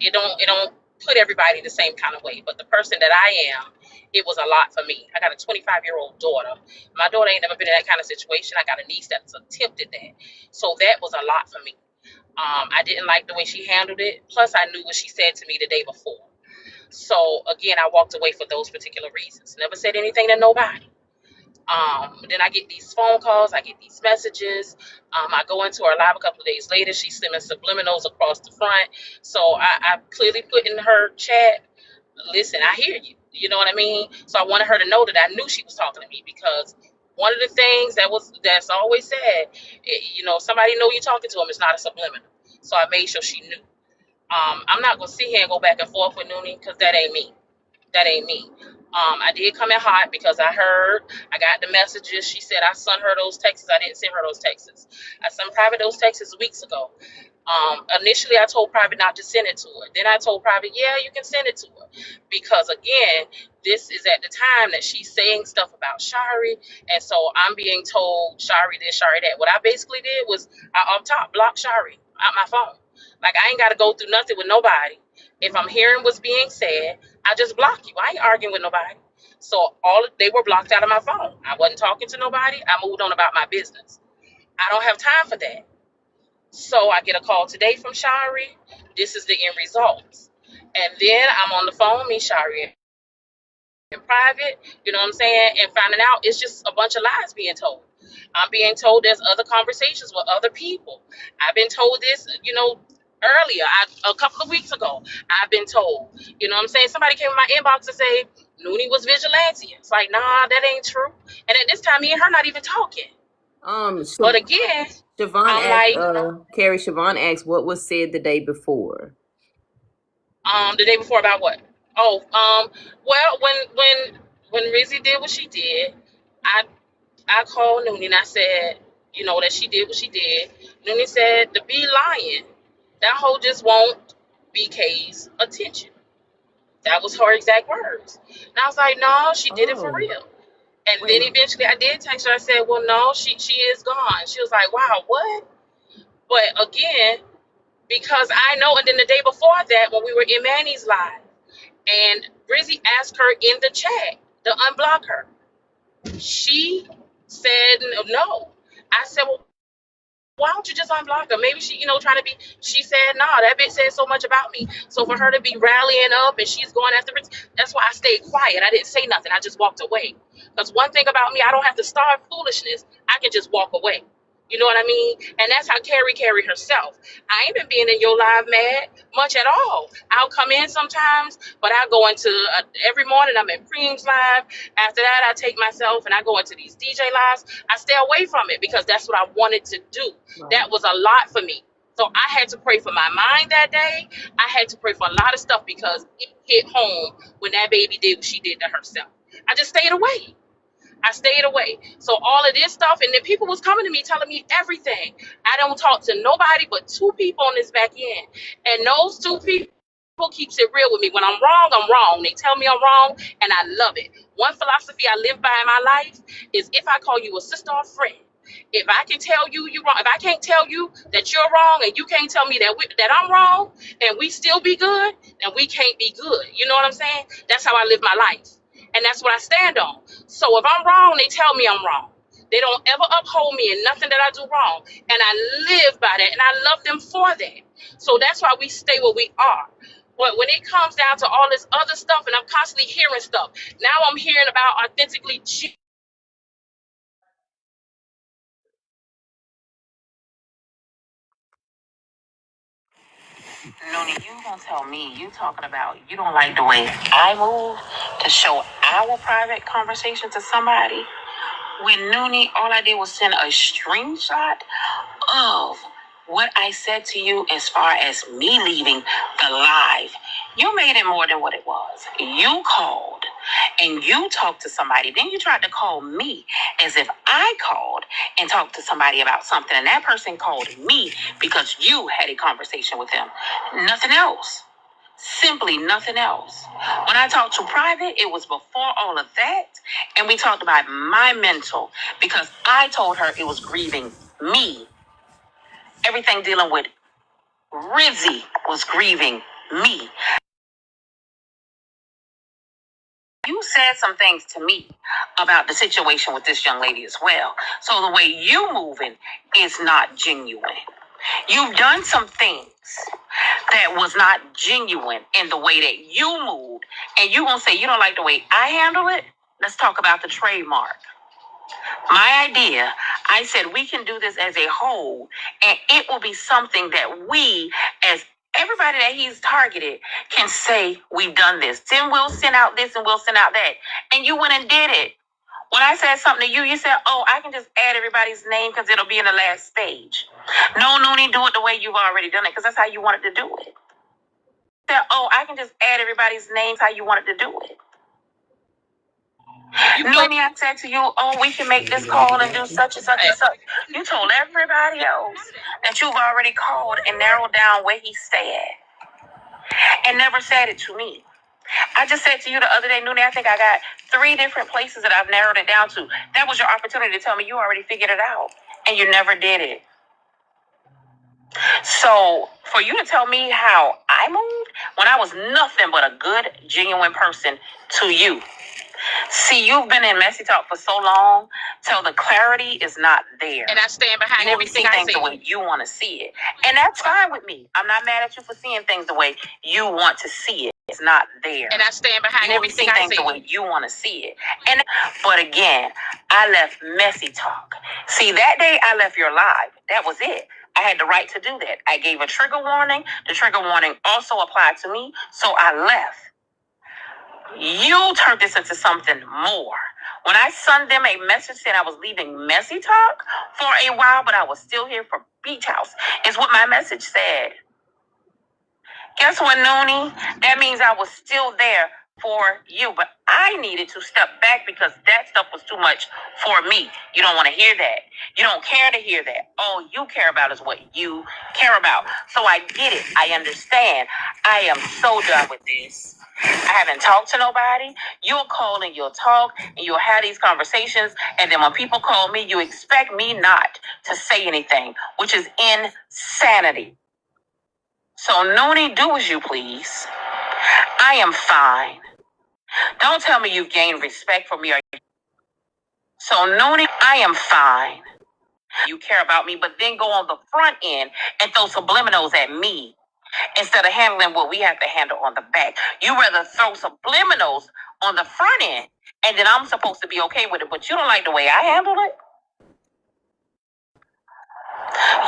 It don't put everybody the same kind of way, but the person that I am, it was a lot for me. I got a 25-year-old daughter. My daughter ain't never been in that kind of situation. I got a niece that's attempted that, so that was a lot for me. I didn't like the way she handled it. Plus, I knew what she said to me the day before. So again, I walked away for those particular reasons. Never said anything to nobody. Then I get these phone calls, I get these messages. I go into her live a couple of days later. She's sending subliminals across the front. So I clearly put in her chat, listen, I hear you. You know what I mean? So I wanted her to know that I knew she was talking to me because one of the things that's always said, somebody know you're talking to them. It's not a subliminal. So I made sure she knew. I'm not gonna sit here and go back and forth with Noonie because that ain't me. That ain't me. I did come in hot because I got the messages. She said I sent her those texts. I didn't send her those texts. I sent Private those texts weeks ago. Initially, I told Private not to send it to her. Then I told Private, yeah, you can send it to her. Because again, this is at the time that she's saying stuff about Shari. And so I'm being told Shari this, Shari that. What I basically did was I up top blocked Shari out my phone. Like, I ain't got to go through nothing with nobody. If I'm hearing what's being said, I just block you. I ain't arguing with nobody. So they were blocked out of my phone. I wasn't talking to nobody. I moved on about my business. I don't have time for that. So I get a call today from Shari. This is the end results. And then I'm on the phone, me, Shari, in private, you know what I'm saying? And finding out it's just a bunch of lies being told. I'm being told there's other conversations with other people. I've been told this, earlier, a couple of weeks ago. I've been told, you know what I'm saying? Somebody came in my inbox and say Nuni was vigilante. It's like, nah, that ain't true. And at this time, me and her not even talking. But again, Siobhan I'm asked, like, Carrie, Siobhan asked what was said the day before. the day before about what? Oh, well, when Rizzy did what she did, I called Nuni and I said, that she did what she did. Nuni said to be lying, that hoe just won't BK's attention. That was her exact words. And I was like, no, she did it for real. And then eventually I did text her. I said, well, no, she is gone. She was like, wow, what? But again, because I know, and then the day before that, when we were in Manny's live, and Brizzy asked her in the chat to unblock her. She said no. I said, well, why don't you just unblock her? Maybe she, trying to be. She said, nah, that bitch said so much about me. So for her to be rallying up and she's going after it, that's why I stayed quiet. I didn't say nothing. I just walked away. Because one thing about me, I don't have to start foolishness. I can just walk away. You know what I mean? And that's how Carrie herself. I ain't been being in your live mad much at all. I'll come in sometimes, but I go into every morning I'm in Preem's live. After that, I take myself and I go into these DJ lives. I stay away from it because that's what I wanted to do. Right. That was a lot for me. So I had to pray for my mind that day. I had to pray for a lot of stuff because it hit home when that baby did what she did to herself. I just stayed away. I stayed away. So all of this stuff, and then people was coming to me telling me everything. I don't talk to nobody but two people on this back end. And those two people keeps it real with me. When I'm wrong, I'm wrong. They tell me I'm wrong, and I love it. One philosophy I live by in my life is if I call you a sister or friend, if I can tell you you're wrong, if I can't tell you that you're wrong and you can't tell me that I'm wrong and we still be good, then we can't be good. You know what I'm saying? That's how I live my life. And that's what I stand on. So if I'm wrong, they tell me I'm wrong. They don't ever uphold me in nothing that I do wrong. And I live by that. And I love them for that. So that's why we stay where we are. But when it comes down to all this other stuff, and I'm constantly hearing stuff, now I'm hearing about authentically Nuni, you gonna tell me you talking about you don't like the way I move to show our private conversation to somebody? When Nuni, all I did was send a screenshot of what I said to you as far as me leaving the live. You made it more than what it was. You called and you talked to somebody. Then you tried to call me as if I called and talked to somebody about something. And that person called me because you had a conversation with them. Nothing else. Simply nothing else. When I talked to Private, it was before all of that. And we talked about my mental because I told her it was grieving me. Everything dealing with Rizzy was grieving me. You said some things to me about the situation with this young lady as well. So the way you moving is not genuine. You've done some things that was not genuine in the way that you moved. And you gonna say you don't like the way I handle it? Let's talk about the trademark. My idea, I said we can do this as a whole, and it will be something that we, as everybody that he's targeted, can say we've done this. Then we'll send out this and we'll send out that. And you went and did it. When I said something to you, you said, oh, I can just add everybody's name because it'll be in the last stage. No, Nuni, do it the way you've already done it because that's how you wanted to do it. You said, oh, I can just add everybody's names how you wanted to do it. You play. Nuni, I said to you, oh, we can make this call and do such and such and such. You told everybody else that you've already called and narrowed down where he stay at and never said it to me. I just said to you the other day, Nuni, I think I got 3 different places that I've narrowed it down to. That was your opportunity to tell me you already figured it out, and you never did it. So for you to tell me how I moved when I was nothing but a good, genuine person to you. See, you've been in messy talk for so long till the clarity is not there. And I stand behind You only see everything I things said. the way you want to see it. And that's fine with me. I'm not mad at you for seeing things the way you want to see it. It's not there. And I stand behind You only see everything I things the said. way you want to see it. But again, I left messy talk. See, that day I left your live. That was it. I had the right to do that. I gave a trigger warning. The trigger warning also applied to me, so I left. You turned this into something more. When I sent them a message saying I was leaving messy talk for a while, but I was still here for Beach House, is what my message said. Guess what, Nuni? That means I was still there for you, but I needed to step back because that stuff was too much for me. You don't want to hear that. You don't care to hear that. All you care about is what you care about. So I get it. I understand. I am so done with this. I haven't talked to nobody. You'll call and you'll talk and you'll have these conversations. And then when people call me, you expect me not to say anything, which is insanity. So, Nuni, do as you please. I am fine. Don't tell me you've gained respect for me. So, Nuni, I am fine. You care about me, but then go on the front end and throw subliminals at me instead of handling what we have to handle on the back. You rather throw subliminals on the front end, and then I'm supposed to be okay with it, but you don't like the way I handle it?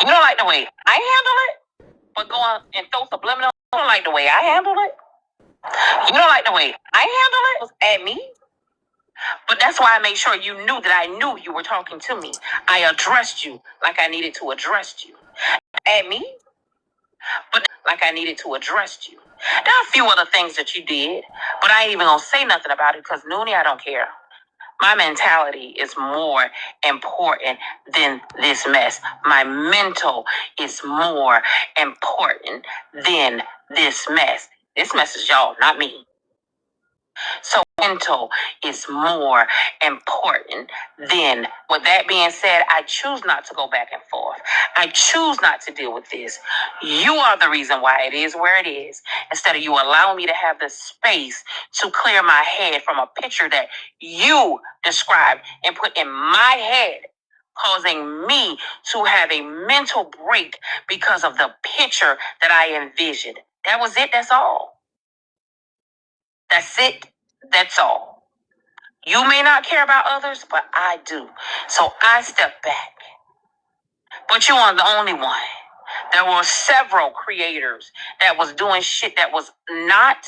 You don't like the way I handle it? But go on and throw subliminals. You don't like the way I handle it? You don't like the way I handle it at me? But that's why I made sure you knew that I knew you were talking to me. I addressed you like I needed to address you. At me? But like I needed to address you. There are a few other things that you did, but I ain't even gonna say nothing about it because Nuni, I don't care. My mentality is more important than this mess. My mental is more important than this mess. This mess is y'all, not me. So mental is more important than. With that being said, I choose not to go back and forth. I choose not to deal with this. You are the reason why it is where it is. Instead of you allowing me to have the space to clear my head from a picture that you described and put in my head, causing me to have a mental break because of the picture that I envisioned. That was it. That's all. That's it. That's all. You may not care about others, but I do. So I step back. But you are the only one. There were several creators that was doing shit that was not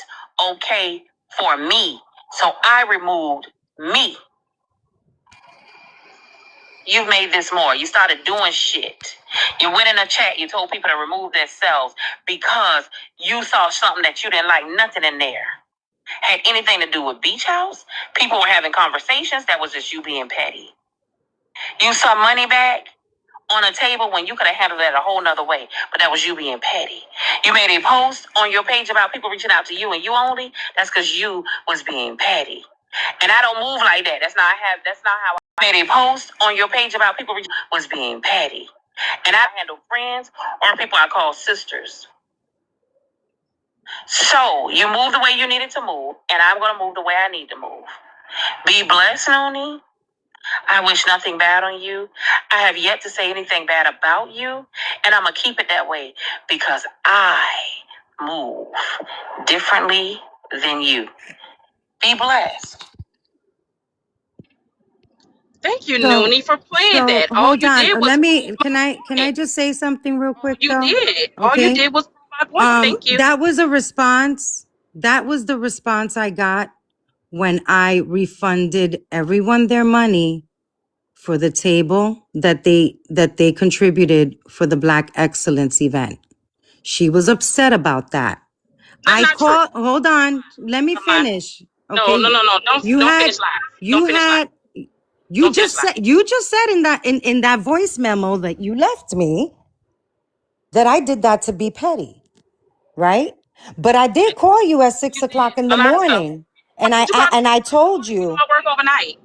okay for me. So I removed me. You've made this more. You started doing shit. You went in a chat. You told people to remove themselves because you saw something that you didn't like. Nothing in there had anything to do with Beach House. People were having conversations. That was just you being petty. You saw money back on a table when you could have handled that a whole nother way, but that was you being petty. You made a post on your page about people reaching out to you and you only. That's because you was being petty. And I don't move like that. That's not how I made a post on your page about people reaching was being petty. And I handle friends or people I call sisters. So you moved the way you needed to move, and I'm gonna move the way I need to move. Be blessed, Nuni. I wish nothing bad on you. I have yet to say anything bad about you, and I'm gonna keep it that way because I move differently than you. Be blessed. Thank you, So, Noonie, for playing so that. All hold you on. did was Let prove me. my Can I point. just say something real All quick you though? did. All you Okay. did was prove my point. Thank you. That was a response. That was the response I got when I refunded everyone their money for the table that they contributed for the Black Excellence event. She was upset about that. That's I not true. called. Hold on. Let me Never mind. finish. No, no, Okay, no, no. you Don't had finish live. Don't you finish live. had Don't finish live. you just said in that voice memo that you left me that I did that to be petty, right? But I did call you at You 6 o'clock did in a the lot of stuff. morning, Why and would you call me? I Why told would you call you my work overnight?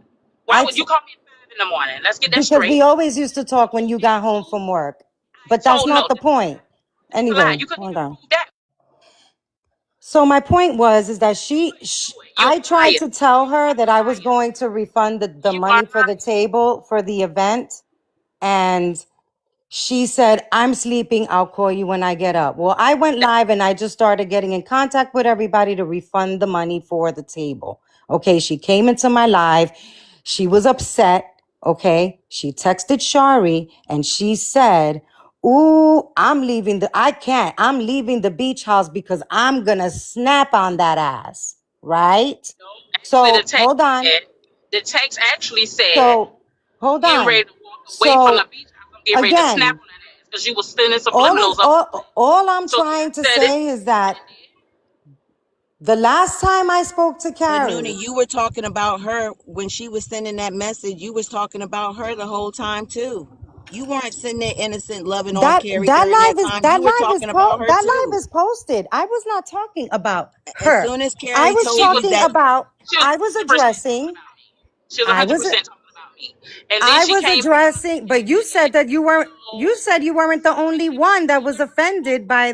Why I would t- you call me at 5 in the morning? Let's get that because we straight. always used to talk when you got home from work, but that's So no, not the point. that's a lie. Anyway, You couldn't hold even on. prove that. So my point was is that You're I a tried liar. to tell You her are that a I was liar. going to refund the You are money a for the liar. table for the event, and she said, I'm sleeping. I'll call you when I get up. Well, I went That- live and I just started getting in contact with everybody to refund the money for the table. Okay. She came into my live. She was upset. Okay. She texted Shari and she said, ooh, I can't. I'm leaving the beach house because I'm going to snap on that ass. Right? Actually, the So text hold on. said, the text actually said, So hold getting on. ready to walk away from the So beach house. I'm getting ready to snap again, on that ass because you was sending subliminals up. all I'm So trying Terry to said it. say is that the last time I spoke to But Nuni, Carrie, you were talking about her when she was sending that message. You was talking about her the whole time too. You weren't sitting there innocent, loving on Carrie during that time. You were talking about her that live too. is posted. I was not talking about As her. soon as I Carrie was She told was you talking that, about she was I was 100% talking addressing about me. She was I was 100% talking about me. And then I she was came back addressing, and but you said that you said you weren't the only one that was offended by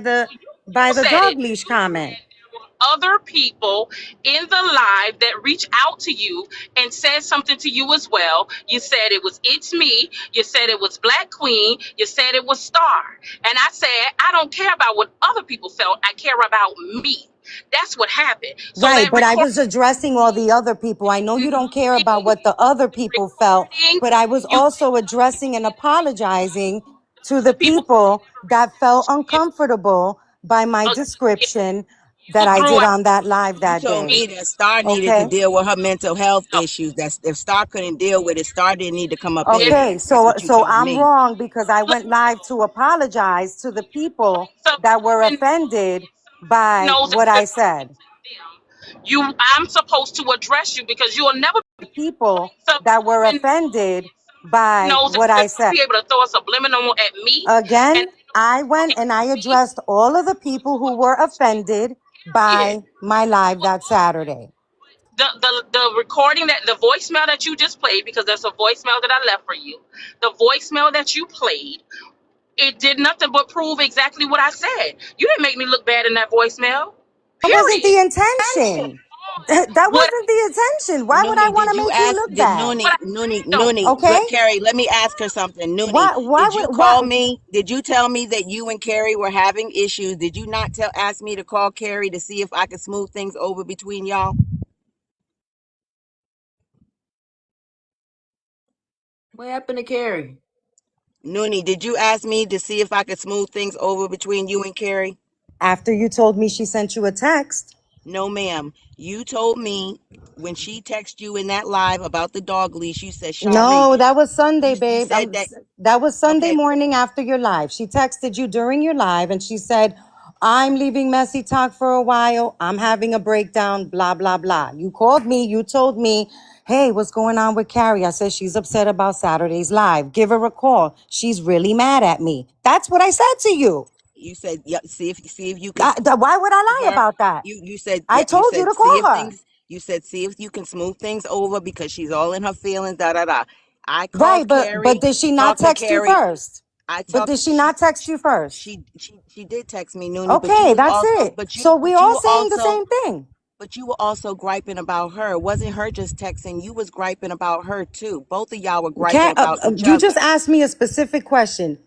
you the said it. dog leash You comment. said there were other people in the live that reached out to you and said something to you as well. You said it was It's Me. You said it was Black Queen. You said it was Star. And I said, I don't care about what other people felt. I care about me. That's what happened. So Right, that but I recording was addressing all the other people. I know you don't care about what the other the people felt, recording, but I was you also addressing and apologizing to the the people who people never that reached out felt to you. uncomfortable by my Again, description you that I threw did out on that live you that told day. me me. that Star needed to Okay? deal with her mental health No, issues. That's if Star couldn't deal with it, Star didn't need to come up in Terry, here. Okay, That's so what you so told I'm me. wrong because I look, went live to apologize to the people so that were when offended somebody by knows that what you're I said. targeting them, I'm supposed to address you because you'll never be able to People bring that were when offended somebody by knows that what you're I gonna said. be able to throw a subliminal at me and Again, they know I you're went talking and I about me. addressed all of the people who were offended Period. by my live that Saturday. The recording that the voicemail that you just played, because there's a voicemail that I left for you, the voicemail that you played, it did nothing but prove exactly what I said. You didn't make me look bad in that voicemail. That wasn't Period. the intention. That What wasn't the intention. Why would I Nuni, want did to you make you ask? look Did bad? Nuni, what I Nuni, said though. Nuni? Okay? Carrie, let me ask her something. Nuni, Why did you would call why me? Did you tell me that you and Carrie were having issues? Did you not ask me to call Carrie to see if I could smooth things over between y'all? What happened to Carrie? Nuni, did you ask me to see if I could smooth things over between you and Carrie? after you told me she sent you a text? No, ma'am. You told me when she texted you in that live about the dog leash, you said, Shari, No, that was Sunday, you babe. said that, That was Sunday okay, morning after your live. She texted you during your live and she said, I'm leaving Messy Talk for a while. I'm having a breakdown, blah, blah, blah. You called me. You told me, hey, what's going on with Carrie? I said, she's upset about Saturday's live. Give her a call. She's really mad at me. That's what I said to you. you said, yeah, see if you can Why would I lie her. about that? You said, I yeah, you told you said to see call if her. things, you said see if you can smooth things over because she's all in her feelings, da da da. I Right, called but Carrie, did she not talked to text you Carrie. first? I But talked did she not text you first? she did text me, Noonie, but you Okay, was that's also it. So we all saying the same thing. but you were also griping about her. It wasn't her just texting, you was griping about her too. Both of y'all were griping about each You just other. asked me a specific question.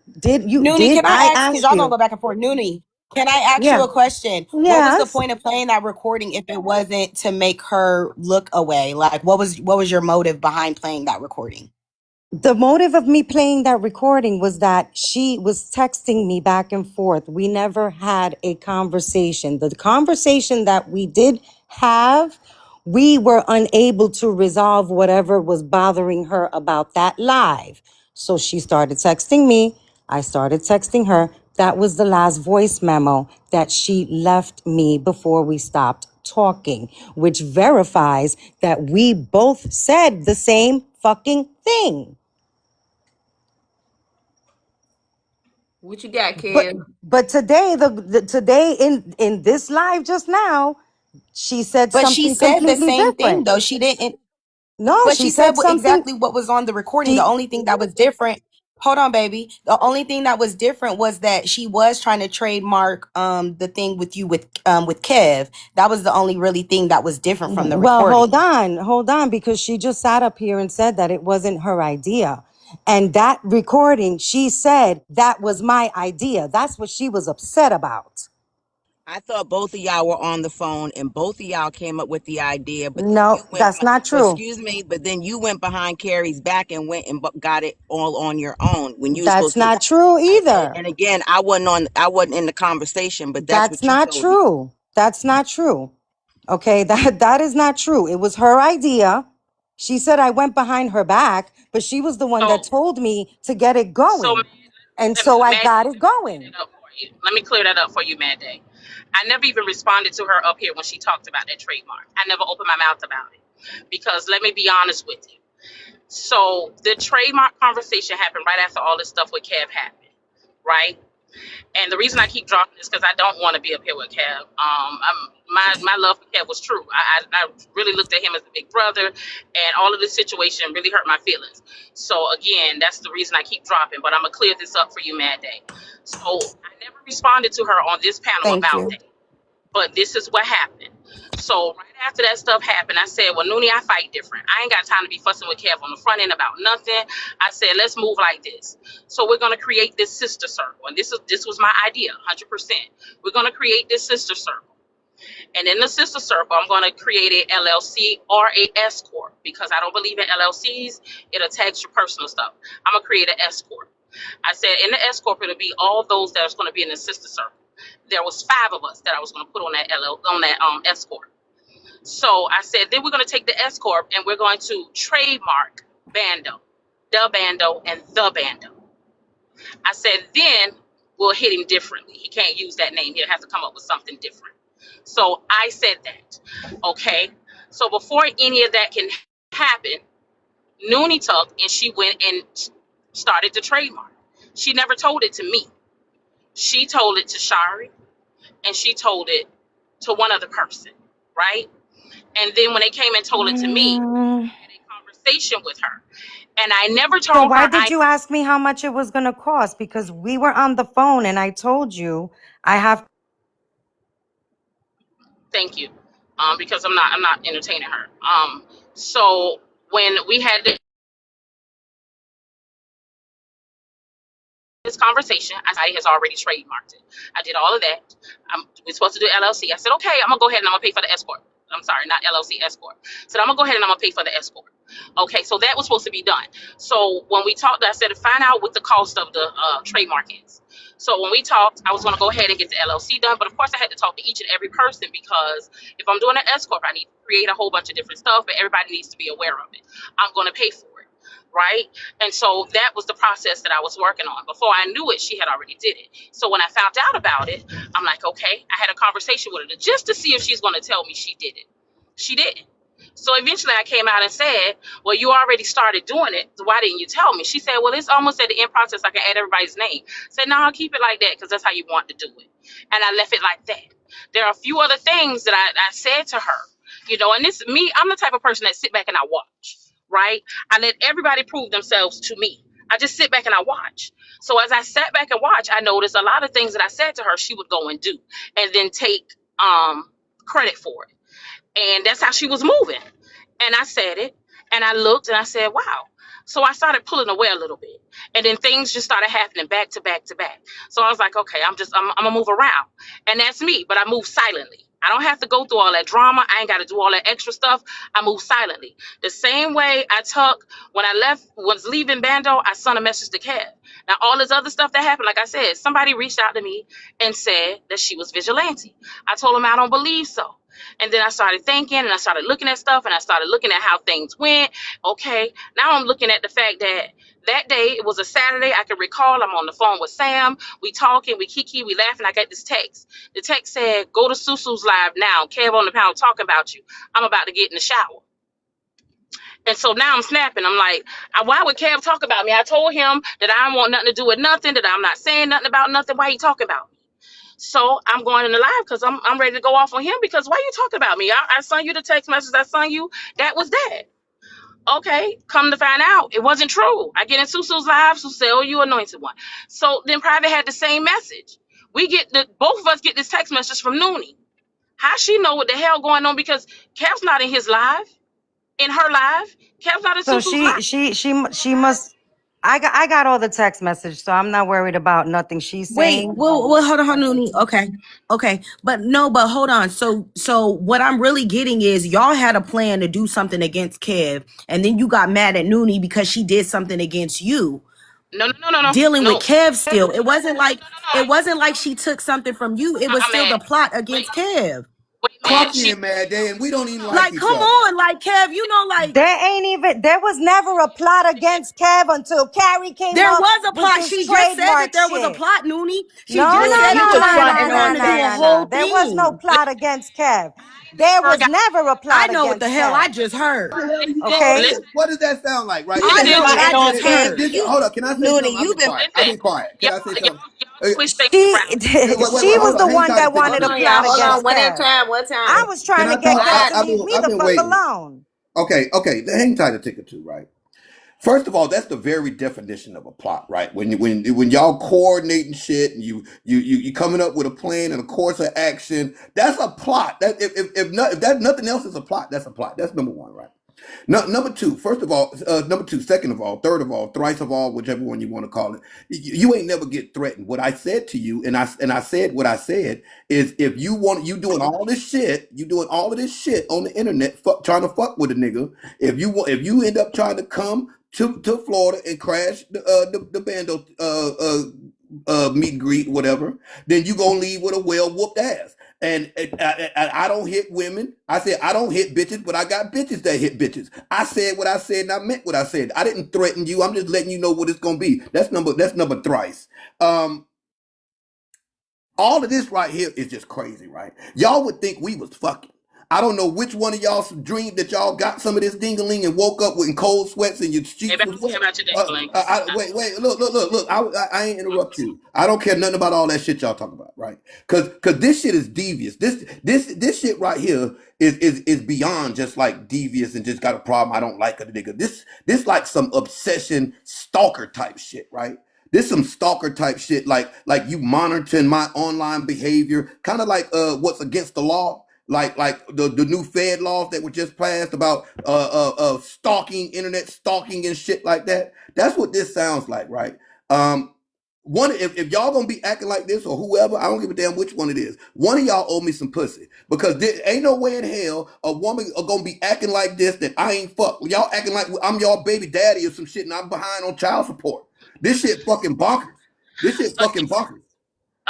Noonie, Did can I I ask, because ask y'all gonna you? go back and forth. Noonie, can I ask you Yeah. a question? What was the Yes. point of playing that recording if it wasn't to make her look away? Like, what was your motive behind playing that recording? The motive of me playing that recording was that she was texting me back and forth. We never had a conversation. The conversation that we did have, we were unable to resolve whatever was bothering her about that live. So she started texting me. I started texting her. That was the last voice memo that she left me before we stopped talking, which verifies that we both said the same fucking thing. What you got, But Kev? but today, today in this live just now, she said But she something said the completely same thing different. though. She didn't. No, But she she said said something. exactly what was on the recording. The She only thing that was different. Hold on, baby. The only thing that was different was that she was trying to trademark the thing with you with Kev. That was the only really thing that was different from the Well, recording. hold on, because she just sat up here and said that it wasn't her idea. And that recording, she said that was my idea. That's what she was upset about. I thought both of y'all were on the phone and both of y'all came up with the idea, but then No, you went, that's not but true. excuse me, but then you went behind Carrie's back and went and got it all on your own when you were That's supposed to. not true either. And again, I wasn't in the conversation, but that's That's what you not told me. true. That's not true. Okay, that is not true. It was her idea. She said I went behind her back, but she was the one that So, told me to get it so going. And let me, so I Mad Day, got it going. let me clear that up for you, Mad Day. I never even responded to her up here when she talked about that trademark. I never opened my mouth about it because let me be honest with you. So the trademark conversation happened right after all this stuff with Kev happened, right? And the reason I keep dropping this because I don't want to be up here with Kev. My love for Kev was true. I really looked at him as a big brother, and all of this situation really hurt my feelings. So again, that's the reason I keep dropping. But I'm gonna clear this up for you, Mad Day. So I never responded to her on this panel Thank about you. that. But this is what happened. So right after that stuff happened, I said, well, Nuni, I fight different. I ain't got time to be fussing with Kev on the front end about nothing. I said, let's move like this. So we're gonna create this sister circle. And this was my idea, 100%. We're gonna create this sister circle. And in the sister circle, I'm gonna create a LLC or a S Corp because I don't believe in LLCs. It attacks your personal stuff. I'm gonna create an S Corp. I said in the S Corp, it'll be all those that's gonna be in the sister circle. There was 5 of us that I was gonna put on that S Corp. So I said, then we're going to take the S Corp and we're going to trademark Bando, the Bando, and the Bando. I said, then we'll hit him differently. He can't use that name. He'll have to come up with something different. So I said that. Okay. So before any of that can happen, Nuni took and she went and started the trademark. She never told it to me. She told it to Shari and she told it to one other person, right? And then when they came and told it to me, I had a conversation with her. And I never So told her why did you ask me how much it was going to cost? Because we were on the phone and I told you I have. thank you. Because I'm not entertaining her. So when we had this conversation, I has already trademarked it. I did all of that. We're supposed to do LLC. I said, okay, I'm gonna go ahead and I'm gonna pay for the escort. I'm sorry, not LLC escort. So I'm gonna go ahead and I'm gonna pay for the escort. Okay, so that was supposed to be done. So when we talked, I said to find out what the cost of the trademark is. So when we talked, I was gonna go ahead and get the LLC done, but of course I had to talk to each and every person because if I'm doing an escort, I need to create a whole bunch of different stuff, but everybody needs to be aware of it. I'm gonna pay for it, right? And so that was the process that I was working on. Before I knew it, she had already did it. So when I found out about it, I'm like, okay, I had a conversation with her just to see if she's going to tell me she did it. She didn't. So eventually I came out and said, well, you already started doing it. So why didn't you tell me? She said, well, it's almost at the end process. I can add everybody's name. I said, no, I'll keep it like that because that's how you want to do it. And I left it like that. There are a few other things that I said to her, and this me, I'm the type of person that sit back and I watch, right? I let everybody prove themselves to me. I just sit back and I watch. So as I sat back and watched, I noticed a lot of things that I said to her, she would go and do and then take credit for it. And that's how she was moving. And I said it and I looked and I said, wow. So I started pulling away a little bit. And then things just started happening back to back to back. So I was like, okay, I'm gonna move around. And that's me, but I move silently. I don't have to go through all that drama. I ain't got to do all that extra stuff. I move silently. The same way I took when I was leaving Bando, I sent a message to Kev. Now, all this other stuff that happened, like I said, somebody reached out to me and said that she was vigilante. I told him I don't believe so. And then I started thinking and I started looking at stuff and I started looking at how things went. Okay, now I'm looking at the fact that That day, it was a Saturday. I can recall. I'm on the phone with Sam. We talking, we kiki, we laughing. I got this text. The text said, "Go to Susu's live now. Kev on the panel talking about you. I'm about to get in the shower." And so now I'm snapping. I'm like, why would Kev talk about me? I told him that I don't want nothing to do with nothing, that I'm not saying nothing about nothing. Why he talking about me? So I'm going in the live because I'm ready to go off on him because why you talking about me? I sent you the text message. I sent you. That was that. Okay, come to find out, it wasn't true. I get in Susu's live, Susu say, "Oh, you anointed one." So then Private had the same message. We get both of us get this text message from Nuni. How she know what the hell going on? Because Kev's not in his live, in her live. Kev's not in So Susu's live. she must. I got all the text message, so I'm not worried about nothing she's Wait, saying. well, hold on, Nuni. Okay, but hold on. So what I'm really getting is y'all had a plan to do something against Kev, and then you got mad at Nuni because she did something against you. No, no, no, no, no, Dealing with no. Kev still. No. It wasn't like she took something from you. It was still Man. the plot Wait, against Kev. wait, man. Clunky and Mad Day, and we don't even like Like, each come other. on, like Kev, There was never a plot against Kev until Carrie came there up was a with plot. this She just said that trademark there was a shit. plot, Noonie. She No, just no, said You no, you was was no, no, fronting fronting no, on on me. to do no, a no, whole no. There was no thing. plot against Kev. I There never was got. never a I plot know what the against hell Kev. I just heard. What the hell are you Listen, talking? Okay? listen, What does that sound like, right? I listen. know what I just heard. Hold up. Can I say Noonie, something? I've you've been been quiet. I've been Listen, quiet. Can I say something? y'all switch things She around. she was Hold on. the Hang one tight a that ticket wanted Hold a too. on, plot y'all. Hold on. against One at a Kev. time. One I time. was Can trying to I get talk? Kev Got to it. leave me I've the been fuck waiting. alone. Okay. Hang tight a ticket too, right? First of all, that's the very definition of a plot, right? When y'all coordinating shit and you coming up with a plan and a course of action, that's a plot. That if that nothing else is a plot, that's a plot. That's number one, right? No, number two, first of all, number two, second of all, third of all, thrice of all, whichever one you want to call it, you ain't never get threatened. What I said to you, and I said what I said is, if you doing all this shit, you doing all of this shit on the internet, trying to fuck with a nigga. If you end up trying to come to Florida and crash the bando meet and greet, whatever, then you gonna leave with a well whooped ass. And I don't hit women. I said I don't hit bitches, but I got bitches that hit bitches. I said what I said, and I meant what I said. I didn't threaten you. I'm just letting you know what it's gonna be. That's number thrice. All of this right here is just crazy, right? Y'all would think we was fucking. I don't know which one of y'all dreamed that y'all got some of this dingaling and woke up with in cold sweats and your Maybe sheets I was don't care wet. about your dangling. Wait, look. I ain't interrupt you. I don't care nothing about all that shit y'all talking about, right? Cause this shit is devious. This shit right here is beyond just like devious and just got a problem. I don't like a nigga. This like some obsession stalker type shit, right? This some stalker type shit, like you monitoring my online behavior, kind of like what's against the law, like the new Fed laws that were just passed about stalking, internet stalking and shit like that. That's what this sounds like, right? One, if y'all gonna be acting like this or whoever, I don't give a damn which one it is. One of y'all owe me some pussy because there ain't no way in hell a woman are gonna be acting like this that I ain't fuck. Y'all acting like I'm y'all baby daddy or some shit and I'm behind on child support. This shit fucking bonkers. This shit fucking bonkers.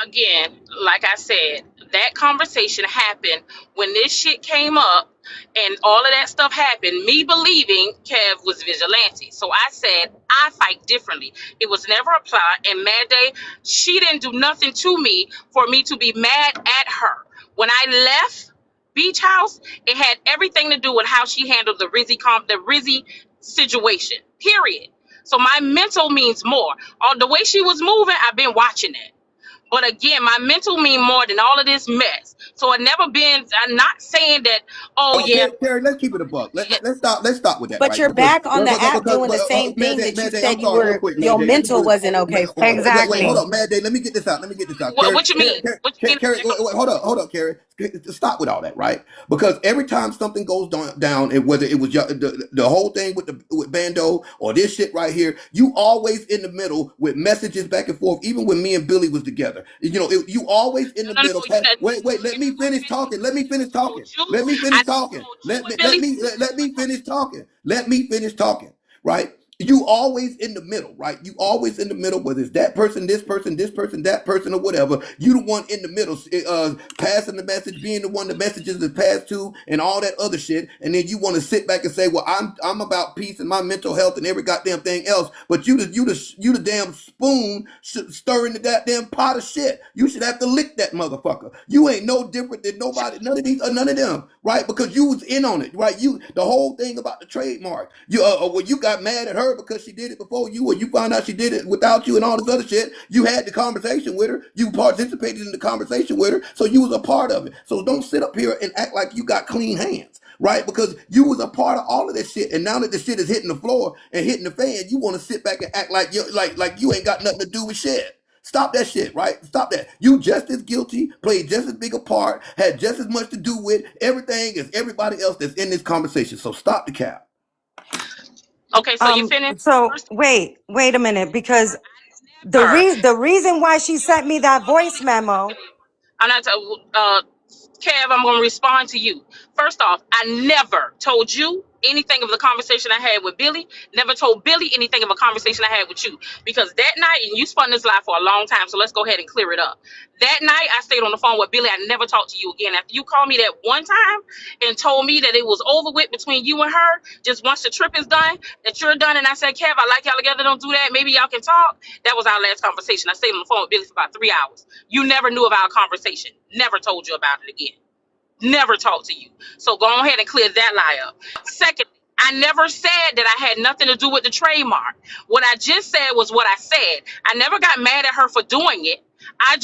Again, like I said, that conversation happened when this shit came up and all of that stuff happened, me believing Kev was vigilante. So I said, I fight differently. It was never a plot. And Mad Day, she didn't do nothing to me for me to be mad at her. When I left Beach House, it had everything to do with how she handled the Rizzy situation, period. So my mental means more. The way she was moving, I've been watching it. But again, my mental mean more than all of this mess. So it never been. I'm not saying that. Oh yeah. Terry, let's keep it a buck. Let's stop with that, But right? you're back on the app Because doing the same Mad thing Day, that you Mad Day, I'm said sorry, real quick, Mad your Day. Let me mental do this. wasn't okay for. Wait, hold Exactly. on, Mad Day. Let me get this out. What you mean? What you mean? Carrie, wait, hold up, Carrie. Stop with all that, right? Because every time something goes down, and whether it was the whole thing with Bando or this shit right here, you always in the middle with messages back and forth. Even when me and Billy was together, you always in the No. middle. Wait. Let me finish talking. Let me finish talking. Told you. Let me I finish talking. told you Let and me Billy. let me let me finish talking. Let me finish talking. Right? You always in the middle, right? You always in the middle, whether it's that person, this person, that person, or whatever. You the one in the middle, passing the message, being the one the messages is passed to, and all that other shit. And then you want to sit back and say, "Well, I'm about peace and my mental health and every goddamn thing else." But you the damn spoon stirring the goddamn pot of shit. You should have to lick that motherfucker. You ain't no different than nobody, none of them, right? Because you was in on it, right? You the whole thing about the trademark. When you got mad at her because she did it before you, or you found out she did it without you, and all this other shit. You had the conversation with her. You participated in the conversation with her, so you was a part of it. So don't sit up here and act like you got clean hands, right? Because you was a part of all of this shit, and now that the shit is hitting the floor and hitting the fan, you want to sit back and act like you ain't got nothing to do with shit. Stop that shit, right? Stop that. You just as guilty, played just as big a part, had just as much to do with everything as everybody else that's in this conversation. So stop the cap. Okay, so you finished? So First, wait a minute, because never. the reason why she sent me that voice memo. I'm not. Kev, I'm going to respond to you. First off, I never told you anything of the conversation I had with Billy. Never told Billy anything of a conversation I had with you. Because that night, and you spun this lie for a long time, so let's go ahead and clear it up. That night, I stayed on the phone with Billy. I never talked to you again. After you called me that one time and told me that it was over with between you and her, just once the trip is done, that you're done, and I said, Kev, I like y'all together, don't do that. Maybe y'all can talk. That was our last conversation. I stayed on the phone with Billy for about 3 hours. You never knew of our conversation. Never told you about it again. Never talked to you. So go ahead and clear that lie up. Secondly, I never said that I had nothing to do with the trademark. What I just said was what I said. I never got mad at her for doing it. I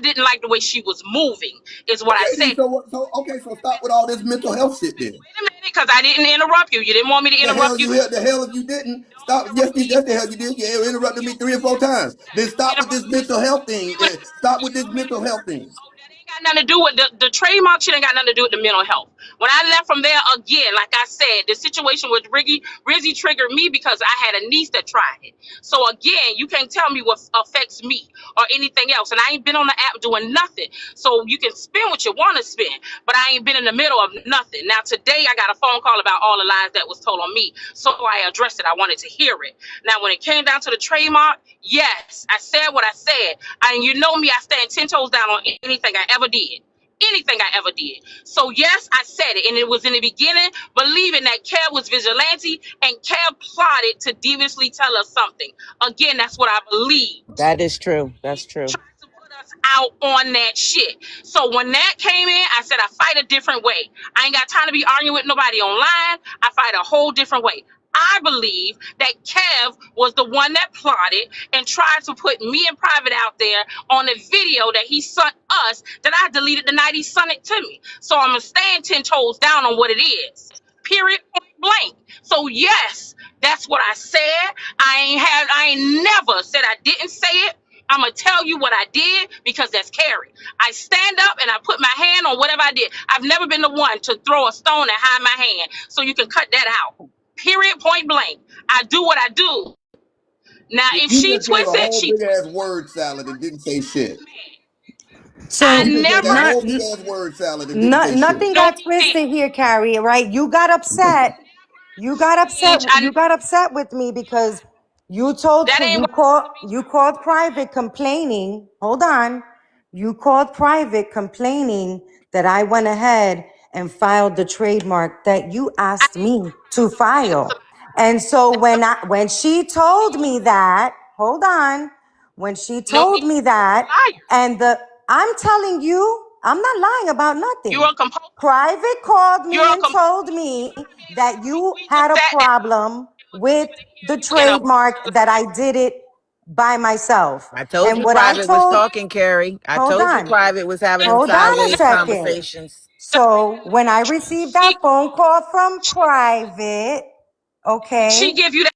didn't like the way she was moving, is what I Okay, then said. so stop with all this mental health shit then. Wait a minute, because I didn't interrupt you. You didn't want me to interrupt you. The hell if you didn't stop. Don't Yes, interrupt me. that's the hell you did. You interrupted me 3 or 4 times. Then Don't stop with this interrupt me. mental health thing. We was Stop with this mental health thing. Oh, that ain't got nothing to do with the trademark shit. Ain't got nothing to do with the mental health. When I left from there again, like I said, the situation with Rizzy triggered me because I had a niece that tried it. So again, you can't tell me what affects me or anything else. And I ain't been on the app doing nothing. So you can spin what you want to spin, but I ain't been in the middle of nothing. Now today I got a phone call about all the lies that was told on me. So I addressed it. I wanted to hear it. Now when it came down to the trademark, yes, I said what I said. And you know me, I stand 10 toes down on anything I ever did. Anything I ever did. So yes, I said it. And it was in the beginning, believing that Kev was vigilante and Kev plotted to deviously tell us something. Again, that's what I believed. That is true. That's true. Tried to put us out on that shit. So when that came in, I said I fight a different way. I ain't got time to be arguing with nobody online. I fight a whole different way. I believe that Kev was the one that plotted and tried to put me in private out there on a video that he sent us that I deleted the night he sent it to me. So I'm gonna stand 10 toes down on what it is. Period, point blank. So yes, that's what I said. I ain't never said I didn't say it. I'm gonna tell you what I did because that's Carrie. I stand up and I put my hand on whatever I did. I've never been the one to throw a stone and hide my hand. So you can cut that out. Period, point blank. I do what I do. Now, if You she just gave a twists it, whole she big ass twists word salad and didn't say shit. I So You just gave that never not whole big ass word salad and didn't say shit. nothing no got he did. twisted here, Carrie. Right? You got upset. You got upset. Sage, I You got upset with me because that ain't what I said to be you true. called private complaining. Hold on. You called private complaining that I went ahead and filed the trademark that you I asked didn't me say to that complaining was a file. lie. And so That's a when she told me that, hold on. When she no told he me you're a that, liar. I'm telling you, I'm not lying about You're nothing. a composer. Private called You're me a and told composer. You me heard me that exactly. you We had just a sat down problem and was with giving it here the and you interrupted trademark, because that I I did it by myself. I told And you what I private was told, talking, Carrie. I hold told you on, private was having them hold on a sideways second. conversations. So when I received that phone call from private, she okay, give you that.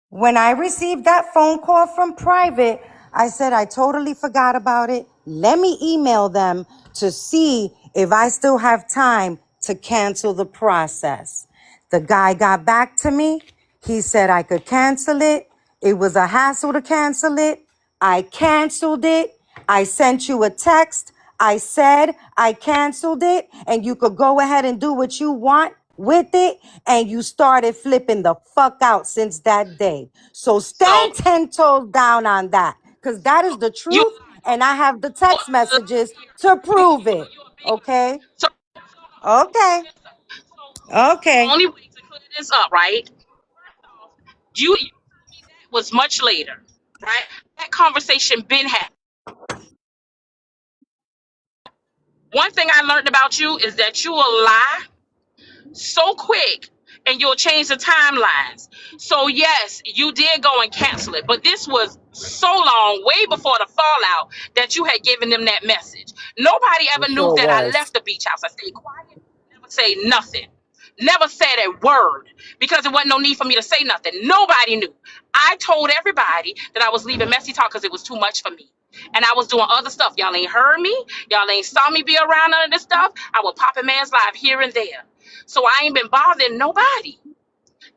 when I received that phone call from private, I said, I totally forgot about it. Let me email them to see if I still have time to cancel the process. The guy got back to me. He said I could cancel it. It was a hassle to cancel it. I canceled it. I sent you a text. I said I canceled it and you could go ahead and do what you want. with it, and you started flipping the fuck out since that day. So So stand 10 toes down on that, because that is the you truth, and I have the so, text messages to prove it. you a bigot. Okay? So Okay. the Okay. only way to clear this up, right? You told me that was much later, right? That conversation been had. One thing I learned about you is that you will lie so quick and you'll change the timelines. So yes, you did go and cancel it, but this was so long, way before the fallout, that you had given them that message. Nobody It ever knew sure that I was. left the beach house. I stayed quiet, never say nothing. Never said a word because there wasn't no need for me to say nothing. Nobody knew. I told everybody that I was leaving Messy Talk because it was too much for me. And I was doing other stuff. Y'all ain't heard me. Y'all ain't saw me be around none of this stuff. I would pop a man's live here and there. So I ain't been bothering nobody.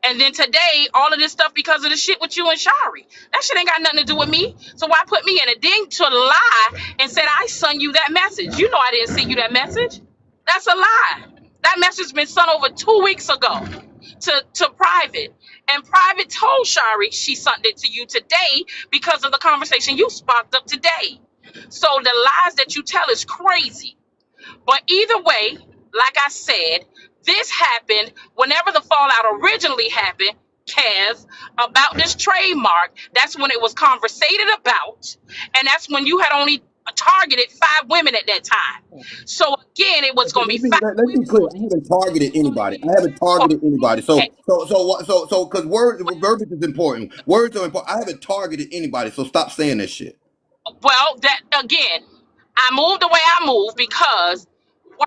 And then today, all of this stuff because of the shit with you and Shari. That shit ain't got nothing to do with me. So why put me in a ding to lie and said I sent you that message? You know I didn't send you that message. That's a lie. That message been sent over 2 weeks ago to Private. And Private told Shari she sent it to you today because of the conversation you sparked up today. So the lies that you tell is crazy. But either way, like I said, this happened whenever the fallout originally happened, Kev, about this trademark. That's when it was conversated about. And that's when you had only targeted 5 women at that time. So again, it was Okay, going to be 5 let's be women clear. I versus haven't 2 women. targeted So anybody. I again, haven't targeted anybody. okay. Because verbiage is important. Words are important. I haven't targeted anybody. So stop saying that shit. Well, that again, I moved the way I moved because why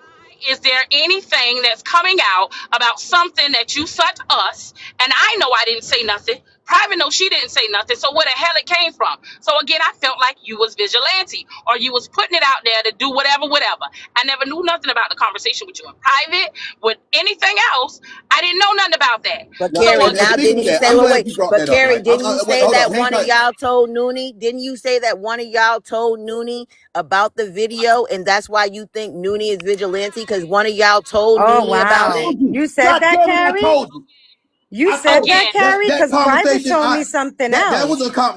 is there anything that's coming out about something that you sent us? And I know I didn't say nothing. Private knows she didn't say nothing. So where the hell it came from? So again, I felt like you was vigilante or you was putting it out there to do whatever, whatever. I never knew nothing about the conversation with you in private, with anything else. I didn't know nothing about that. But Now, So Carrie, and now again, speaking didn't of you that, say, I'm wait, glad wait, you brought but that up. Carrie, Right? didn't you Wait, say hold up. that Hang one of tight. y'all told Nuni? Didn't you say that one of y'all told Nuni about the video, and that's why you think Nuni is vigilante? Because one of y'all told Oh, Nuni I about wow. it. told you. You said God that, damn it! I Carrie? told you. You I said told you that, again, Carrie? that Because Private conversation. told me something else.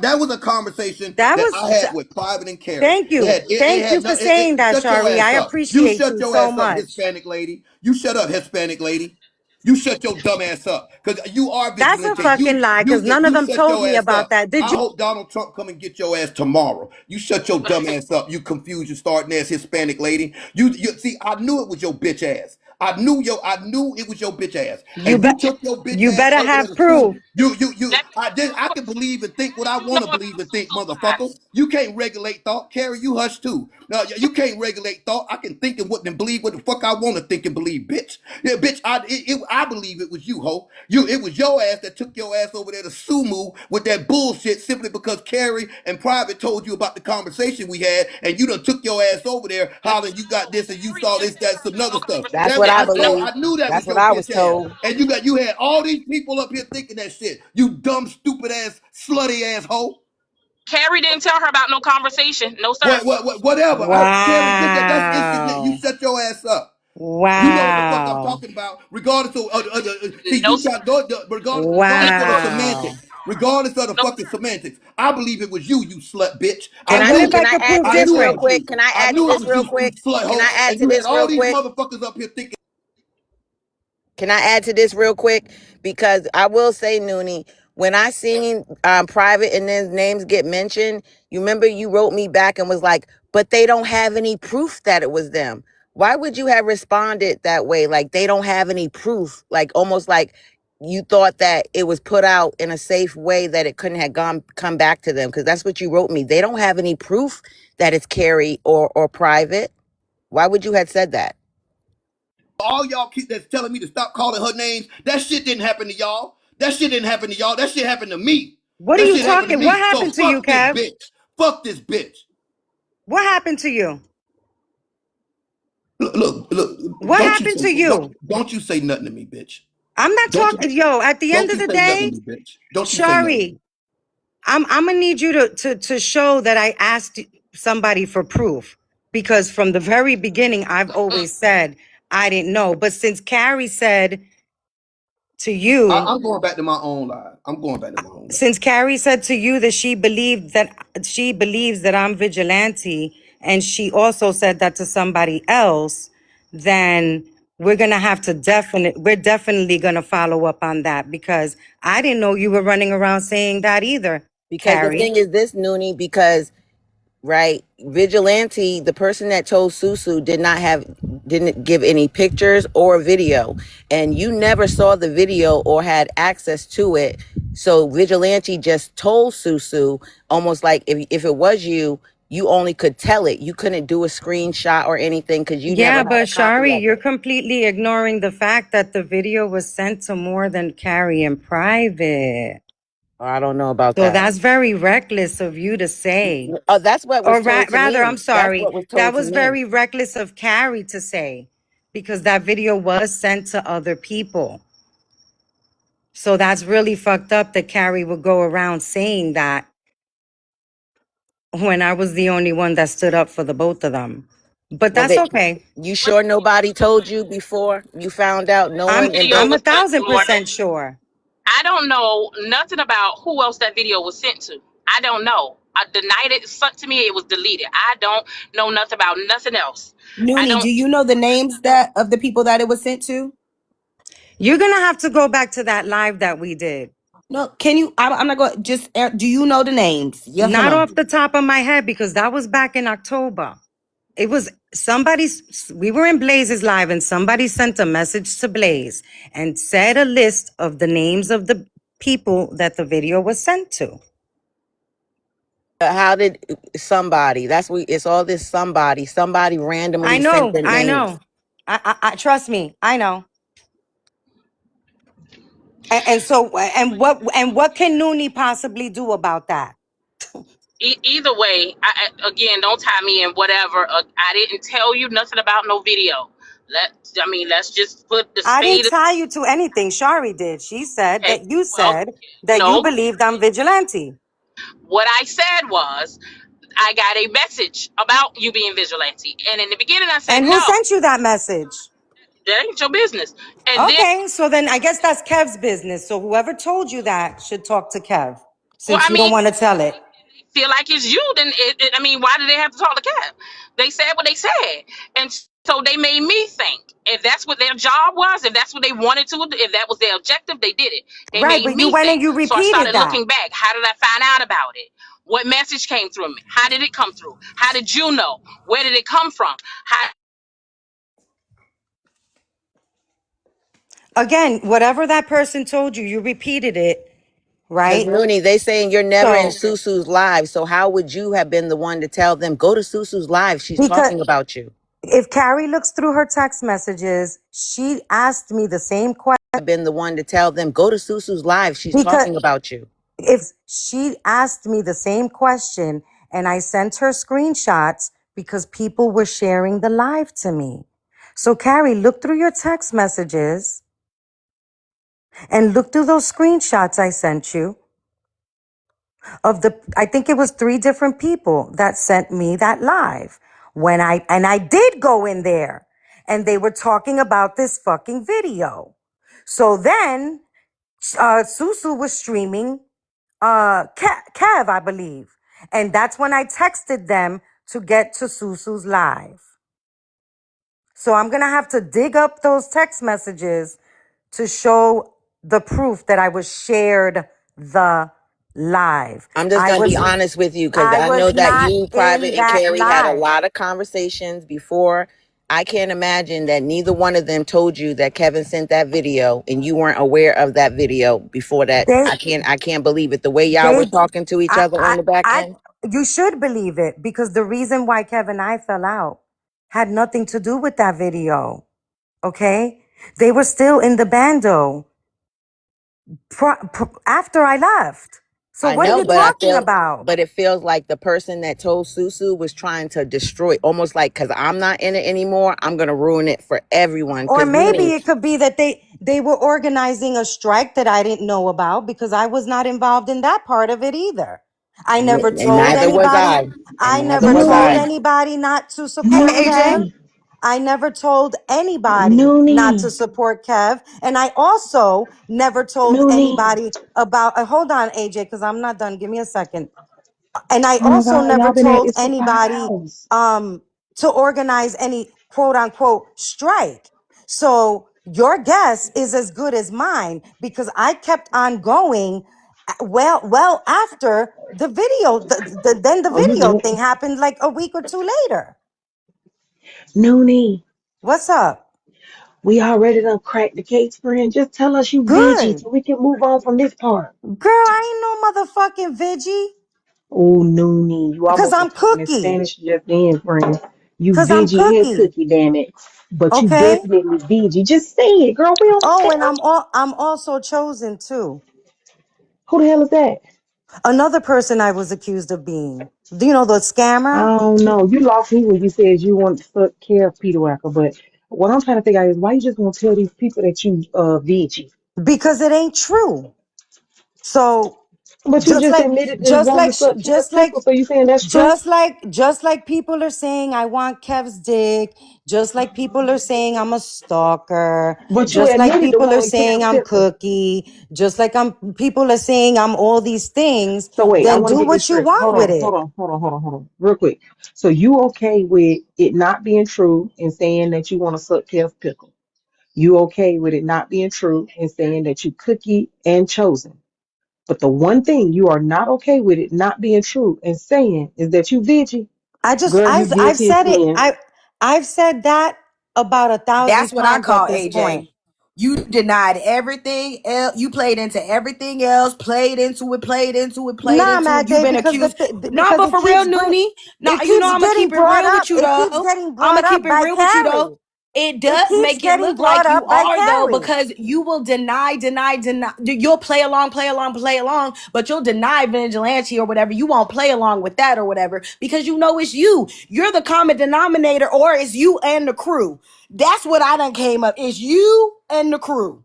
That was a conversation That that was, I had with Private and Carrie. thank you. It Thank you had for no. saying that, Shut your Shari. I ass up. You appreciate shut you your so ass up, much. Hispanic lady. You shut up, Hispanic lady. You shut your dumb ass up because you are That's a vigilante. fucking lie because none of You them shut told your me ass about up. that. Did I you? hope Donald Trump come and get your ass tomorrow. You shut your dumb ass up. You confusion starting ass Hispanic lady. You see. I knew it was your bitch ass. I knew it was your bitch ass, You and you bet. took your bitch You ass better over there have to school. proof. let me I did. ask you a I can question. believe and think What what I do you know want to believe about and think, suicide? motherfucker. You can't regulate thought, Carrie. You hush too. No, you can't regulate thought. I can think and what and believe what the fuck I want to think and believe, bitch. Yeah, bitch. I believe it was you, ho. It was your ass that took your ass over there to Sumu with that bullshit simply because Carrie and Private told you about the conversation we had, and you done took your ass over there hollering you got No, this and you Carrie saw didn't this, tell that, her some about other no stuff. That's conversation. what I No, believe. I knew that was That's what your I was bitch ass. told. And you had all these people up here thinking that shit. You dumb, stupid ass, slutty ass hoe. Carrie didn't tell her about no conversation. No, sir. Whatever. Carrie, that's insignificant. You Wow. shut your ass up. You know what the fuck I'm Wow. talking about. Regardless see, No, you sir. try regardless of the Wow. semantics. Regardless of the No, fucking sir. semantics, I believe it was you, you slut bitch. I Can I What knew if it. I can I could add prove to I this knew it real different? was quick? you. Can I I add to knew it this was real you, you quick? slut Can hoe. I add And to you had this all real these quick? motherfuckers up here thinking. Can I add to this real quick? Because I will say, Noonie, when I seen Private and then names get mentioned, you remember you wrote me back and was like, but they don't have any proof that it was them. Why would you have responded that way? Like they don't have any proof, like almost like you thought that it was put out in a safe way that it couldn't have come back to them. Because that's what you wrote me. They don't have any proof that it's Carrie or Private. Why would you have said that? All y'all keep that's telling me to stop calling her names. That shit didn't happen to y'all. That shit didn't happen to y'all. That shit happened to me. What are That you shit happened to talking? What me. So happened to you, fuck this Kev? bitch. Fuck this bitch. What happened to you? What happened to you? Don't you say nothing to me, bitch. I'm not Don't you talking. Yo, at the end don't of you the say nothing day, to me, bitch. Don't you say nothing to me. Shari, I'm gonna need you to show that I asked somebody for proof, because from the very beginning I've always said I didn't know. But since Carrie said to you, I'm going back to my own life. I'm going back to my own life. since Carrie said to you that she believes that I'm vigilante, and she also said that to somebody else, then we're definitely gonna follow up on that, because I didn't know you were running around saying that either, Because the Carrie. thing is this, Nuni, because right, vigilante, the person that told Susu didn't give any pictures or video, and you never saw the video or had access to it. So vigilante just told Susu, almost like if it was you, you only could tell it. You couldn't do a screenshot or anything because you never Yeah, had a but copy Shari, of you're it. completely ignoring the fact that the video was sent to more than Carrie in private. I don't know about So that. that's very reckless of you to say. Oh, that's what was Or told to rather, me. I'm That's sorry, what was that told to was me. very reckless of Carrie to say, because that video was sent to other people. So that's really fucked up that Carrie would go around saying that when I was the only one that stood up for the both of them. But Well, that's okay. you sure nobody told you before you found out, knowing and Video I'm then a was sent to thousand more than percent sure. I don't know nothing about who else that video was sent to. I don't know. I denied it. Sucked to me. It was deleted. I don't know nothing about nothing else. I Noonie, do don't. you know the names that of the people that it was sent to? You're gonna have to go back to that live that we did. No, can you? I'm not going. Just do you know the names? Yes or Not no? off the top of my head, because that was back in October. It was we were in Blaze's live, and somebody sent a message to Blaze and said a list of the names of the people that the video was sent to. how did somebody? That's we. It's all this somebody. Somebody randomly I sent know, the I names. know. I trust me, I know. And so, and what can Nuni possibly do about that? Either way, again, don't tie me in. Whatever. I didn't tell you nothing about no video. Let's just put the I didn't spade. tie you to anything. Shari did. She said Okay. that you Well, said that you no. believed I'm vigilante. What I said was I got a message about you being vigilante, and in the beginning I said And who no. sent you that message? That ain't your business. And then, Okay, so then I guess that's Kev's business. So whoever told you that should talk to Kev, well, since you don't want to tell it. feel like it's you, then I mean, why do they have to talk to Cap? They said what they said, and so they made me think. If that's what their job was, if that's what they wanted to, if that was their objective, they did it. They Right, made but you me went and think. you So I repeated started that. looking back. How did I find out about it? What message came through me? How did it come through? How did you know? Where did it come from? How? Again, whatever that person told you, you repeated it, Because right? Mooney, they saying you're never in So Susu's live. So how would you have been the one to tell them go to Susu's live? She's because talking about you. if Carrie looks through her text messages, she asked me the same question. Have been the one to tell them go to Susu's live. She's Because talking about you. if she asked me the same question, and I sent her screenshots because people were sharing the live to me. So Carrie, look through your text messages and look through those screenshots I sent you of I think it was 3 different people that sent me that live. I did go in there, and they were talking about this fucking video. So then Susu was streaming Kev, I believe. And that's when I texted them to get to Susu's live. So I'm going to have to dig up those text messages to show the proof that I was shared the live. I'm just I gonna be was honest with you because I I know was that not you, in Private, and that Carrie had a live. lot of conversations before. I can't imagine that neither one of them told you that Kevin sent that video and you weren't aware of that video before that. They I can't believe it. The way y'all were they talking to each other on the back I end. you should believe it, because the reason why Kevin and I fell out had nothing to do with that video. Okay? They were still in the bando after I left. So I what are know, you but talking about? but it feels like the person that told Susu was trying to destroy, almost like, because I'm not in it anymore, I'm gonna ruin it for everyone. Or Because maybe it could be that they were organizing a strike that I didn't know about, because I was not involved in that part of it either. I never and told neither was anybody. I, and I neither never was told I. anybody not to Hey, support Kev. AJ. I never told anybody not Nuni, to support Kev. And I also never told Nuni. anybody about, hold on, AJ, because I'm not done. Give me a second. And I Oh my also God, never y'all been at told this for 5 anybody hours. to organize any quote unquote strike. So your guess is as good as mine because I kept on going well after the video. Then the Oh, you video went. thing happened like a week or two later. Nuni, What's up? we already done cracked the case, friend. Just tell us you veggie Good. so we can move on from this part. Girl, I ain't no motherfucking veggie. Oh, Nuni, you Because almost was I'm talking in cookie. Spanish just then, friend. You Because I'm veggie and cookie. cookie, damn it. But you Okay? definitely veggie. Just say it, girl. We don't Oh, and care. I'm also chosen too. Who the hell is that? Another person I was accused of being. Do you know the scammer? I don't know. You lost me when you said you wanted to take care of Peter Wacker. But what I'm trying to figure out is why you just want to tell these people that you veggie. Because it ain't true. So But you just just like admitted to just wanting like to suck Kev's just like pickle. So you saying that's true? just like people are saying I want Kev's dick, just like people are saying I'm a stalker, But you just like admitted to people are wanting saying Kev's I'm pickle. cookie, just like I'm people are saying I'm all these things, So wait, I then want to do get this what you straight. want with it. Hold on, real quick. So you okay with it not being true and saying that you want to suck Kev's pickle? You okay with it not being true and saying that you cookie and chosen? But the one thing you are not okay with it not being true and saying is that you veggie. I just Girl, you I've guilty as said it. sin. I've said that about 1,000 That's what I times at call this point. AJ. You denied everything else. You played into everything else. Played into it. Played into it. Played Nah, into it. Mad You've Day, been because accused. No, because but for real, Noonie. No, it you know keeps I'm gonna getting keep it brought real up. with you It keeps though. getting I'm brought gonna keep up it by real with you though. Carrie. It It does keeps make it getting look brought like you up by are though, Carrie. because you will deny. You'll play along, but you'll deny vigilante or whatever. You won't play along with that or whatever because you know it's you. You're the common denominator, or it's you and the crew. That's what I done came up. It's you and the crew.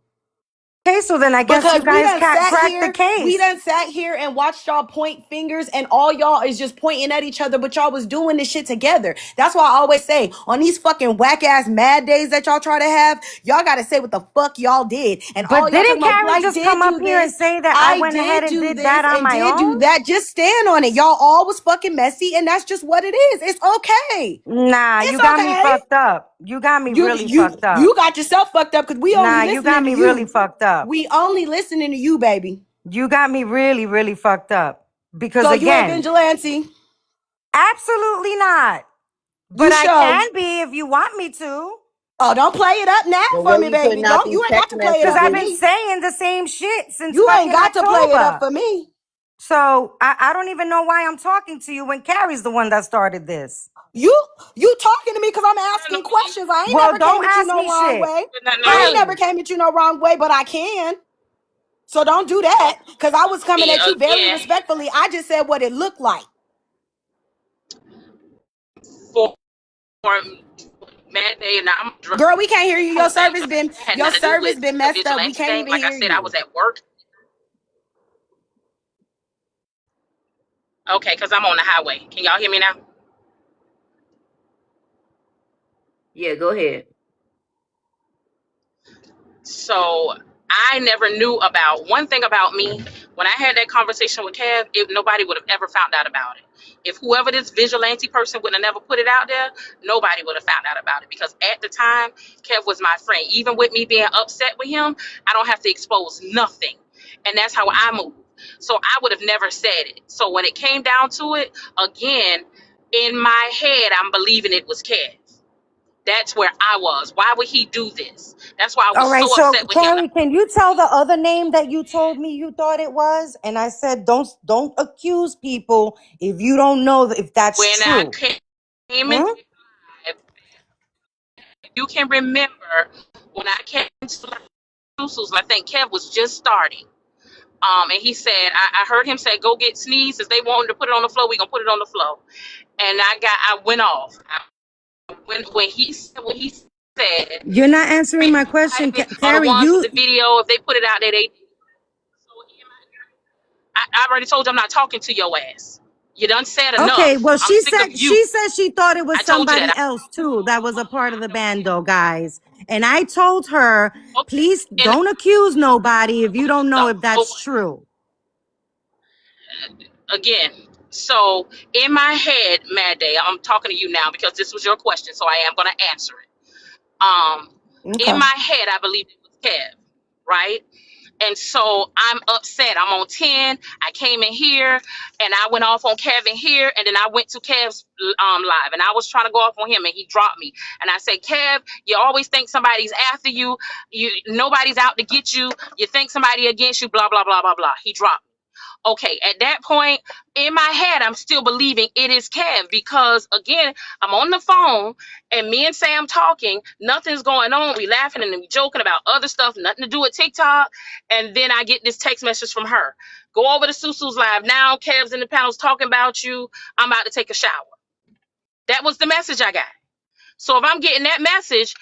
Okay, so then I guess you Because guys can't crack the we case. done sat here and watched y'all point fingers, and all y'all is just pointing at each other, but y'all was doing this shit together. That's why I always say on these fucking whack ass mad days that y'all try to have, y'all gotta say what the fuck y'all did. And all But y'all didn't talking about, Carrie I just did come up do here and this, say that I I went ahead did and do did that this, on and my did do own? that. Just stand on it. Y'all all was fucking messy, and that's just what it is. It's okay. Nah, you It's got me okay. fucked up. You got me You really you fucked you up. got yourself fucked up because we only Nah, you got listening to me really you. fucked up. We only listening to you, baby. You got me really, really fucked up. Because So you ain't again, vigilante. absolutely not. You But I show. can be if you want me to. Oh, don't play it up now The for way me, you baby. putting out Don't these you ain't got text to play it Because up I've for been messages. me. saying the same shit since You ain't fucking got to play it up October. for me. So I don't even know why I'm talking to you when Carrie's the one that started this. You you talking to me because I'm asking Nuni. questions. I ain't Well, never don't came at you ask no me wrong shit. way. I ain't Nuni. never Carrie, came at you no wrong way, but I can. So don't do that because I was coming See, at you very again, respectfully. I just said what it looked like. for Mad Day, and I'm drunk. Girl, we can't hear you. Whole thing that had Your nothing to do service with been the messed up. We vigilante can't thing. even Like I hear said, I you. was at work. Okay, because I'm on the highway. Can y'all hear me now? Yeah, go ahead. So I never knew about one thing about me. When I had that conversation with Kev, if nobody would have ever found out about it. If whoever this vigilante person would have never put it out there, nobody would have found out about it. Because at the time, Kev was my friend. Even with me being upset with him, I don't have to expose nothing. And that's how I move. So I would have never said it. So when it came down to it, again, in my head, I'm believing it was Kev. That's where I was. Why would he do this? That's why I was all right, so so upset with him. Carrie, can you tell the other name that you told me you thought it was? And I said, don't accuse people if you don't know if that's When I true. came Hmm? into life, you can remember when I came into life, I think Kev was just starting. And he said, I heard him say, "Go get Sneeze. If they want him to put it on the floor, we gonna put it on the floor." And I went off. When he said, You're not answering my question, private or the Carrie. ones with You the video, if they put it out there, they. So I already told you I'm not talking to your ass. You done said Okay, enough. well, I'm sick of you. she said she thought it was I told you that. somebody else too that was a part of the bando, guys. And I told her, Okay. please And don't accuse nobody if you don't know if so that's true. again, so in my head, Mad Day, I'm talking to you now because this was your question, so I am going to answer it. In Okay. my head, I believe it was Kev, right? And so I'm upset. I'm on 10. I came in here and I went off on Kevin here. And then I went to Kev's live and I was trying to go off on him and he dropped me. And I said, Kev, you always think somebody's after you. Nobody's out to get you. You think somebody against you, blah, blah, blah, blah, blah. He dropped me. Okay, at that point in my head, I'm still believing it is Kev because again, I'm on the phone and me and Sam talking, nothing's going on. We laughing and we joking about other stuff, nothing to do with TikTok. And then I get this text message from her. Go over to Susu's live now. Kev's in the panels talking about you. I'm about to take a shower. That was the message I got. So if I'm getting that message,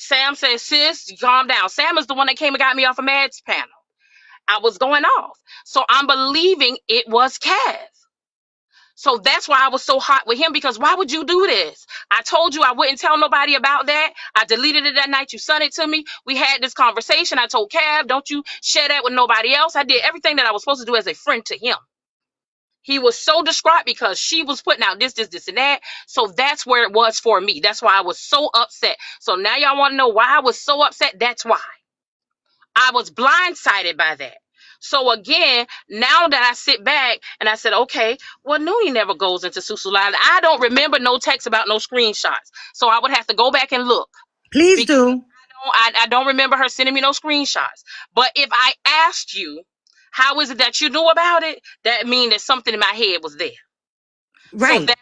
Sam says, sis, calm down. Sam is the one that came and got me off of Mad's panel. I was going off. So I'm believing it was Kev. So that's why I was so hot with him because why would you do this? I told you I wouldn't tell nobody about that. I deleted it that night. You sent it to me. We had this conversation. I told Kev, don't you share that with nobody else. I did everything that I was supposed to do as a friend to him. He was so distraught because she was putting out this, and that. So that's where it was for me. That's why I was so upset. So now y'all want to know why I was so upset? That's why. I was blindsided by that. So again, now that I sit back and I said, okay, well, Nuni never goes into Susu Live. I don't remember no text about no screenshots. So I would have to go back and look Please because do. I don't remember her sending me no screenshots. But if I asked you, how is it that you knew about it? That means that something in my head was there. So Right. that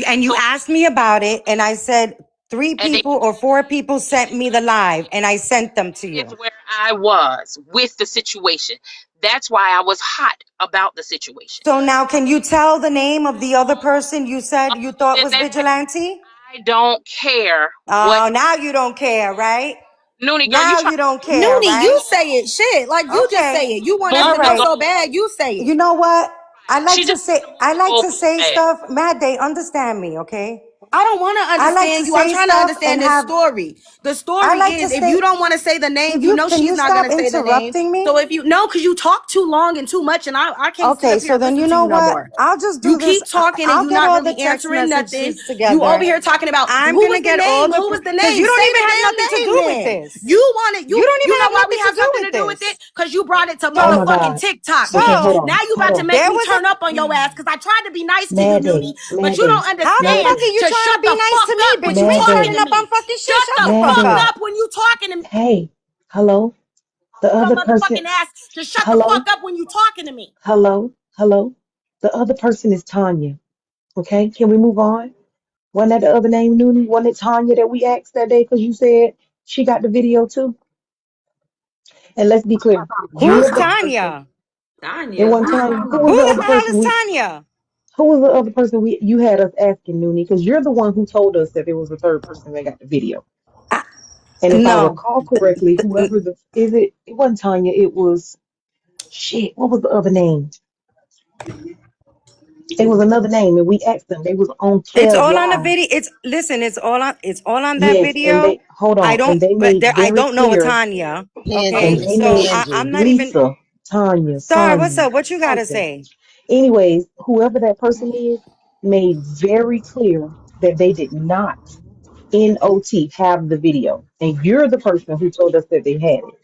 And you so asked me about it, and I said 3 and then people or 4 people sent me the live, and I sent them to is you. where I was with the situation. That's why I was hot about the situation. So now, can you tell the name of the other person you said you Other thought than was that, vigilante? I don't care what Oh, now you don't care, right? Noonie girl, you Now try you don't care, Noonie, you right? say it. Shit. Like you just say Okay. it. You want us All to moving know the right. so goal. bad, you say You it. know what? She just trying to move I the like to goalpost say bad. stuff. Mad Day, understand me, okay? I don't want to I like to understand you. I'm say trying to stuff and understand this have story. The I story like to is if you say don't want to say the name, you know can she's you not going stop to say the name. interrupting So me? if you no, because you talk too long and too much, and I can't sit Okay, up here so and then listen you to know you no what? more. I'll just You do this. keep talking and I'll you get not all the really text answering nothing. messages You over together. here talking about I'm who gonna was the get all name? the Who was the because name? you don't Say even the have damn nothing to name do with then. this. You want it, You don't you even know have why we nothing to have do something with to do with it? this. Because you brought it to Oh So my motherfucking God. TikTok, Okay, bitch. hold so Now on. you Hold about to on. make there me was turn a up on your ass because I tried to be nice to you, Mad Noonie, Day. but Mad you Day. don't how the Mad understand fuck Day. are you to trying shut to be the nice fuck to me, up when bitch? you You Mad ain't talking Day. turning to up on me. fucking shit. Shut Shut the the Mad fuck fuck Day. up. up when you talking to me. Hey, hello? The Your other person. motherfucking ass to shut the Hello? fuck up when you talking to me. Hello? Hello? The other person is Tanya. Okay, can we move on? Wasn't that the other name, Noonie? Wasn't it Tanya that we asked that day because you said she got the video too? And let's be clear, Who's you're the person. Tanya? It Tanya, wasn't who's Tanya. Who Who was Tanya? the the other hell person is we? Tanya? Who was the other person you had us asking, Noonie? Because you're the one who told us that there was a third person that got the video. I, And if I no. recall correctly, whoever the is it wasn't Tanya. It was shit. What was the other name? It was another name, and we asked them. They was on It's Kev all on the Live. video. It's all on that Yes, and video. they hold I on, don't and they but made there I very don't know a clear, Tanya. and Okay? Panty, they So made Panty. I'm not even Lisa, Tanya, Star, what's Sonya, up? What you gotta something. say? Anyways, whoever that person is made very clear that they did not in OT have the video, and you're the person who told us that they had it.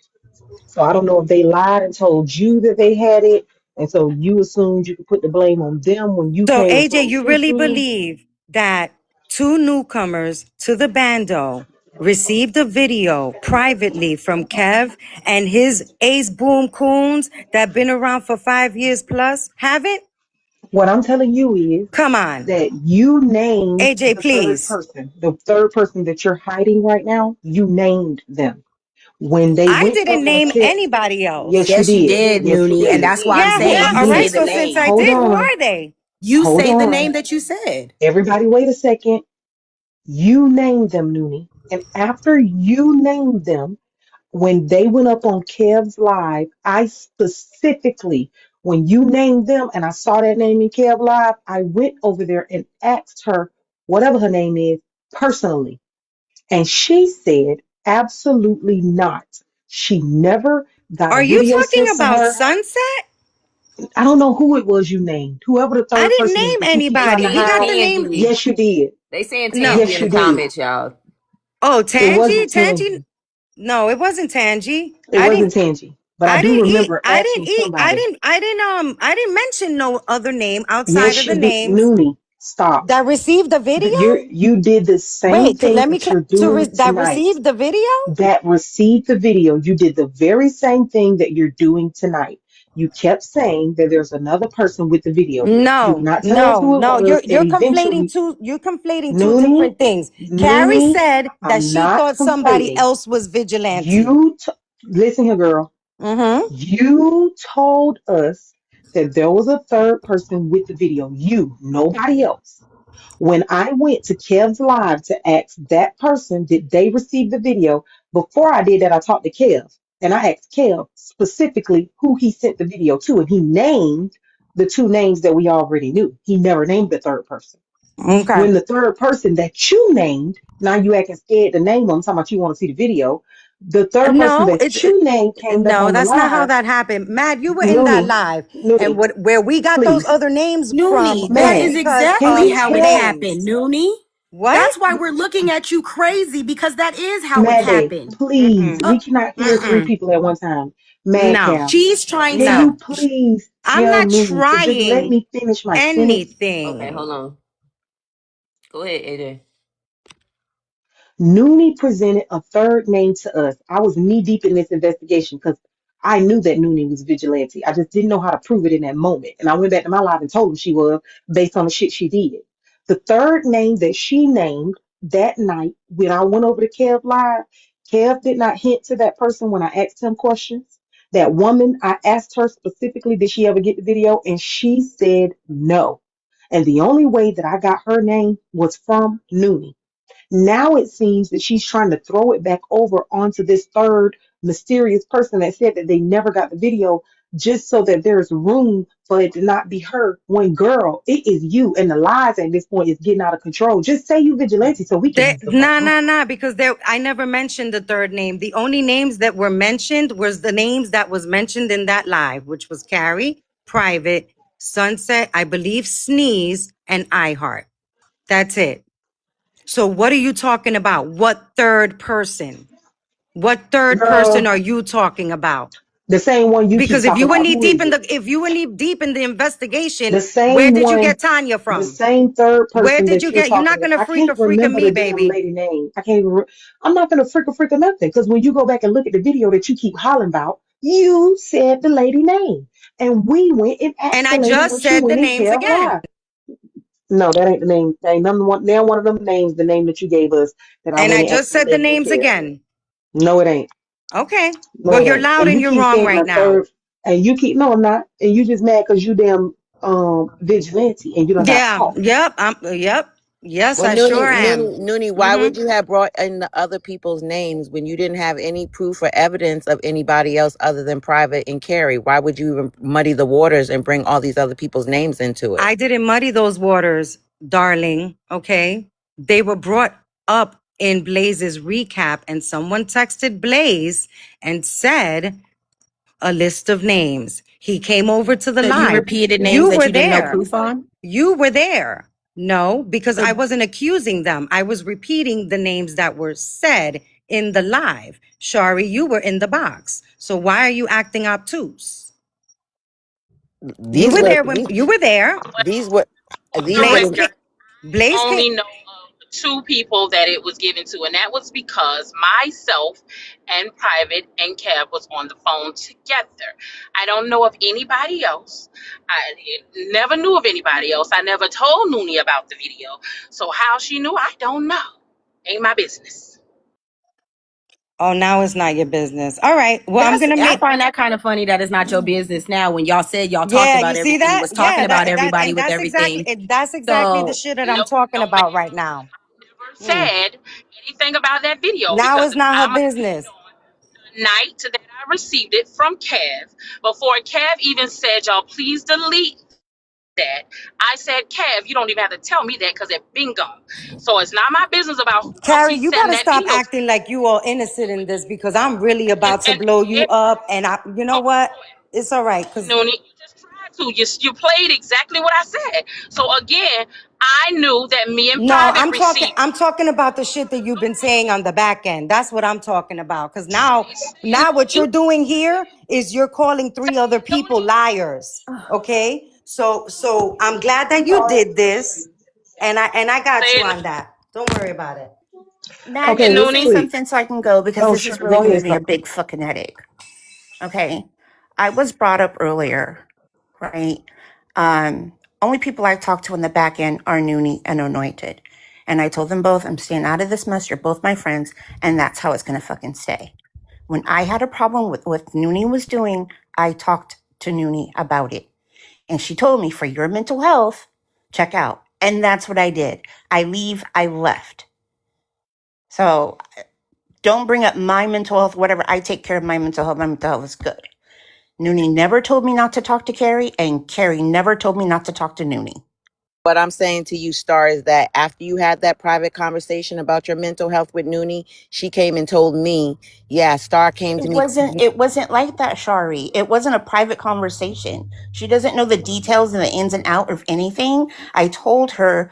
So I don't know if they lied and told you that they had it, and so you assumed you could put the blame on them when you So came and AJ, told you really Susu. believe that 2 newcomers to the bando received a video privately from Kev and his Ace Boom Coons that been around for 5 years plus? Have it? What I'm telling you is Come on. that you named AJ, please. the third person that you're hiding right now. You named them when they I went didn't up on name Kip. anybody else. Yes, you Yes, you did. did, Yes, you Noonie, and did. that's why I'm Yeah, Yes, saying you you all say right. did. the So since name. I Hold did, who on. are they? You Hold say the on. name that you said. Everybody, wait a second. You named them, Noonie. And after you named them, when they went up on Kev's live, I specifically When you named them and I saw that name in Kev Live, I went over there and asked her, whatever her name is, personally. And she said, absolutely not. She never got a Are you video talking sent to about her. Sunset? I don't know who it was you named. Whoever the I third didn't person is name that you keep They trying anybody. to We saying got hide. the name. Tangy. Yes, you did. They saying No. Tangy Yes, in you the did. comments, y'all. Oh, It wasn't Tangy? Tangy? Tangy. No, it wasn't Tangy. It wasn't Tangy. But I I do didn't eat. remember I didn't asking eat. somebody. I didn't mention no other name outside Yes, of the you did. names Nuni, stop. that received the video. You did the same Wait, thing let me that you're doing that tonight. received the video? That received the video. You did the very same thing that you're doing tonight. You kept saying that there's another person with the video. You did No, not tell us no, who it no. was, and eventually, You're conflating two Nuni, different things. Carrie Nuni, said that I'm she not thought somebody conflating. else was vigilante. You listen here, girl. Mm-hmm. You told us that there was a third person with the video. You, nobody else. When I went to Kev's live to ask that person, did they receive the video? Before I did that, I talked to Kev and I asked Kev specifically who he sent the video to, and he named the two names that we already knew. He never named the third person. Okay. When the third person that you named, now you acting scared to name them, talking about you want to see the video. The third person No, that you named came back no, on the that's not how live. that happened. Mad, you were in that Noonie, live, and Noonie, where we got those please, other names from Noonie, was that is Maddie, because can exactly of you how the it tell happened, names. Noonie. What? That's why we're looking at you crazy because that is how it Maddie, happened. please, Mm-mm. we cannot hear three Mm-mm. people at one time. No, Madcap, She's trying can to. no. you please I'm tell not Noonie to just let trying me finish my sentence? Okay, anything. hold on. Go ahead, AJ. Noonie presented a third name to us. I was knee deep in this investigation because I knew that Noonie was vigilante. I just didn't know how to prove it in that moment. And I went back to my life and told him she was based on the shit she did. The third name that she named that night when I went over to Kev Live, Kev did not hint to that person when I asked him questions. That woman, I asked her specifically, did she ever get the video? And she said no. And the only way that I got her name was from Noonie. Now it seems that she's trying to throw it back over onto this third mysterious person that said that they never got the video just so that there's room for it to not be her. When girl, it is you, and the lies at this point is getting out of control. Just say you vigilante so we can move the fuck on. Nah, because I never mentioned the third name. The only names that were mentioned was the names that was mentioned in that live, which was Carrie, Private, Sunset, I believe Sneeze, and iHeart. That's it. So what are you talking about? What third person? What third person Girl, are you talking about? the same one you keep Because if talking you were about. knee Who deep is in it? the investigation, The where same did you one, get Tanya the from? same third Where person did that you you're get? You're talking not about. gonna I freak can't a freak of remember me, the damn baby. lady name. I can't even. I'm not gonna freak of nothing because when you go back and look at the video that you keep hollering about, you said the lady name, and we went and And asked the I lady just when she said the went in names Kev again. Live. No, that ain't the name. That ain't none one. Now one of them names, the name that you gave us that I And went I and asked just the said the lady in names Kev. again. No, it ain't. Okay. No, Well, it you're ain't. loud And and you you're keep wrong saying right a now. third, and you keep no, I'm not. And you just mad because you damn vigilante and you done got Yeah. caught. Yep. Yep. Yes, Well, I sure am. Noonie, why Mm-hmm. would you have brought in the other people's names when you didn't have any proof or evidence of anybody else other than Private and Carrie? Why would you even muddy the waters and bring all these other people's names into it? I didn't muddy those waters, darling. Okay. They were brought up in Blaze's recap, and someone texted Blaze and said a list of names. He came over to the So you live. repeated names You that were you didn't know there. proof on? You were there. No, because So I wasn't accusing them. I was repeating the names that were said in the live. Shari, you were in the box. So why are you acting obtuse? You These were were there when you were there. these were these were Blaze the came. Director Blaze came. only know of the two people that it was given to, and that was because myself and Private and Kev was on the phone together. I don't know of anybody else. I never knew of anybody else. I never told Nuni about the video. So how she knew, I don't know. Ain't my business. Oh, now it's not your business. All right. Well, I'm that's gonna I make. find that kind of funny that it's not your business now when y'all said y'all talked Yeah, you about see everything, that? was talking Yeah, about that everybody and with everything. that's exactly the So shit that No, I'm talking no, ma'am. about right now. Never Mm. said anything about that video Now because it's not her I'm gonna stand business. on the night that I I received it from Kev. Before Kev even said, y'all, please delete that. I said, Kev, you don't even have to tell me that because it been gone. So it's not my business about who else Carrie, he's you sending gotta that stop bingo to. acting like you all innocent in this because I'm really And about to and blow you it, up. And you know oh, what? It's all right. Cause Nuni, you just tried to. You played exactly what I said. So again, I knew that me and no, Private received. I'm talking about the shit that you've been saying on the back end. That's what I'm talking about. Cause now what You you're doing here is you're calling three other people Nuni, liars. Okay? So I'm glad that you did this. And I got say you it, on that. Don't worry about it. May I say Okay, it, just real say Nuni. quick. something so I can go because Oh, this sure. is really Go giving ahead, me sir. a big fucking headache. Okay. I was brought up earlier, right? Only people I talk to in the back end are Nuni and Anointed. And I told them both, I'm staying out of this mess. You're both my friends. And that's how it's going to fucking stay. When I had a problem with what Nuni was doing, I talked to Nuni about it. And she told me, for your mental health, check out. And that's what I did. I left. So don't bring up my mental health, whatever. I take care of my mental health. My mental health is good. Noonie never told me not to talk to Carrie, and Carrie never told me not to talk to Noonie. What I'm saying to you, Star, is that after you had that private conversation about your mental health with Noonie, she came and told me, yeah, Star came to me. It wasn't like that, Shari. It wasn't a private conversation. She doesn't know the details and the ins and out of anything. I told her,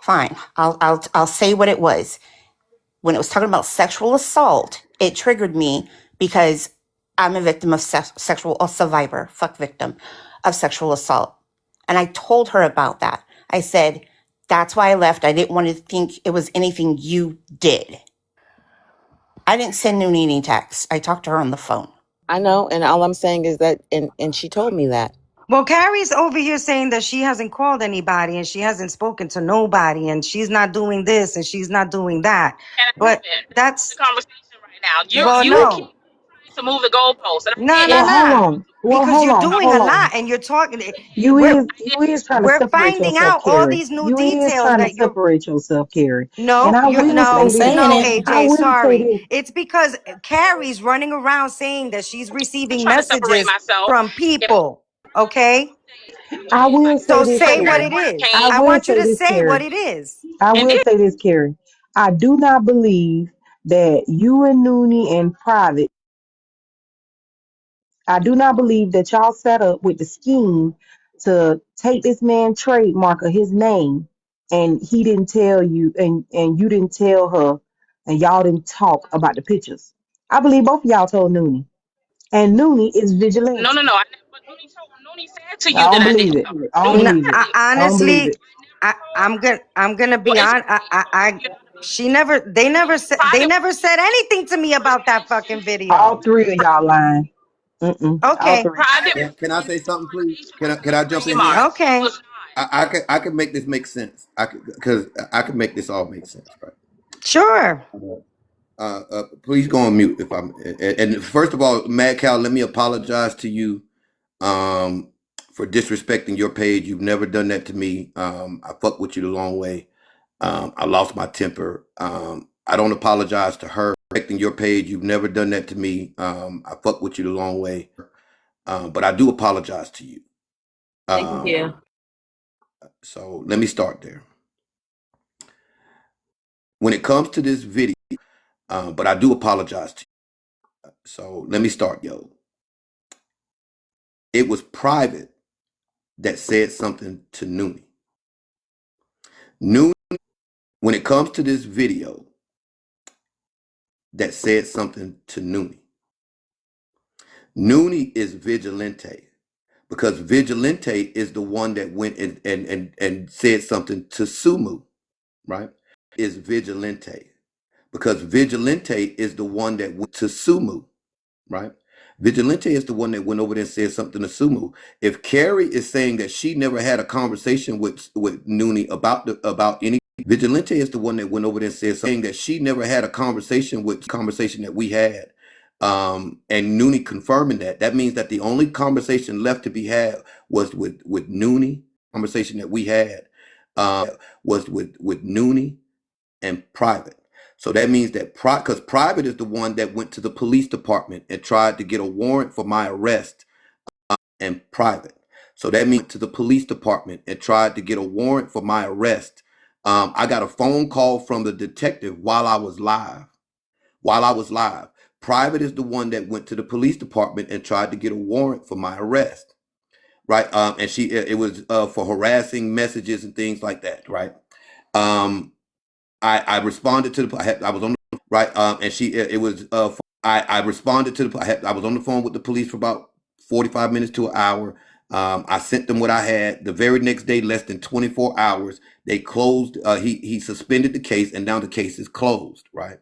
fine, I'll say what it was. When it was talking about sexual assault, it triggered me because I'm a victim of sexual or survivor, fuck victim of sexual assault. And I told her about that. I said, that's why I left. I didn't want to think it was anything you did. I didn't send Noonie any texts. I talked to her on the phone. I know, and all I'm saying is that, and she told me that. Well, Carrie's over here saying that she hasn't called anybody and she hasn't spoken to nobody and she's not doing this and she's not doing that. And I But haven't. That's the that's, conversation right now. well, You keep no. trying to move the goalposts, and I No, get no, it. Well, hold no. on. Well, Because hold you're on. doing Hold a lot on. and you're talking. You We're is I you didn't is do trying to we're separate finding yourself, out all Carrie. these new You is details trying to that you're. separate yourself, Carrie. And No, I you will That's what say I'm no, this. no, saying. I AJ, will say sorry. this. It's because Carrie's running around saying that she's receiving trying to separate messages myself. from If I people. Okay? I ways, will like say So this, say what everybody it Carrie. is. I came, I will want you say to this, say what Carrie. it is. I and will then say this, Carrie. I do not believe that you and Noonie in private. I do not believe that y'all set up with the scheme to take this man trademark of his name and he didn't tell you and you didn't tell her and y'all didn't talk about the pictures. I believe both of y'all told Noonie. And Noonie is no, vigilante. no, no. But Nuni said to I you that don't I believe didn't it. talk. I don't No, Nuni believe said it. to you, I don't believe honestly, it. I never told. I'm gonna Well, be it's on. okay. You don't have to. She never. They Private never said anything to me about that fucking All video. three of y'all lying. Mm-mm. All Okay. three. private Can I received say it from something, please? each one of Can the I jump in here? trademarks. It Okay. was not. I can make this make sense. I could because I can make this all make sense, right? Sure. Please go on mute if I'm. And first of all, Madkal, let me apologize to you for disrespecting your page. You've never done that to me. I fuck with you the long way. I lost my temper. I don't apologize to her. Respecting your page, you've never done that to me. I fuck with you the long way. But I do apologize to you. Thank you, Um, Kim. so let me start there. When it comes to this video, but I do apologize to you. So let me start, yo. It was private that said something to Nuni. Nuni, when it comes to this video, that said something to Nuni. Nuni is vigilante because vigilante is the one that went and said something to Sumu, right? Is vigilante because vigilante is the one that went to Sumu, right? Vigilante is the one that went over there and said something to Sumu. If Carrie is saying that she never had a conversation with Nuni about any, Vigilante is the one that went over there and said something that she never had a conversation that we had. And Nuni confirming that. That means that the only conversation left to be had was with Nuni. Conversation that we had was with Nuni and private. So that means that because private is the one that went to the police department and tried to get a warrant for my arrest, and private. So that means to the police department and tried to get a warrant for my arrest. I got a phone call from the detective while I was live. While I was live, private is the one that went to the police department and tried to get a warrant for my arrest. Right. And it was for harassing messages and things like that. Right. Um, I responded to I was on the right. And it was I responded to I was on the phone with the police for about 45 minutes to an hour. I sent them what I had. The very next day, less than 24 hours, they closed. He suspended the case, and now the case is closed. Right.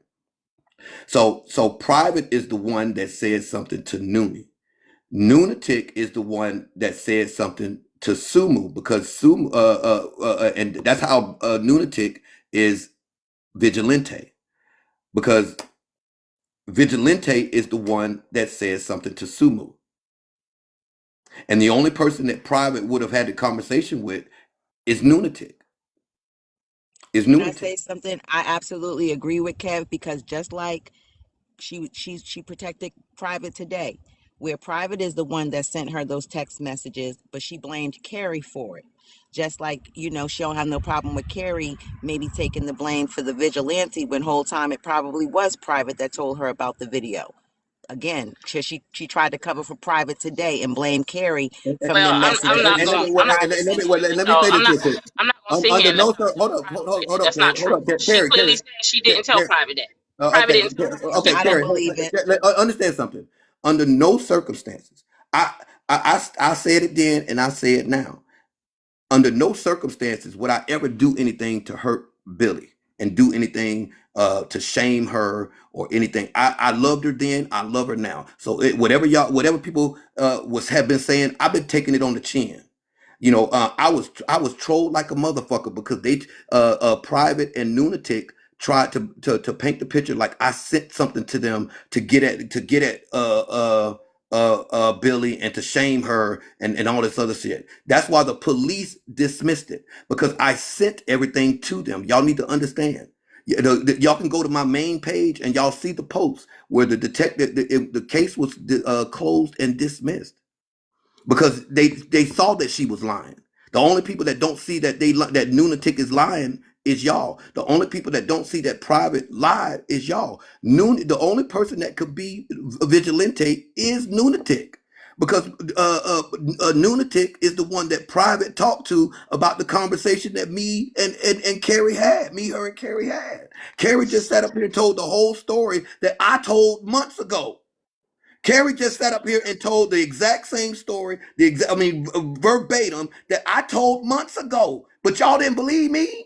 So private is the one that said something to Nuni. Lunatic is the one that said something to Sumu, because Sumu and that's how Lunatic is Vigilante, because Vigilante is the one that says something to Sumu. And the only person that private would have had the conversation with is Lunatic. Can I say something? I absolutely agree with Kev, because just like she protected private today, where private is the one that sent her those text messages, but she blamed Carrie for it. Just like, she don't have no problem with Carrie maybe taking the blame for the vigilante, when whole time it probably was private that told her about the video. Again, she tried to cover for private today and blame Carrie from the Well, I'm messages not that going. she I'm not. tried to send to Let Nuni. me So say I'm this not. real quick. I'm not going to sit here Under and let no you sir, tell private that's not true. She clearly Carrie, said she didn't tell Carrie, private that. Private okay, didn't tell her that. She okay, I told don't Carrie, her. believe it. understand something. Under no circumstances, I said it then and I say it now. Under no circumstances would I ever do anything to hurt Billy and do anything to shame her or anything. I loved her then. I love her now. So whatever people have been saying, I've been taking it on the chin. I was trolled like a motherfucker because they private and lunatic tried to paint the picture like I sent something to them to get at Billy and to shame her and all this other shit. That's why the police dismissed it, because I sent everything to them. Y'all need to understand. Y'all can go to my main page and y'all see the post where the detective the case was closed and dismissed because they saw that she was lying. The only people that don't see that that lunatic is lying is y'all. The only people that don't see that private lied is y'all. The only person that could be a vigilante is lunatic, because lunatic is the one that private talked to about the conversation that and Carrie had. Me, her, and Carrie had. Carrie just sat up here and told the whole story that I told months ago. Carrie just sat up here and told the exact same story, verbatim, that I told months ago. But y'all didn't believe me.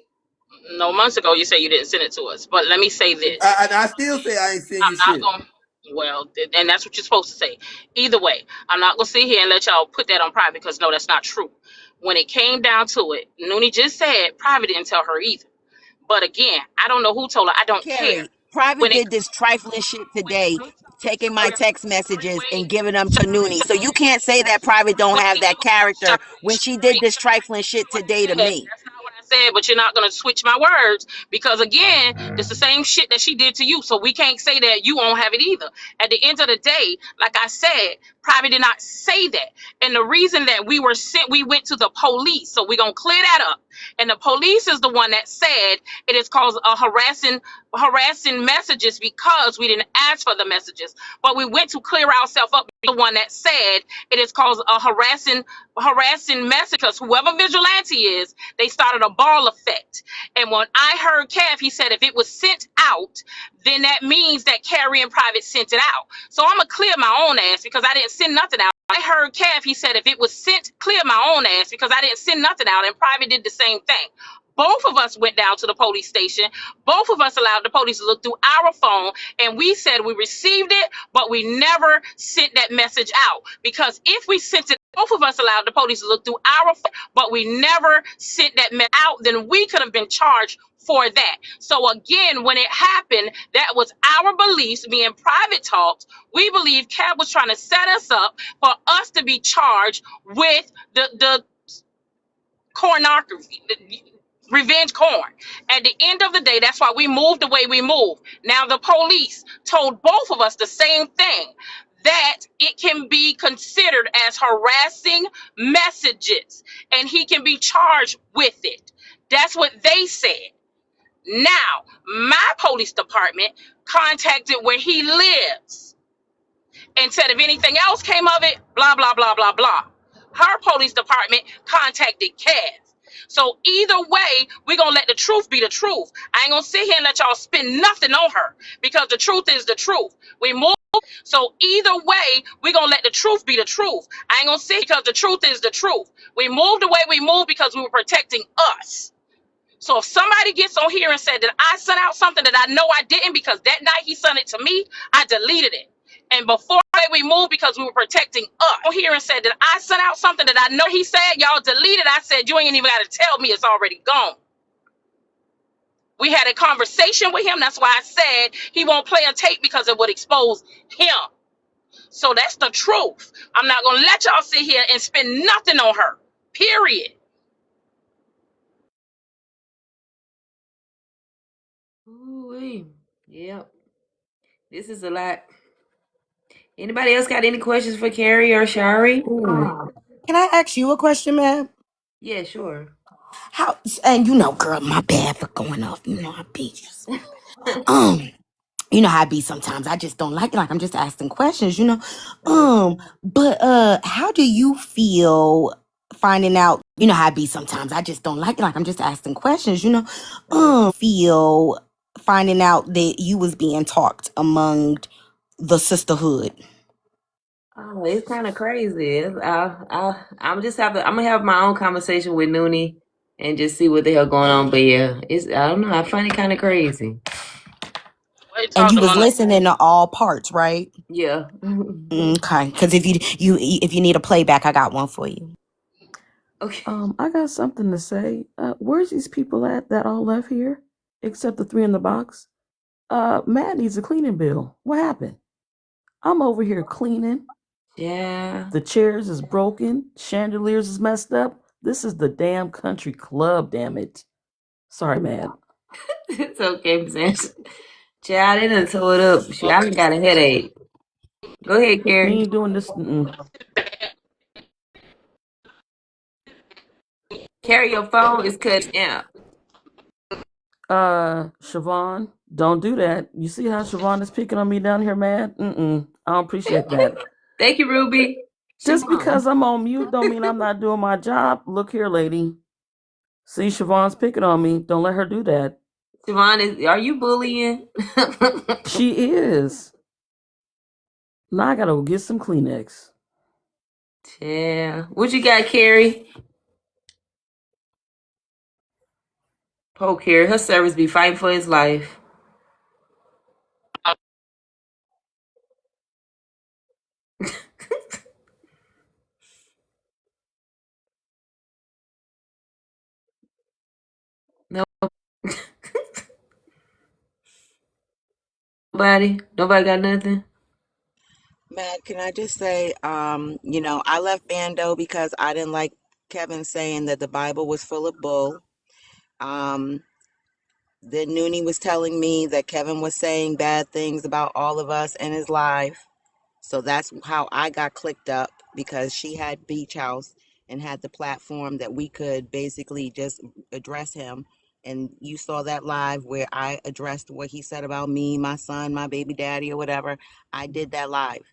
No, months ago you said you didn't send it to us. But let me say this. I still say I ain't send I'm you not shit. going. Well, and that's what you're supposed to say. Either way, I'm not gonna sit here and let y'all put that on private, because no, that's not true. When it came down to it, Nuni just said private didn't tell her either. But again, I don't know who told her. I don't care. Carrie, private When it did this trifling shit today, taking my wait, text messages and wait, giving them to shut, Noonie. So shut, you can't say that private don't have wait, that character when she did wait. this trifling shit today to me. That's not what I said, but you're not going to switch my words, because again, it's the same shit that she did to you. So we can't say that you won't have it either. At the end of the day, like I said, private did not say that. And the reason that we went to the police. So we're going to clear that up. And the police is the one that said it is caused a harassing messages, because we didn't ask for the messages. But we went to clear ourselves up. The one that said it is caused a harassing message, because whoever vigilante is, they started a ball effect. And when I heard Kev, he said if it was sent out, then that means that Carrie and Private sent it out. So I'm gonna clear my own ass, because I didn't send nothing out. I heard Kev, he said if it was sent, clear my own ass, because I didn't send nothing out, and Private did the same thing. Both of us went down to the police station. Both of us allowed the police to look through our phone, and we said we received it, but we never sent that message out. Because if we sent it, both of us allowed the police to look through our phone, but we never sent that message out, then we could have been charged for that. So again, when it happened, that was our beliefs being private talks. We believe Cab was trying to set us up for us to be charged with the pornography, revenge corn. At the end of the day, that's why we moved the way we moved. Now, the police told both of us the same thing, that it can be considered as harassing messages and he can be charged with it. That's what they said. Now, my police department contacted where he lives and said if anything else came of it, blah, blah, blah, blah, blah. Her police department contacted Cass. So either way, we're going to let the truth be the truth. I ain't going to sit here and let y'all spin nothing on her because the truth is the truth. We move. So either way, we're going to let the truth be the truth. I ain't going to sit because the truth is the truth. We moved the way we moved because we were protecting us. So if somebody gets on here and said that I sent out something that I know I didn't because that night he sent it to me, I deleted it. And before we moved because we were protecting us. On here and said that I sent out something that I know he said, y'all deleted. I said, you ain't even got to tell me, it's already gone. We had a conversation with him. That's why I said he won't play a tape because it would expose him. So that's the truth. I'm not going to let y'all sit here and spend nothing on her. Period. Ooh, yep. This is a lot. Anybody else got any questions for Carrie or Shari? Can I ask you a question, man? Yeah, sure. How, and you know, girl, my bad for going off. You know, I beat you. You know how I be sometimes. I just don't like it. Like I'm just asking questions, you know. But how do you feel finding out? You know how I be sometimes. I just don't like it. Like I'm just asking questions, you know. Feel finding out that you was being talked among the sisterhood. Oh, it's kind of crazy. I'm gonna have my own conversation with Nuni and just see what the hell going on. But yeah, I don't know. I find it kind of crazy. We And talked you was among the listening to all parts, right? Yeah. Okay. Because if you need a playback, I got one for you. Okay. I got something to say. Where's these people at that all left here? Except the three in the box. Matt needs a cleaning bill. What happened? I'm over here cleaning. Yeah. The chairs is broken. Chandeliers is messed up. This is the damn country club, damn it. Sorry, Matt. It's okay, man. Child, they done tore it up. I done got a headache. Go ahead, We Carrie. ain't doing this. Carrie, your phone is cutting out. Siobhan, don't do that. You see how Siobhan is picking on me down here, man? I don't appreciate that. Thank you, Ruby. Just Siobhan. because I'm on mute don't mean I'm not doing my job. Look here, lady. See, Siobhan's picking on me. Don't let her do that. Siobhan, are you bullying? She is. Now I gotta go get some Kleenex. Yeah. What you got, Carrie? Poor Carrie. Her service be fighting for his life. Nobody? Nobody got nothing? Matt, can I just say, I left Bando because I didn't like Kevin saying that the Bible was full of bull. Um, then Nuni was telling me that Kevin was saying bad things about all of us in his live. So that's how I got clicked up because she had Beach House and had the platform that we could basically just address him. And you saw that live where I addressed what he said about me, my son, my baby daddy, or whatever. I did that live.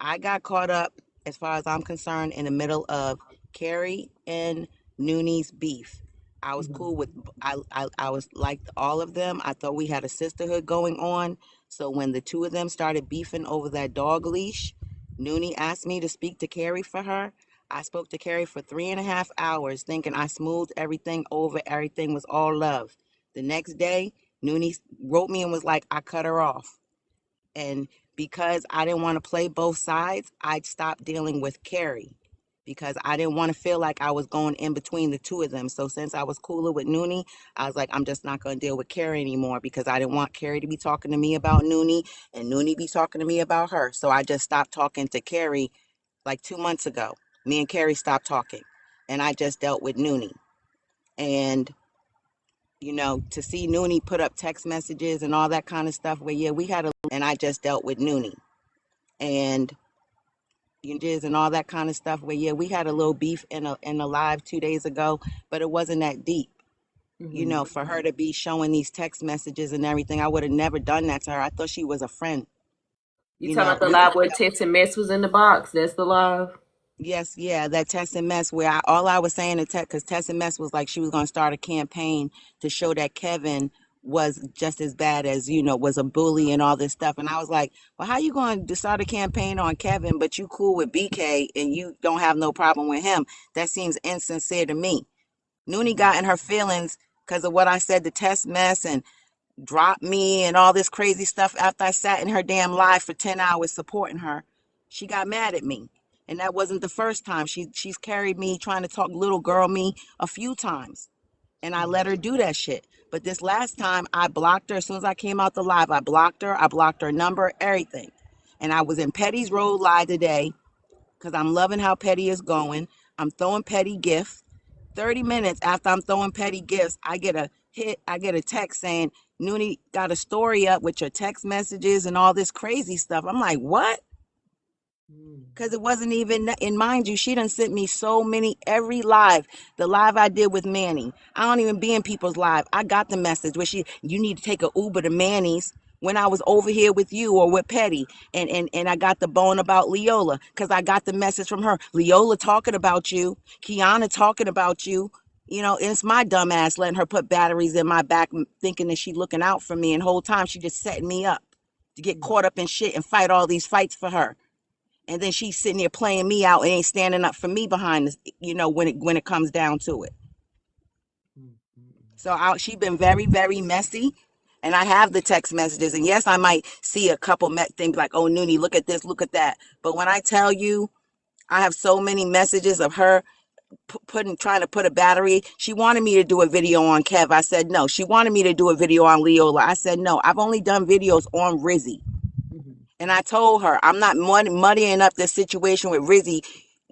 I got caught up, as far as I'm concerned, in the middle of Carrie and Nooney's beef. I was cool with, I was like all of them. I thought we had a sisterhood going on. So when the two of them started beefing over that dog leash, Noonie asked me to speak to Carrie for her. I spoke to Carrie for 3.5 hours, thinking I smoothed everything over. Everything was all love. The next day, Noonie wrote me and was like, I cut her off. And because I didn't want to play both sides, I stopped dealing with Carrie because I didn't want to feel like I was going in between the two of them. So since I was cooler with Noonie, I was like, I'm just not going to deal with Carrie anymore because I didn't want Carrie to be talking to me about Noonie and Noonie be talking to me about her. So I just stopped talking to Carrie like 2 months ago. Me and Carrie stopped talking and I just dealt with Noonie. And you know, to see Nuni put up text messages and all that kind of stuff. Where yeah, we had a, and I just dealt with Nuni and and all that kind of stuff. Where yeah, we had a little beef in a live 2 days ago, but it wasn't that deep. You Mm-hmm. know, for her to be showing these text messages and everything, I would have never done that to her. I thought she was a friend. You You talking know, about the live where Tits and Mess was in the box? That's the live. yes, yeah, that Tess and Mess where all I was saying to Tess, because Tess and Mess was like she was going to start a campaign to show that Kevin was just as bad as, you know, was a bully and all this stuff. And I was like, well, how you going to start a campaign on Kevin, but you cool with BK and you don't have no problem with him? That seems insincere to me. Noonie got in her feelings because of what I said to Tess Mess and dropped me and all this crazy stuff after I sat in her damn live for 10 hours supporting her. She got mad at me. And that wasn't the first time. She's carried me trying to talk little girl me a few times. And I let her do that shit. But this last time I blocked her as soon as I came out the live. I blocked her number, everything. And I was in Petty's Road Live today because I'm loving how Petty is going. I'm throwing Petty gifts. 30 minutes after I'm throwing Petty gifts, I get a text saying, Noonie got a story up with your text messages and all this crazy stuff. I'm like, what? Because it wasn't even, and mind you, she done sent me so many, every live, the live I did with Manny. I don't even be in people's live. I got the message where you need to take a Uber to Manny's when I was over here with you or with Petty. And I got the bone about Leola because I got the message from her. Leola talking about you. Kiana talking about you. You know, and it's my dumb ass letting her put batteries in my back thinking that she looking out for me. And the whole time she just setting me up to get caught up in shit and fight all these fights for her. And then she's sitting there playing me out and ain't standing up for me behind this, you know, when it comes down to it. So she's been very, very messy. And I have the text messages. And yes, I might see a couple things like, oh, Noonie, look at this, look at that. But when I tell you, I have so many messages of her trying to put a battery. She wanted me to do a video on Kev. I said no. She wanted me to do a video on Leola. I said no. I've only done videos on Rizzy. And I told her, I'm not muddying up this situation with Rizzy.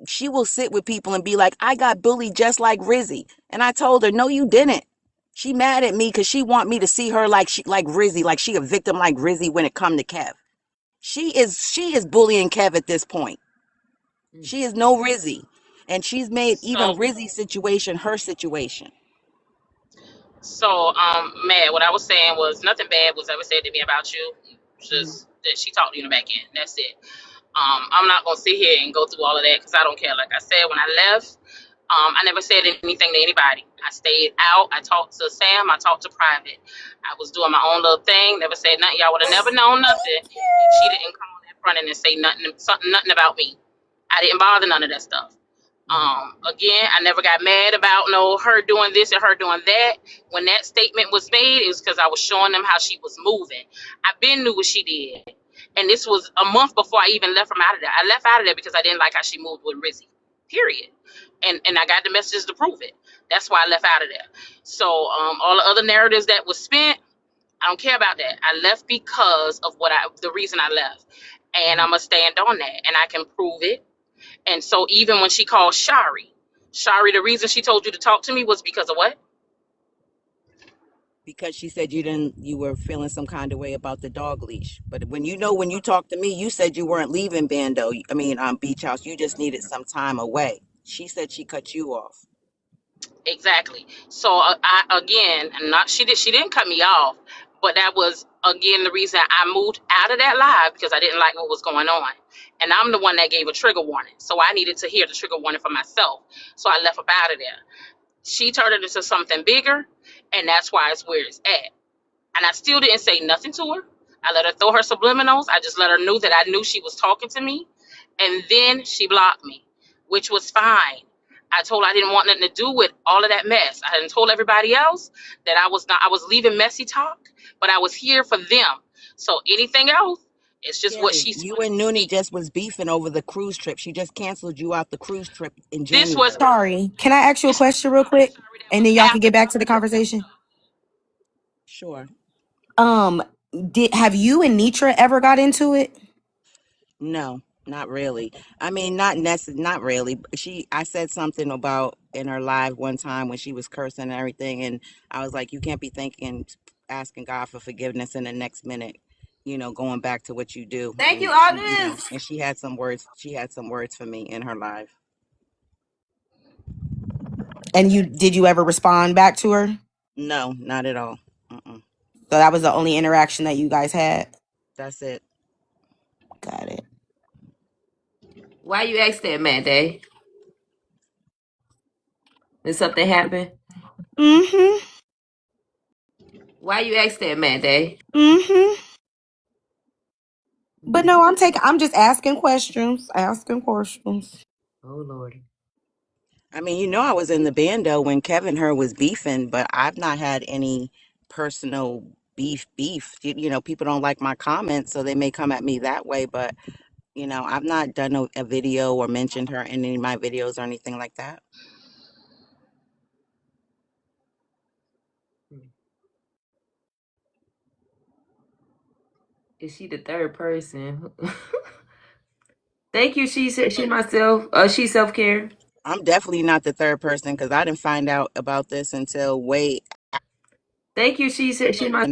She will sit with people and be like, I got bullied just like Rizzy. And I told her, no, you didn't. She mad at me because she want me to see her like Rizzy, like she a victim like Rizzy when it come to Kev. She is bullying Kev at this point. She is no Rizzy. And she's made even So, Rizzy's situation her situation. Mad, what I was saying was nothing bad was ever said to me about you. Just that she talked to you in the back end. That's it. I'm not gonna sit here and go through all of that because I don't care. Like I said, when I left, I never said anything to anybody. I stayed out. I talked to Sam. I talked to Private. I was doing my own little thing. Never said nothing. Y'all would have never known nothing if she didn't come on that front end and say nothing about me. I didn't bother none of that stuff. Again, I never got mad about her doing this and her doing that. When that statement was made, it was because I was showing them how she was moving. I been knew what she did, and this was a month before I even left from out of there. I left out of there because I didn't like how she moved with Rizzy. Period. And I got the messages to prove it. That's why I left out of there. So all the other narratives that was spent, I don't care about that. I left because of the reason I left, and I'm gonna stand on that, and I can prove it. And so even when she called Shari, the reason she told you to talk to me was because of what? Because she said you were feeling some kind of way about the dog leash. But when you talked to me, you said you weren't leaving Bando. I mean, Beach House. You just needed some time away. She said she cut you off. Exactly. So I again, not she didn't cut me off, but that was again the reason I moved out of that live because I didn't like what was going on. And I'm the one that gave a trigger warning. So I needed to hear the trigger warning for myself. So I left up out of there. She turned it into something bigger, and that's why it's where it's at. And I still didn't say nothing to her. I let her throw her subliminals. I just let her know that I knew she was talking to me. And then she blocked me, which was fine. I told her I didn't want nothing to do with all of that mess. I hadn't told everybody else that I was leaving messy talk, but I was here for them. So anything else, it's just what Carrie, she you wanted and to Noonie see. just was beefing over the cruise trip. She just canceled you out the cruise trip in This was January. Sorry, can I ask you a this was question real quick, Shari, that and was then y'all can after get the back to the cruise trip. conversation? Sure. Um, have you and Nitra ever got into it? No. Not really. I mean, not really. I said something about in her live one time when she was cursing and everything, and I was like, you can't be thinking, asking God for forgiveness in the next minute, going back to what you do. Thank you, And all this. and she had some words. She had some words for me in her live. And did you ever respond back to her? No, not at all. Mm-mm. So that was the only interaction that you guys had. That's it. Got it. Why you asked that, Matt Day? Did something happen? Mm-hmm. Why you asked that, Matt Day? Mm-hmm. But no, I'm just asking questions. Asking questions. Oh Lordy. I mean, I was in the bando when Kevin her was beefing, but I've not had any personal beef. People don't like my comments, so they may come at me that way, but I've not done a video or mentioned her in any of my videos or anything like that. Is she the third person? Thank you. She myself. She self care. I'm definitely not the third person because I didn't find out about this until Thank you. She my.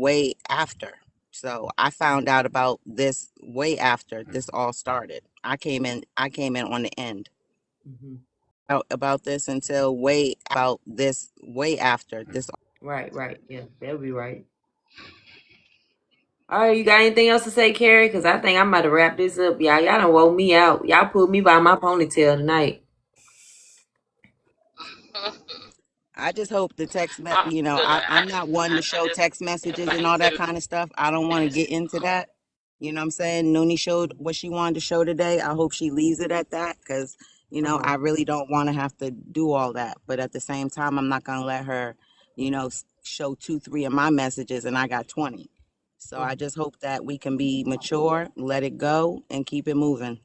way after. So I found out about this way after this all started. I came in on the end. Mhm. Out about this until way after this. Right, right. Yeah, that'll be right. All right, you got anything else to say, Carrie? Because I think I'm about to wrap this up. Y'all done woke me out. Y'all pulled me by my ponytail tonight. I just hope the I'm good. I'm not one to show Just text messages and everybody all that said kind of stuff. I don't want to get into that. You know what I'm saying? Nuni showed what she wanted to show today. I hope she leaves it at that because, I really don't want to have to do all that. But at the same time, I'm not going to let her, show 2, 3 of my messages and I got 20. So I just hope that we can be mature, let it go, and keep it moving.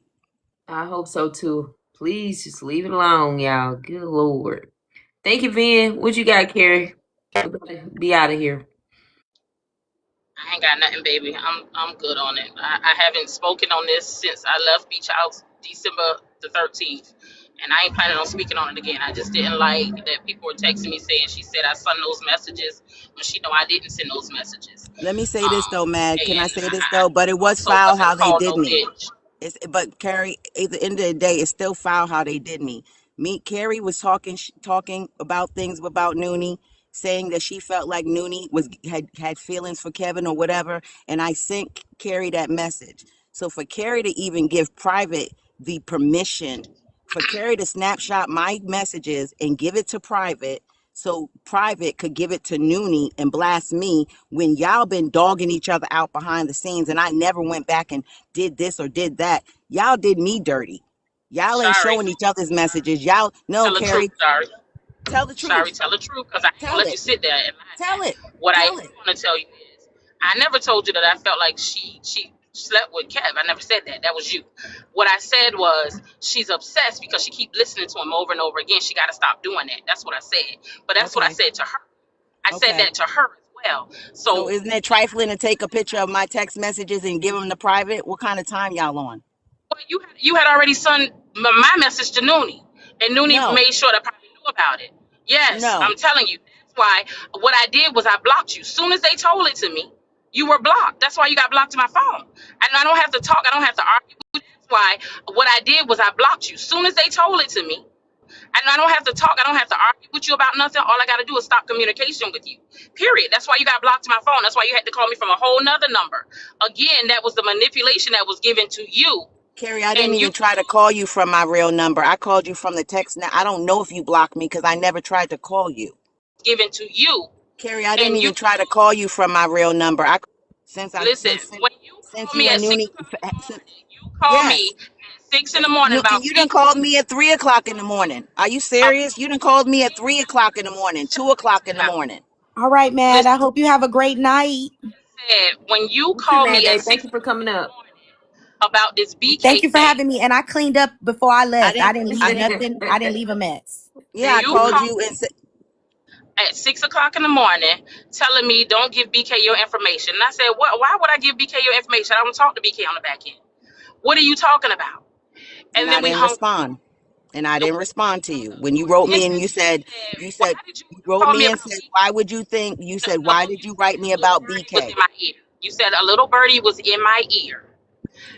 I hope so too. Please just leave it alone, y'all. Good Lord. Thank you, Vin. What you got, Carrie? We better be out of here. I ain't got nothing, baby. I'm good on it. I haven't spoken on this since I left Beach House December the 13th, and I ain't planning on speaking on it again. I just didn't like that people were texting me saying she said I sent those messages when she know I didn't send those messages. Let me say this though, Mad. Can I And say this though? But it was also foul wasn't how they called did no me. bitch. But Carrie, at the end of the day, it's still foul how they did me. Carrie was talking about things about Nuni, saying that she felt like Nuni had feelings for Kevin or whatever, and I sent Carrie that message. So for Carrie to even give private the permission, for Carrie to snapshot my messages and give it to private, so private could give it to Nuni and blast me when y'all been dogging each other out behind the scenes, and I never went back and did this or did that. Y'all did me dirty. Y'all ain't Sorry. showing each other's messages. Y'all, no, Tell the truth, Carrie, sorry. tell the Sorry, truth. tell the truth, because I ain't gonna Tell let you it. sit there and lie. Tell it. What I Tell am it. gonna tell you is, I never told you that I felt like she slept with Kev. I never said that. That was you. What I said was she's obsessed because she keep listening to him over and over again. She got to stop doing that. That's what I said. But that's what I Okay. said to her. I said Okay. that to her as well. So So isn't it trifling to take a picture of my text messages and give them to private? What kind of time y'all on? well, you had already sent my message to Nuni, and Nuni No. made sure that I probably knew about it. Yes, No. I'm telling you. That's why what I did was I blocked you. Soon as they told it to me, you were blocked. That's why you got blocked to my phone. And I don't have to talk. I don't have to argue with you. That's why what I did was I blocked you. Soon as they told it to me, and I don't have to talk. I don't have to argue with you about nothing. All I got to do is stop communication with you. Period. That's why you got blocked to my phone. That's why you had to call me from a whole nother number. Again, that was the manipulation that was given to you, Carrie, I didn't and you even try to call you from my real number. I called you from the text. Now I don't know if you blocked me because I never tried to call you. given to you, Carrie, I didn't and you even try to call you from my real number. Since I listen. since When you since call you me and at six Nuni, o'clock in the since, morning, you call yes, me at 6 in the morning and about you done BK. called me at 3 o'clock in the morning. Are you serious? You done called me at 3 o'clock in the morning, Shut 2 o'clock in your the mouth. morning. All right, Mad. Listen, I hope you have a great night. said when you You too, call Mad me at Day. six Thank you for o'clock coming up. about this Thank BK you for thing, having me. And I cleaned up before I I left. I didn't. didn't leave I nothing. I didn't leave a mess. yeah, I you called call you and said, at 6 o'clock in the morning telling me don't give BK your information. And I said, what? Why would I give BK your information? I don't talk to BK on the back end. What are you talking about? And And then I we didn't hung. respond. And I didn't respond to you. When you wrote Then me and you why said, did you you wrote call me me and about said, BK? why would you think, you said, why did You you said write me a little about birdie was BK? in my ear. You said a little birdie was in my ear.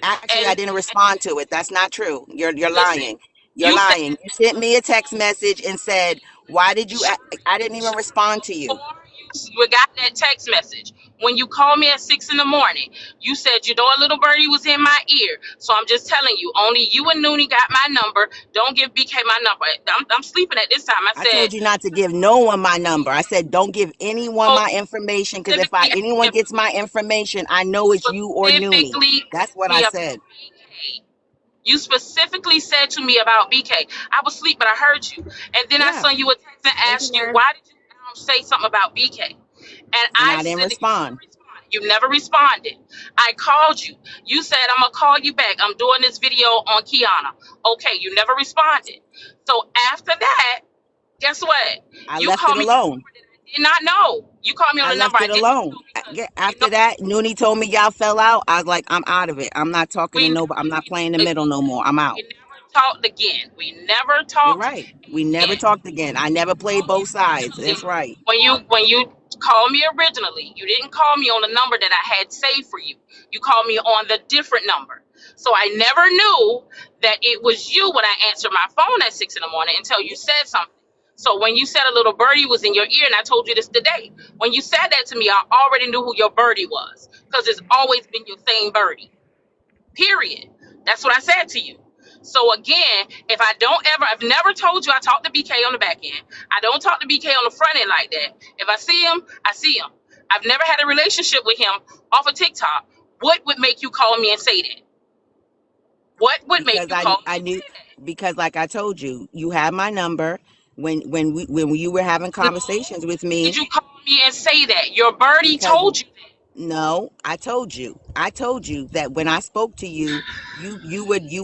Actually, I And didn't respond to it. That's not true. You're listen, lying. You're you said lying. You sent me a text message and said, why did you, Shari, I didn't even respond to you. before you got that text message, when you called me at 6 in the morning, you said, you know, a little birdie was in my ear. So I'm just telling you, only you and Nuni got my number. Don't give BK my number. I'm sleeping at this time. I I told said, you not to give no one my number. I said, don't give anyone oh, my information because if specifically asked me anyone about gets my information, I know it's you or Noonie. specifically That's asked what I me about said. BK. You specifically said to me about BK. I was asleep, but I heard you. And then I Yeah. sent you a text and Thank you, asked you, Mary. why did you say something about BK? And And I I didn't said that you never respond. responded. You never responded. I called you. You said, I'm going to call you back. I'm doing this video on Kiana. Okay, you never responded. So after that, guess what? I You left it called me on a alone. number that I did not know. You called me on I a number left I it did not alone. know because you know After that, Noonie told me y'all fell out. I was like, I'm out of it. I'm not talking to we never nobody. I'm not playing the talked middle no again. more. I'm We out. never talked again. We never You're talked right. We never again. talked again. I never played Called me both sides. That's originally right. when you called me originally. You didn't call me on the number that I had saved for you. You called me on the different number. So I never knew that it was you when I answered my phone at 6 in the morning until you said something. So when you said a little birdie was in your ear, and I told you this today, when you said that to me, I already knew who your birdie was because it's always been your same birdie. Period. That's what I said to you. So again, if I don't ever, I've never told you I talk to BK on the back end. I don't talk to BK on the front end like that. If I see him, I see him. I've never had a relationship with him off of TikTok. What would make you call me and say that? What would make Because you call me I and knew, say that? because like I told you, you had my number when you were having No. conversations with When did me. you call me and say that? Your birdie Because told you that. no, I told you. I told you that when I spoke to you, you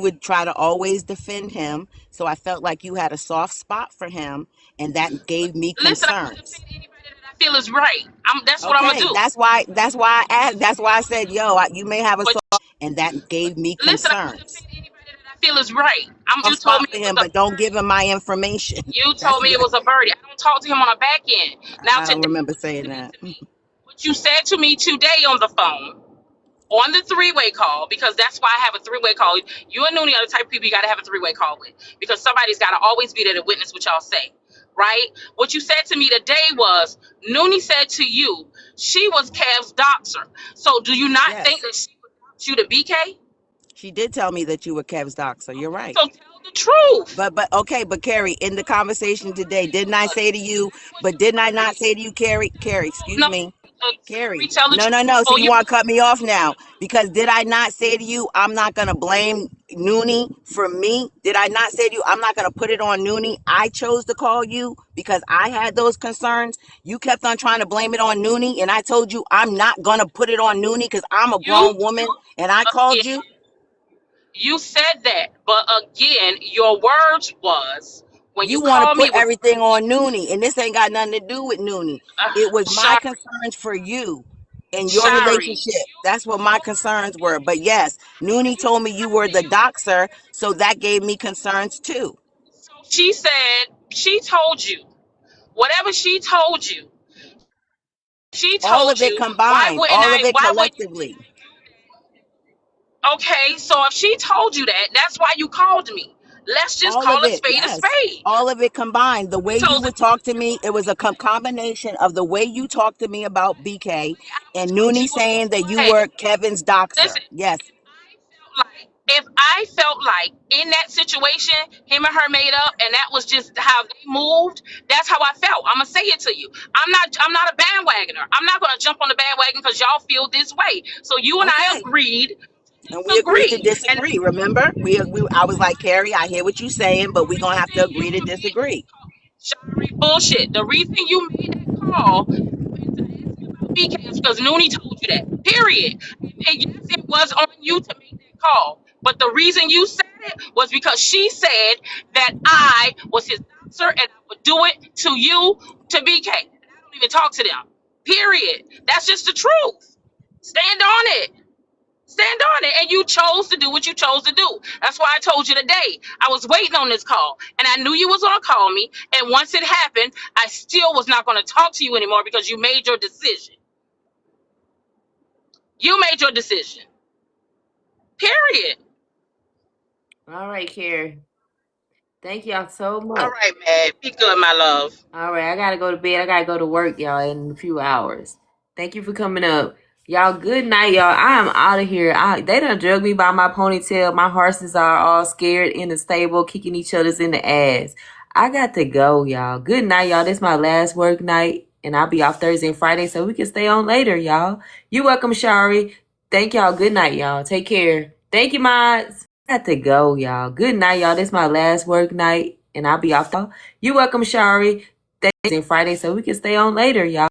would try to always defend him. So I felt like you had a soft spot for him, and that gave me Listen, I'm gonna concerns. defend anybody that I feel is right. That's what I'm gonna Okay, do. that's why I asked. That's why I said, yo, you may have a But soft, and that gave me listen, I'm gonna concerns. defend anybody that I feel is right. You Soft told spot me for it was him, a but don't birdie. give him my information. You That's told me it what was a birdie. I don't talk to him on a back end. Now I don't today, remember what you saying said that. to me, what you said to me today on the phone, on the three-way call, because that's why I have a three-way call. You and Nuni are the type of people you gotta have a three-way call with. Because somebody's gotta always be there to witness what y'all say. Right? What you said to me today was Nuni said to you, she was Kev's doxer. So do you not think Yes, that she would dox you to BK? she did tell me that you were Kev's doxer. You're Okay, right. so tell the truth. But okay, but Carrie, in the conversation today, didn't I say to you? That's what But you didn't I not said. say to you, Carrie? Excuse No, me, Shari, Carrie. tell the No, truth no, no. So before you you. want to cut me off now? Because did I not say to you, I'm not gonna blame Noonie for me? Did I not say to you, I'm not gonna put it on Noonie? I chose to call you because I had those concerns. You kept on trying to blame it on Noonie, and I told you I'm not gonna put it on Noonie because I'm a You grown woman, and I called again, you. you said that, but again, your words was when you You want to called me, put it was everything on Noonie, and this ain't got nothing to do with Noonie. It was my Shari, concerns for you and your Shari. relationship. That's what my concerns were. But yes, Noonie told me you were the doxer, so that gave me concerns too. So she said she told you whatever she All told of it you. Why combined, wouldn't all I? of it Why would you collectively, take me? Okay, so if she told you that, that's why you called me. Let's just all call of a it, spade a yes. spade. All of it combined. The She way you told the would talk to truth. me, it was a combination of the way you talked to me about BK and Told Noonie you saying that you what? were Kevin's doxer. Listen, Yes. if I felt like in that situation, him and her made up, and that was just how they moved, that's how I felt. I'm gonna say it to you. I'm not a bandwagoner. I'm not gonna jump on the bandwagon because y'all feel this way. So you and I Okay. agreed to And we agreed to disagree. And disagree. Remember, I was like, Carrie, I hear what you're saying, but we're the gonna have to reason you agree to made that disagree. call, Shari, bullshit. The reason you made that call and to ask me about BK is because Noonie told you that. Period. And yes, it was on you to make that call. But the reason you said it was because she said that I was his doctor and I would do it to you, to BK. And I don't even talk to them. Period. That's just the truth. Stand on it. Stand on it. And you chose to do what you chose to do. That's why I told you today. I was waiting on this call. And I knew you was going to call me. And once it happened, I still was not going to talk to you anymore because you made your decision. You made your decision. Period. All right, Carrie. Thank y'all so much. All right, man. Be good, my love. All right, I gotta go to bed. I gotta go to work, y'all, in a few hours. Thank you for coming up. Y'all, good night, y'all. I am out of here. They done drug me by my ponytail. My horses are all scared in the stable, kicking each other's in the ass. I got to go, y'all. Good night, y'all. This is my last work night, and I'll be off Thursday and Friday, so we can stay on later, y'all. You welcome, Shari. Thank y'all. Good night, y'all. Take care. Thank you, mods. I got to go, y'all. Good night, y'all. This is my last work night, and I'll be off. You welcome, Shari. Thursday and Friday, so we can stay on later, y'all.